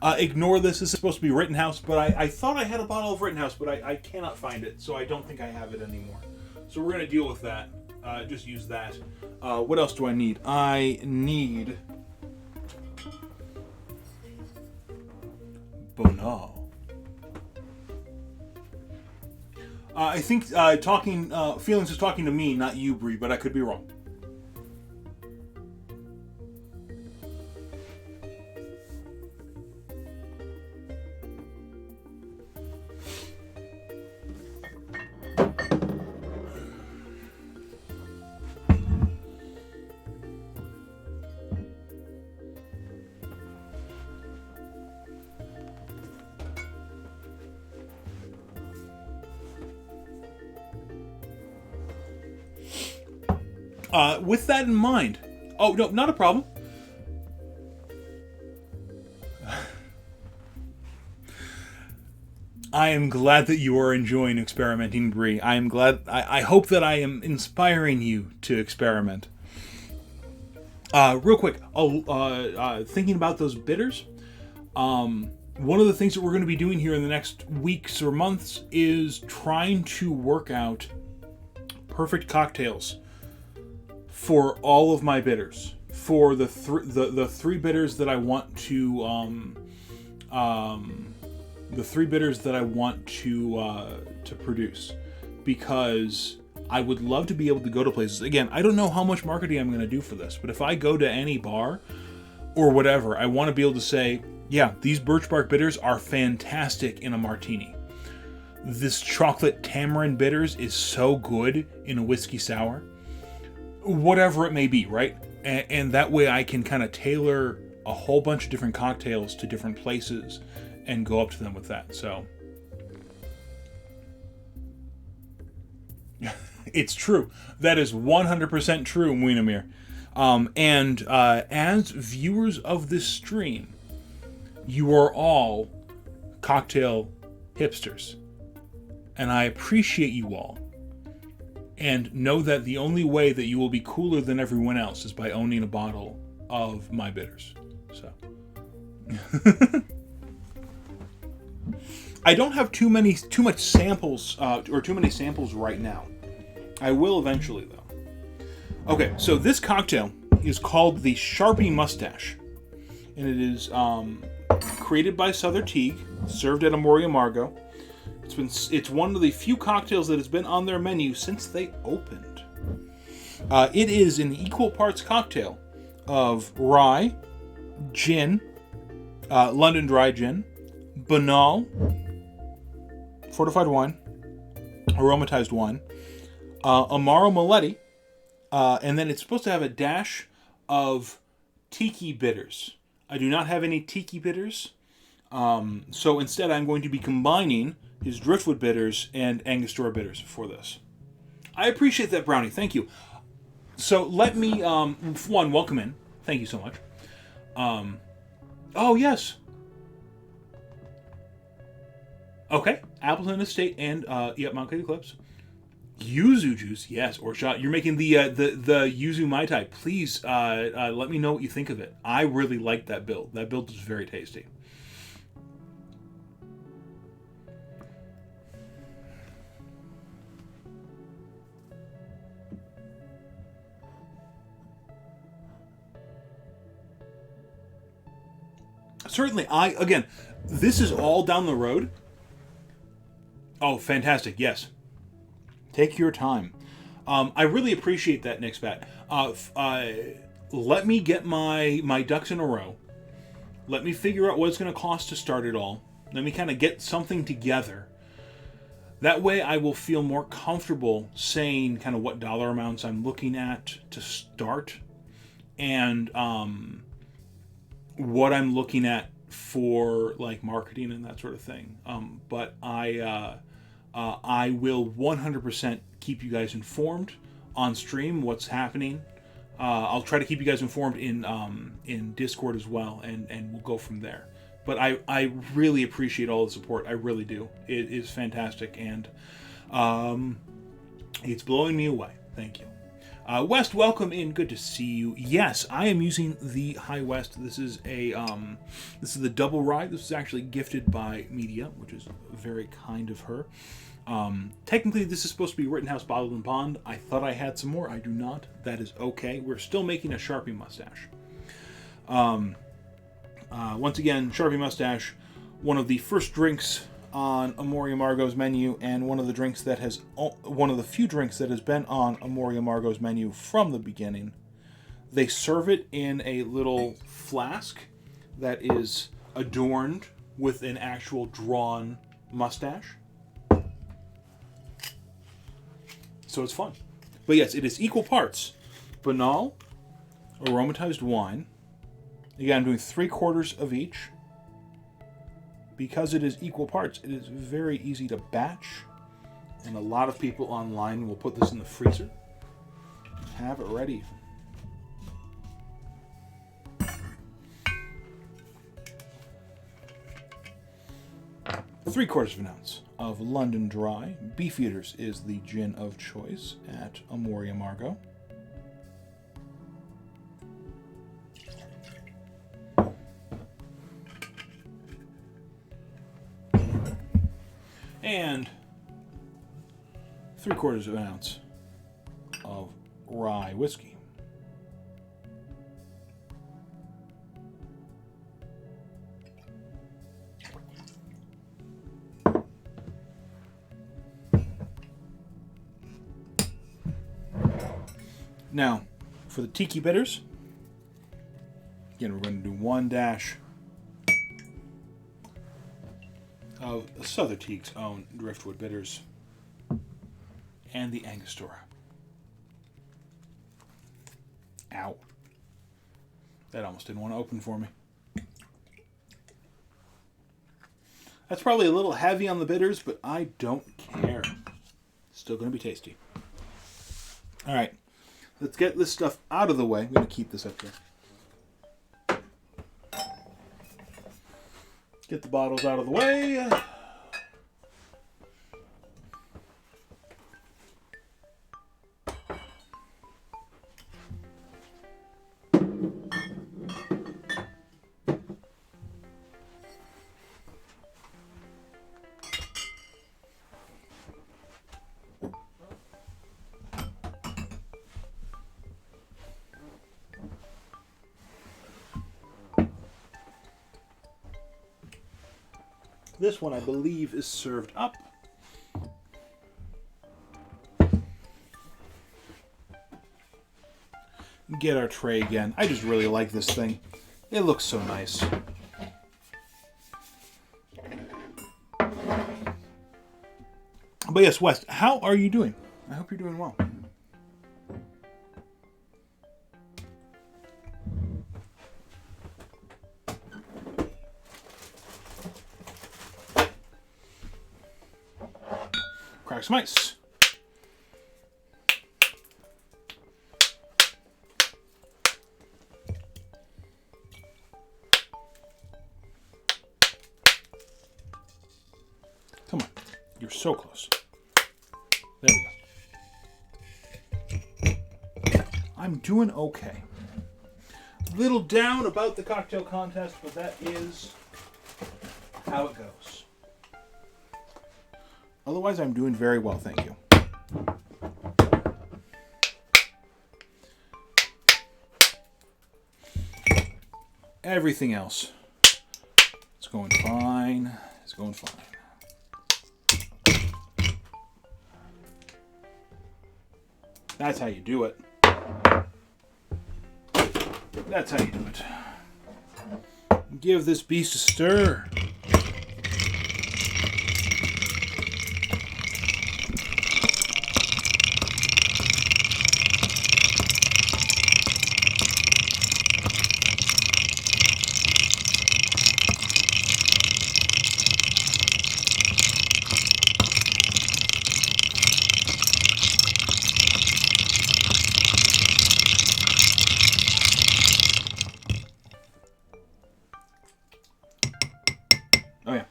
Ignore this. This is supposed to be Rittenhouse, but I thought I had a bottle of Rittenhouse, but I cannot find it, so I don't think I have it anymore. So we're going to deal with that. Just use that. What else do I need? I need... Bonal. I think Feelings is talking to me, not you, Bree, but I could be wrong. With that in mind... Oh, no, not a problem. I am glad that you are enjoying experimenting, Bree. I am glad... I hope that I am inspiring you to experiment. Real quick, thinking about those bitters, one of the things that we're going to be doing here in the next weeks or months is trying to work out perfect cocktails for all of my bitters, for the three bitters that I want to to produce, because I would love to be able to go to places. Again, I don't know how much marketing I'm going to do for this, but if I go to any bar or whatever, I want to be able to say, yeah, these birch bark bitters are fantastic in a martini. This chocolate tamarind bitters is so good in a whiskey sour. Whatever it may be, right? And that way I can kind of tailor a whole bunch of different cocktails to different places and go up to them with that. So it's true. That is 100% true, Muinamir. As viewers of this stream, you are all cocktail hipsters. And I appreciate you all. And know that the only way that you will be cooler than everyone else is by owning a bottle of my bitters. So, I don't have too much samples or too many samples right now. I will eventually, though. Okay, so this cocktail is called the Sharpie Mustache, and it is created by Southern Teague, served at Amore Amargo. It's one of the few cocktails that has been on their menu since they opened. It is an equal parts cocktail of rye, gin, London dry gin, banal, fortified wine, aromatized wine, Amaro Moletti, and then it's supposed to have a dash of tiki bitters. I do not have any tiki bitters, so instead I'm going to be combining his driftwood bitters and Angostura bitters for this. I appreciate that, Brownie. Thank you. So let me, one, welcome in. Thank you so much. Oh, yes. Okay. Appleton Estate and, Mount Clear Clips. Yuzu juice, yes, or shot. You're making the yuzu mai tai. Please, let me know what you think of it. I really liked that build. That build was very tasty. Certainly, again, this is all down the road. Oh, fantastic! Yes. Take your time. I really appreciate that, Nick's Bat. Let me get my ducks in a row. Let me figure out what it's going to cost to start it all. Let me kind of get something together. That way I will feel more comfortable saying kind of what dollar amounts I'm looking at to start. And what I'm looking at for like marketing and that sort of thing. But I will 100% keep you guys informed on stream what's happening. I'll try to keep you guys informed in Discord as well, and we'll go from there. But I really appreciate all the support. I really do. It is fantastic, and it's blowing me away. Thank you. West, welcome in. Good to see you. Yes, I am using the High West. This is the double rye. This is actually gifted by Media, which is very kind of her. Technically, this is supposed to be Rittenhouse Bottled and Pond. I thought I had some more. I do not. That is okay. We're still making a Sharpie mustache. Once again, Sharpie mustache, one of the first drinks on Amoria Margot's menu, and one of the few drinks that has been on Amoria Margot's menu from the beginning. They serve it in a little flask that is adorned with an actual drawn mustache. So it's fun. But yes, it is equal parts banal, aromatized wine. Again, I'm doing 3/4 of each. Because it is equal parts, it is very easy to batch. And a lot of people online will put this in the freezer. Have it ready. Three-quarters of an ounce of London Dry. Beefeaters is the gin of choice at Amoria Margot. And 3/4 of an ounce of rye whiskey. Now, for the tiki bitters, again, we're going to do 1 dash of Southern Teak's own Driftwood bitters and the Angostura. Ow. That almost didn't want to open for me. That's probably a little heavy on the bitters, but I don't care. Still going to be tasty. All right. Let's get this stuff out of the way. I'm going to keep this up here. Get the bottles out of the way. This one, I believe, is served up. Get our tray again. I just really like this thing. It looks so nice. But yes, West, how are you doing? I hope you're doing well. Crack some ice. You're so close. There we go. I'm doing okay. Little down about the cocktail contest, but that is how it goes. Otherwise, I'm doing very well, thank you. Everything else is going fine. It's going fine. That's how you do it. That's how you do it. Give this beast a stir. Oh yeah.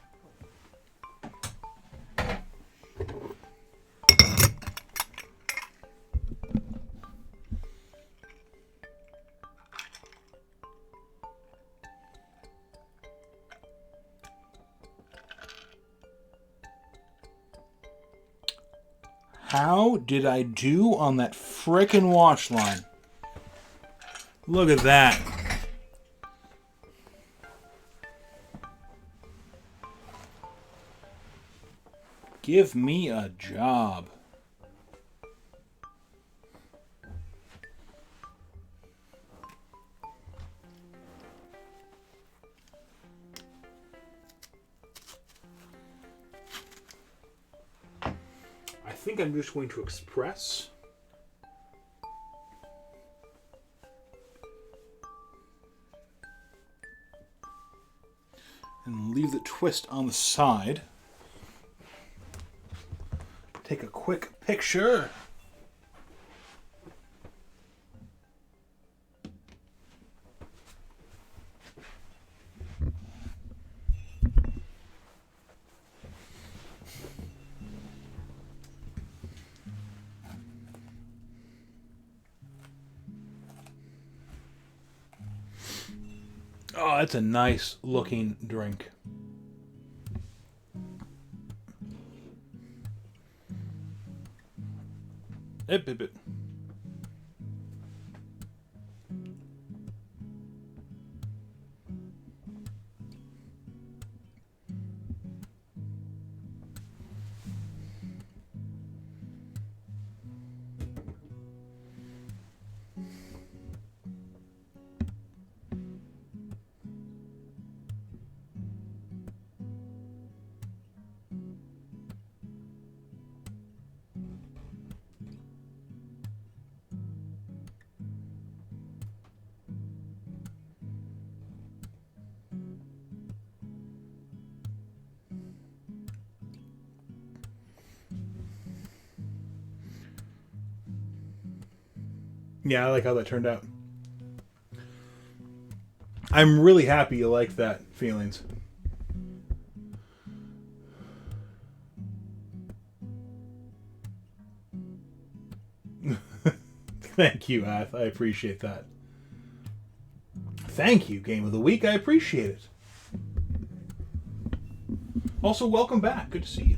How did I do on that frickin' wash line? Look at that. Give me a job. I think I'm just going to express. And leave the twist on the side. Take a quick picture. Oh, that's a nice looking drink. It. Yeah, I like how that turned out. I'm really happy you like that, Feelings. Thank you, Ath. I appreciate that. Thank you, Game of the Week. I appreciate it. Also, welcome back. Good to see you.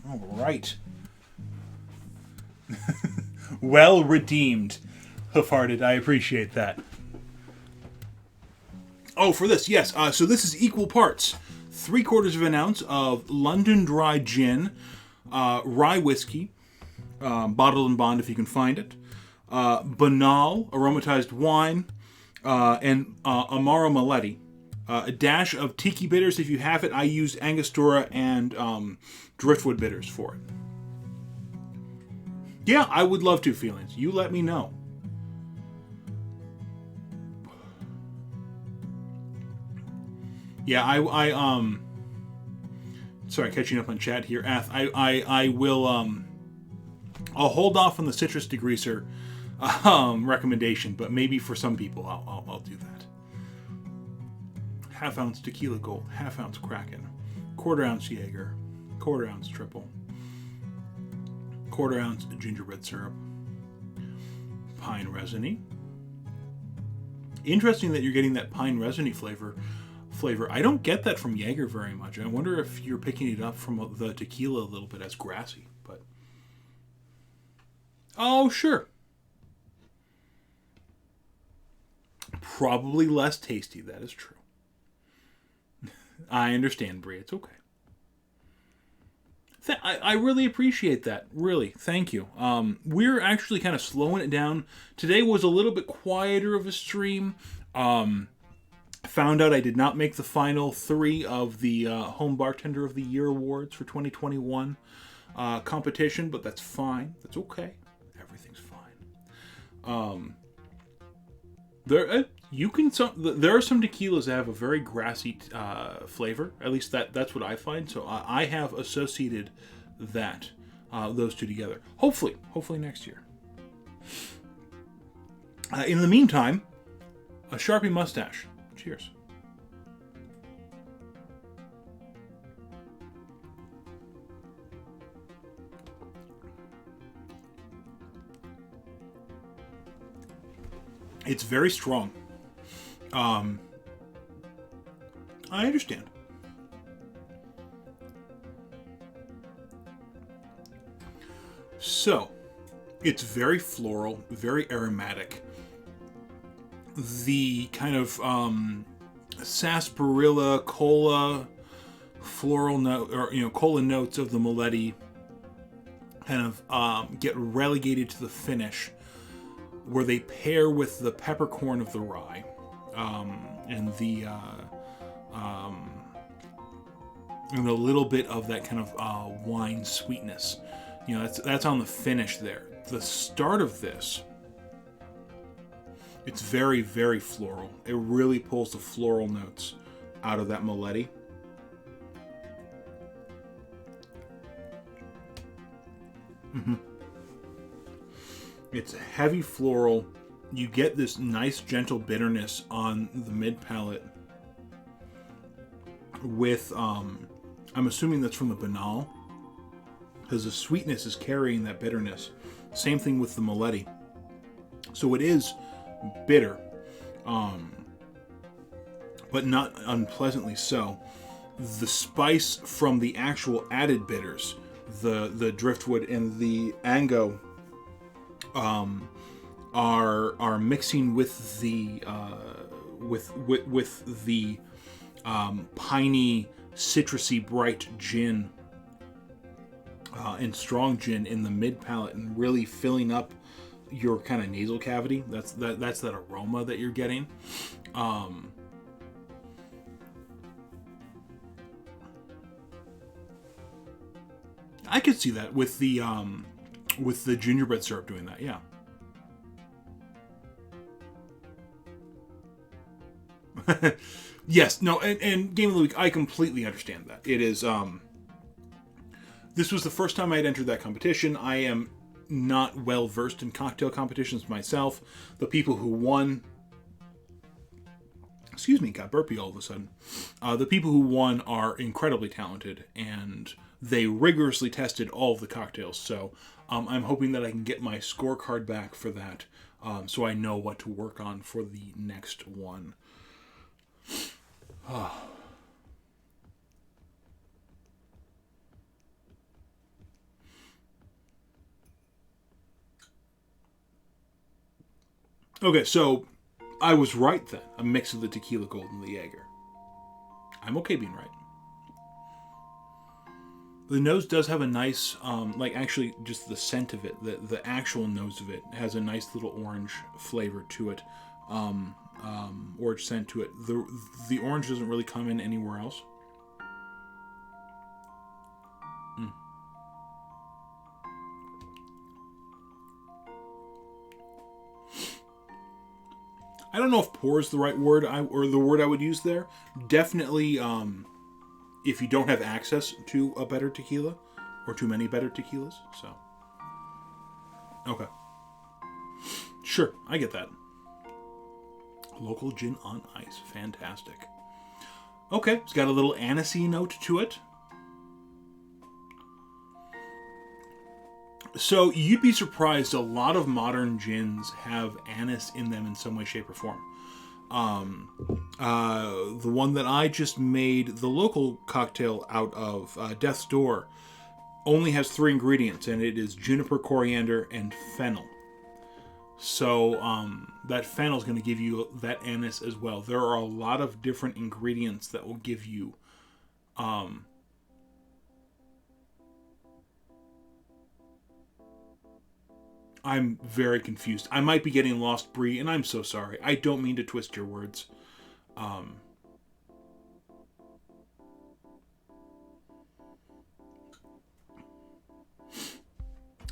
All right. Well redeemed, Hoof-Hearted. I appreciate that. Oh, for this, yes. So this is equal parts. 3/4 of an ounce of London Dry Gin, rye whiskey, bottled and bond if you can find it, Banal aromatized wine, and Amaro Maletti. A dash of tiki bitters if you have it. I use Angostura and driftwood bitters for it. Yeah, I would love to, Feelings. You let me know. Yeah, sorry, catching up on chat here, Ath. I will I'll hold off on the citrus degreaser recommendation, but maybe for some people I'll do that. half-ounce tequila gold, half-ounce Kraken, quarter-ounce Jaeger, quarter-ounce triple, quarter-ounce gingerbread syrup, pine resiny. Interesting that you're getting that pine resiny flavor. I don't get that from Jaeger very much. I wonder if you're picking it up from the tequila a little bit as grassy. But oh, sure. Probably less tasty. That is true. I understand, Brie. It's okay. I really appreciate that. Really. Thank you. We're actually kind of slowing it down. Today was a little bit quieter of a stream. Found out I did not make the final 3 of the Home Bartender of the Year awards for 2021 competition, but that's fine. That's okay. Everything's fine. There are some tequilas that have a very grassy flavor. At least that's what I find. So I have associated that those two together. Hopefully next year. In the meantime, a Sharpie mustache. Cheers. It's very strong. I understand. So, it's very floral, very aromatic. The kind of sarsaparilla, cola, floral note, or cola notes of the Moletti kind of get relegated to the finish, where they pair with the peppercorn of the rye, and a little bit of that kind of wine sweetness. That's on the finish there. The start of this, it's very, very floral. It really pulls the floral notes out of that Moletti. Mm-hmm. It's heavy floral. You get this nice, gentle bitterness on the mid palate with, I'm assuming that's from the Banal, because the sweetness is carrying that bitterness. Same thing with the Moletti. So it is bitter, but not unpleasantly so. The spice from the actual added bitters, the driftwood and the Ango, are mixing with the with the piney, citrusy, bright gin and strong gin in the mid palate, and really filling up your kind of nasal cavity. That's that aroma that you're getting. I could see that with the gingerbread syrup doing that. Yeah. Yes. No. And Game of the Week, I completely understand that. It is. This was the first time I had entered that competition. I am not well versed in cocktail competitions myself. The people who won, got burpy all of a sudden. The people who won are incredibly talented, and they rigorously tested all of the cocktails. So I'm hoping that I can get my scorecard back for that, so I know what to work on for the next one. Okay, so I was right then. A mix of the tequila gold and the Jaeger. I'm okay being right. The nose does have a nice, actually just the scent of it, the actual nose of it has a nice little orange flavor to it, orange scent to it. The orange doesn't really come in anywhere else. I don't know if pour is the right word, or the word I would use there. Definitely, if you don't have access to a better tequila, or too many better tequilas, so. Okay. Sure, I get that. Local gin on ice. Fantastic. Okay, it's got a little anisey note to it. So you'd be surprised, a lot of modern gins have anise in them in some way, shape, or form. The one that I just made the local cocktail out of, Death's Door, only has 3 ingredients, and it is juniper, coriander, and fennel. So that fennel is going to give you that anise as well. There are a lot of different ingredients that will give you I'm very confused. I might be getting lost, Bree, and I'm so sorry. I don't mean to twist your words.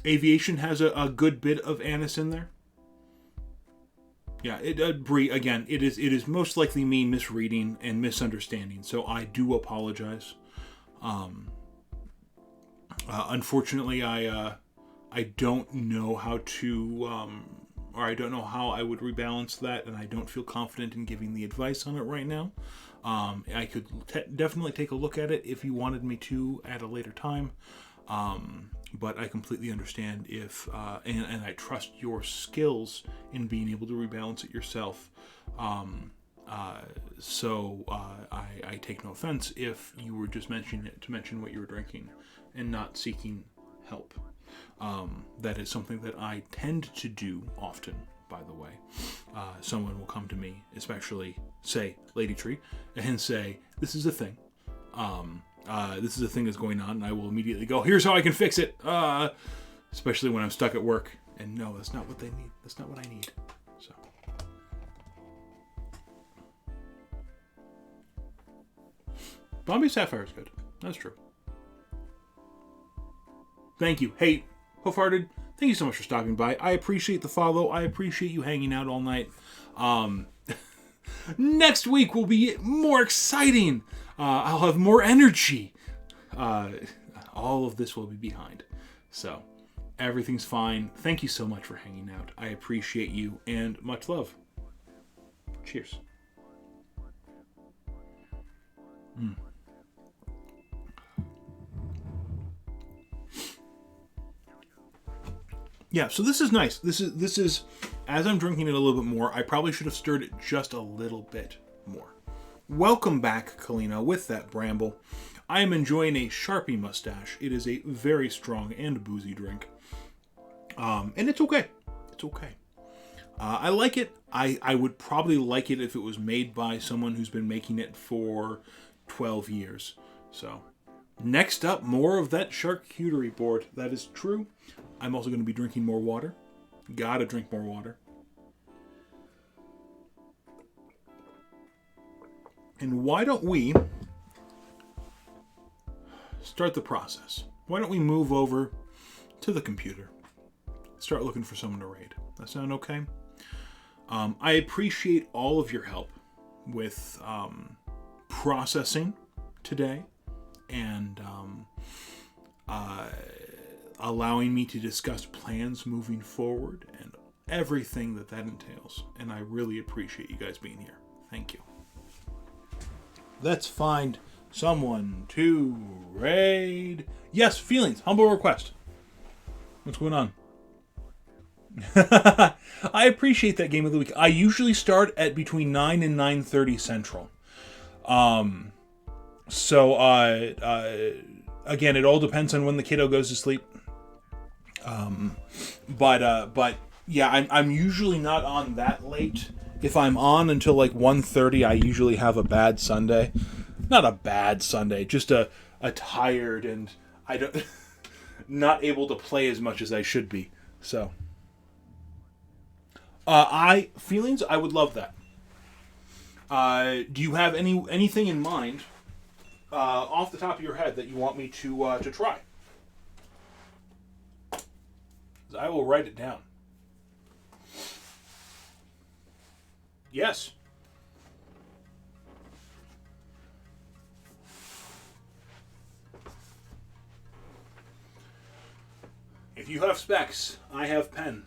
Aviation has a good bit of anise in there. Yeah, Bree, again, it is most likely me misreading and misunderstanding, so I do apologize. Unfortunately, I don't know how to, or I don't know how I would rebalance that, and I don't feel confident in giving the advice on it right now. I could definitely take a look at it if you wanted me to at a later time. But I completely understand if, and I trust your skills in being able to rebalance it yourself. So I take no offense if you were just mentioning it to mention what you were drinking and not seeking help. That is something that I tend to do often, by the way. Someone will come to me, especially, say, Lady Tree, and say, this is a thing. This is a thing that's going on, and I will immediately go, here's how I can fix it. Especially when I'm stuck at work. And no, that's not what they need. That's not what I need. So. Bombay Sapphire is good. That's true. Thank you. Hey, Hoofhearted, thank you so much for stopping by. I appreciate the follow. I appreciate you hanging out all night. Next week will be more exciting. I'll have more energy. All of this will be behind. So, everything's fine. Thank you so much for hanging out. I appreciate you, and much love. Cheers. Yeah, so this is nice. This is as I'm drinking it a little bit more, I probably should have stirred it just a little bit more. Welcome back, Kalina, with that bramble. I am enjoying a Sharpie mustache. It is a very strong and boozy drink. And it's okay. It's okay. I like it. I would probably like it if it was made by someone who's been making it for 12 years. So, next up, more of that charcuterie board. That is true. I'm also going to be drinking more water. Gotta drink more water. And why don't we start the process? Why don't we move over to the computer? Start looking for someone to raid. That sound okay? I appreciate all of your help with processing today and allowing me to discuss plans moving forward and everything that entails. And I really appreciate you guys being here. Thank you. Let's find someone to raid. Yes, feelings. Humble request. What's going on? I appreciate that game of the week. I usually start at between 9 and 9:30 Central. So again, it all depends on when the kiddo goes to sleep. But yeah, I'm usually not on that late. If I'm on until like 1:30, I usually have a bad Sunday. Not a bad Sunday, just a tired and I don't not able to play as much as I should be. So feelings, I would love that. Do you have anything in mind off the top of your head that you want me to try? I will write it down. Yes. If you have specs, I have pen.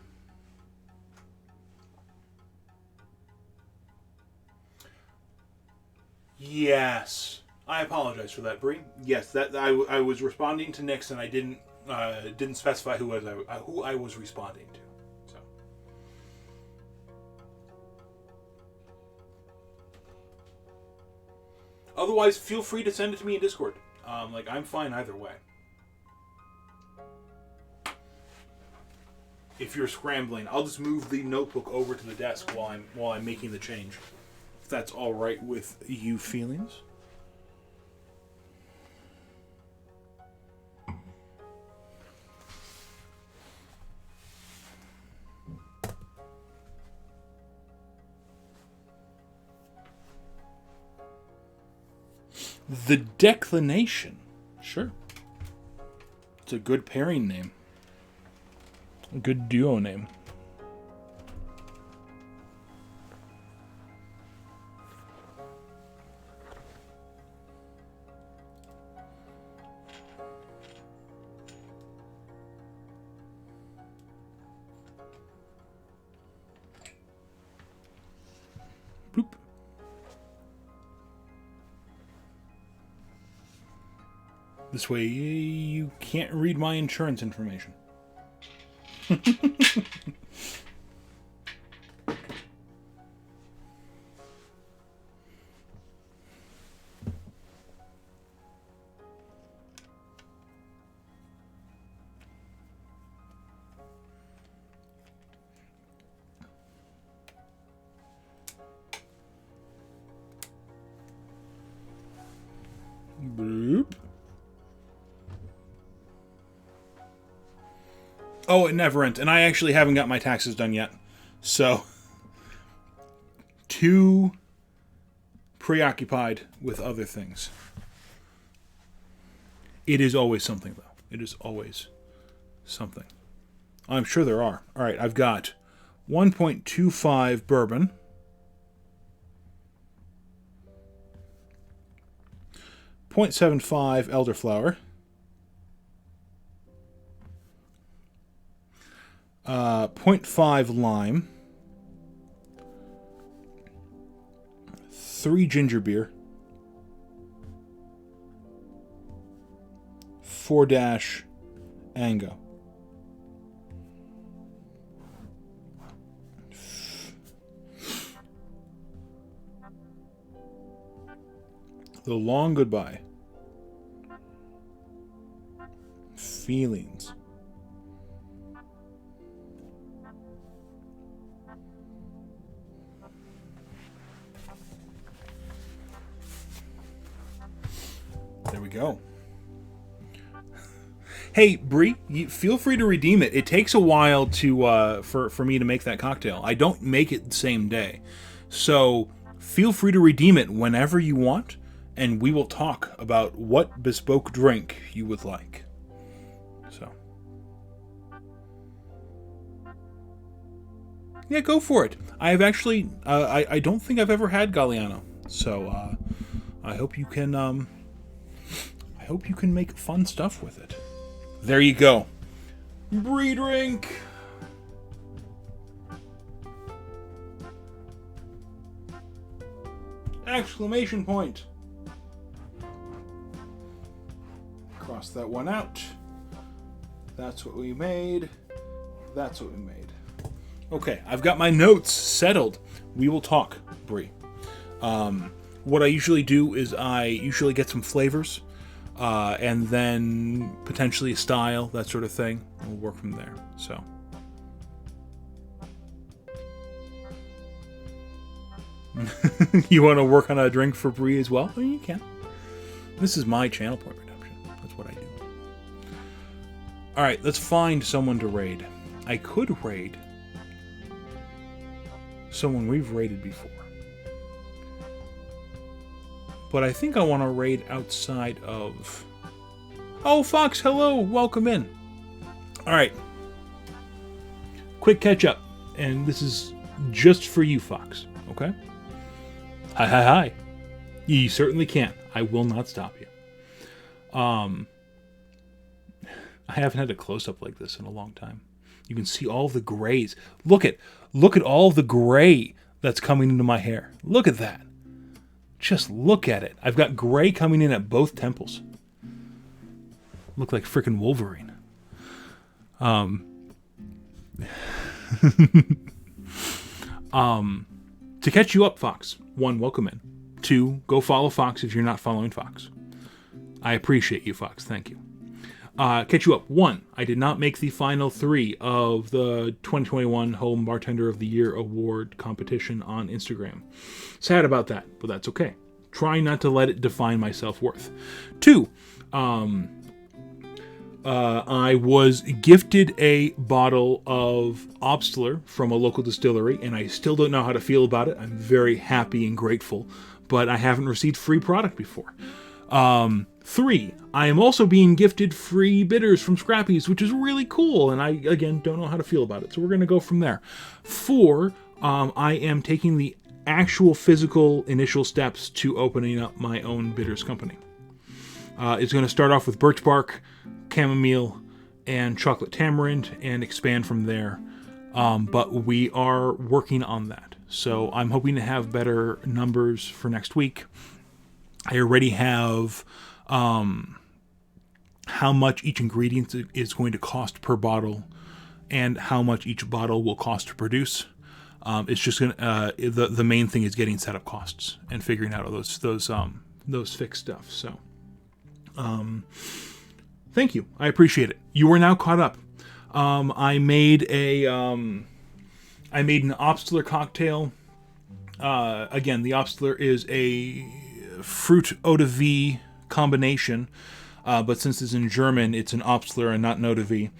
Yes. I apologize for that, Bree. Yes, that I was responding to Nick's and I didn't specify who I was responding to. So. Otherwise, feel free to send it to me in Discord. I'm fine either way. If you're scrambling, I'll just move the notebook over to the desk while I'm making the change. If that's all right with you feelings. The Declination. Sure. It's a good pairing name. A good duo name. Boop. This way you can't read my insurance information. Boop. Oh, it never ends. And I actually haven't got my taxes done yet. So, too preoccupied with other things. It is always something, though. It is always something. I'm sure there are. All right, I've got 1.25 bourbon. 0.75 elderflower. 0.5 lime. 3 ginger beer. 4 dash Ango. The long goodbye. Feelings. There we go. Hey, Bree, feel free to redeem it. It takes a while to for me to make that cocktail. I don't make it the same day. So feel free to redeem it whenever you want, and we will talk about what bespoke drink you would like. So, yeah, go for it. I have actually, I don't think I've ever had Galliano. So I hope you can make fun stuff with it. There you go. Bree drink. Exclamation point. Cross that one out. That's what we made. That's what we made. Okay, I've got my notes settled. We will talk, Bree. What I usually do is I usually get some flavors. And then potentially a style, that sort of thing. We'll work from there. So, you want to work on a drink for Bree as well? Well, you can. This is my channel point redemption. That's what I do. All right, let's find someone to raid. I could raid someone we've raided before. But I think I want to raid outside of... Oh, Fox, hello! Welcome in. Alright. Quick catch-up. And this is just for you, Fox. Okay? Hi, hi, hi. You certainly can. I will not stop you. I haven't had a close-up like this in a long time. You can see all the grays. Look at all the gray that's coming into my hair. Look at that. Just look at it. I've got gray coming in at both temples. Look like frickin' Wolverine. To catch you up, Fox. 1, welcome in. 2, go follow Fox if you're not following Fox. I appreciate you, Fox. Thank you. Catch you up. 1, I did not make the final 3 of the 2021 Home Bartender of the Year Award competition on Instagram. Sad about that, but that's okay. Trying not to let it define my self-worth. 2, I was gifted a bottle of Obstler from a local distillery, and I still don't know how to feel about it. I'm very happy and grateful, but I haven't received free product before. 3, I am also being gifted free bitters from Scrappy's, which is really cool, and I, again, don't know how to feel about it, so we're going to go from there. 4, I am taking the actual physical initial steps to opening up my own bitters company. It's going to start off with birch bark, chamomile, and chocolate tamarind, and expand from there. But we are working on that. So I'm hoping to have better numbers for next week. I already have how much each ingredient is going to cost per bottle, and how much each bottle will cost to produce. It's just gonna the main thing is getting setup costs and figuring out all those fixed stuff. So, thank you. I appreciate it. You are now caught up. I made an Obstler cocktail. Again, the Obstler is a fruit eau de vie combination, but since it's in German, it's an Obstler and not an eau de vie.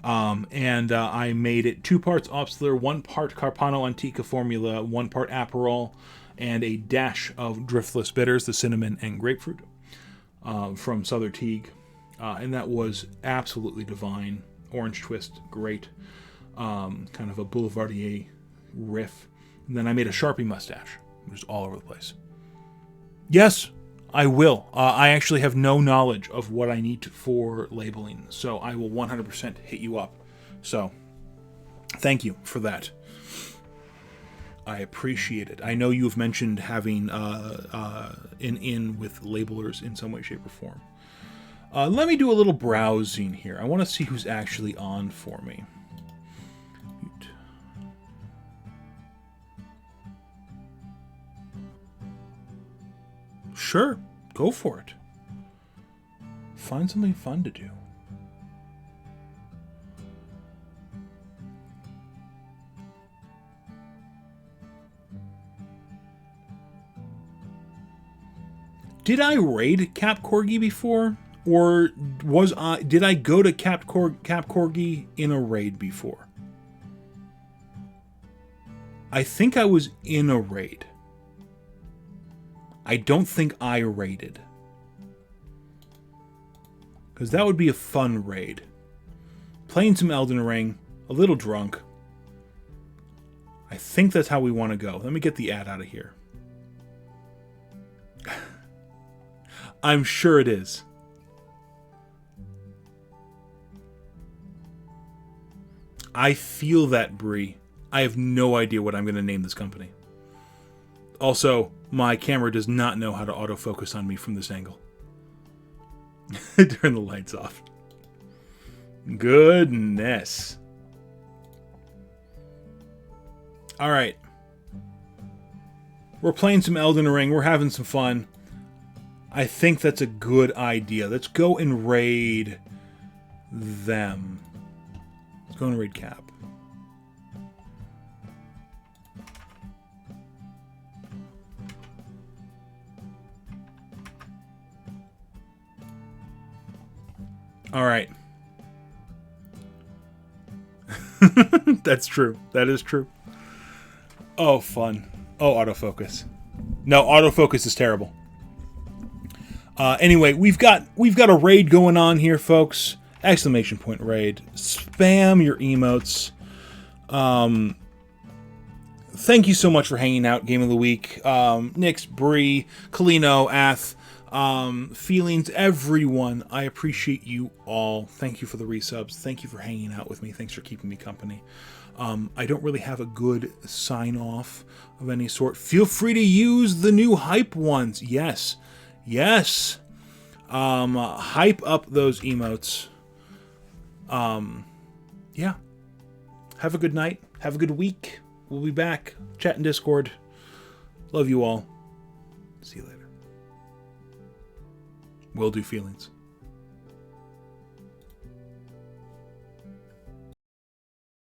And I made it 2 parts Obstler, 1 part Carpano Antica formula, 1 part Aperol, and a dash of driftless bitters, the cinnamon and grapefruit, from Southern Teague. And that was absolutely divine. Orange twist, great. Kind of a Boulevardier riff. And then I made a Sharpie mustache, which is all over the place. Yes, I will. I actually have no knowledge of what I need for labeling, so I will 100% hit you up. So, thank you for that. I appreciate it. I know you've mentioned having an in with labelers in some way, shape, or form. Let me do a little browsing here. I want to see who's actually on for me. Sure, go for it. Find something fun to do. Did I raid Cap Corgi before? Or did I go to Cap Corgi in a raid before? I think I was in a raid. I don't think I raided. Because that would be a fun raid. Playing some Elden Ring, a little drunk. I think that's how we want to go. Let me get the ad out of here. I'm sure it is. I feel that, Bree. I have no idea what I'm going to name this company. Also, my camera does not know how to autofocus on me from this angle. Turn the lights off. Goodness. Alright. We're playing some Elden Ring. We're having some fun. I think that's a good idea. Let's go and raid them. Let's go and raid Cap. All right. That's true. That is true. Oh, fun. Oh, autofocus. No, autofocus is terrible. Anyway, we've got a raid going on here, folks. Exclamation point raid. Spam your emotes. Thank you so much for hanging out. Game of the week. Nix, Bree, Kalino, Ath. Feelings, everyone. I appreciate you all. Thank you for the resubs. Thank you for hanging out with me. Thanks for keeping me company. I don't really have a good sign off of any sort. Feel free to use the new hype ones. Yes. Hype up those emotes. Yeah. Have a good night. Have a good week. We'll be back. Chat in Discord. Love you all. See you later. Will do feelings.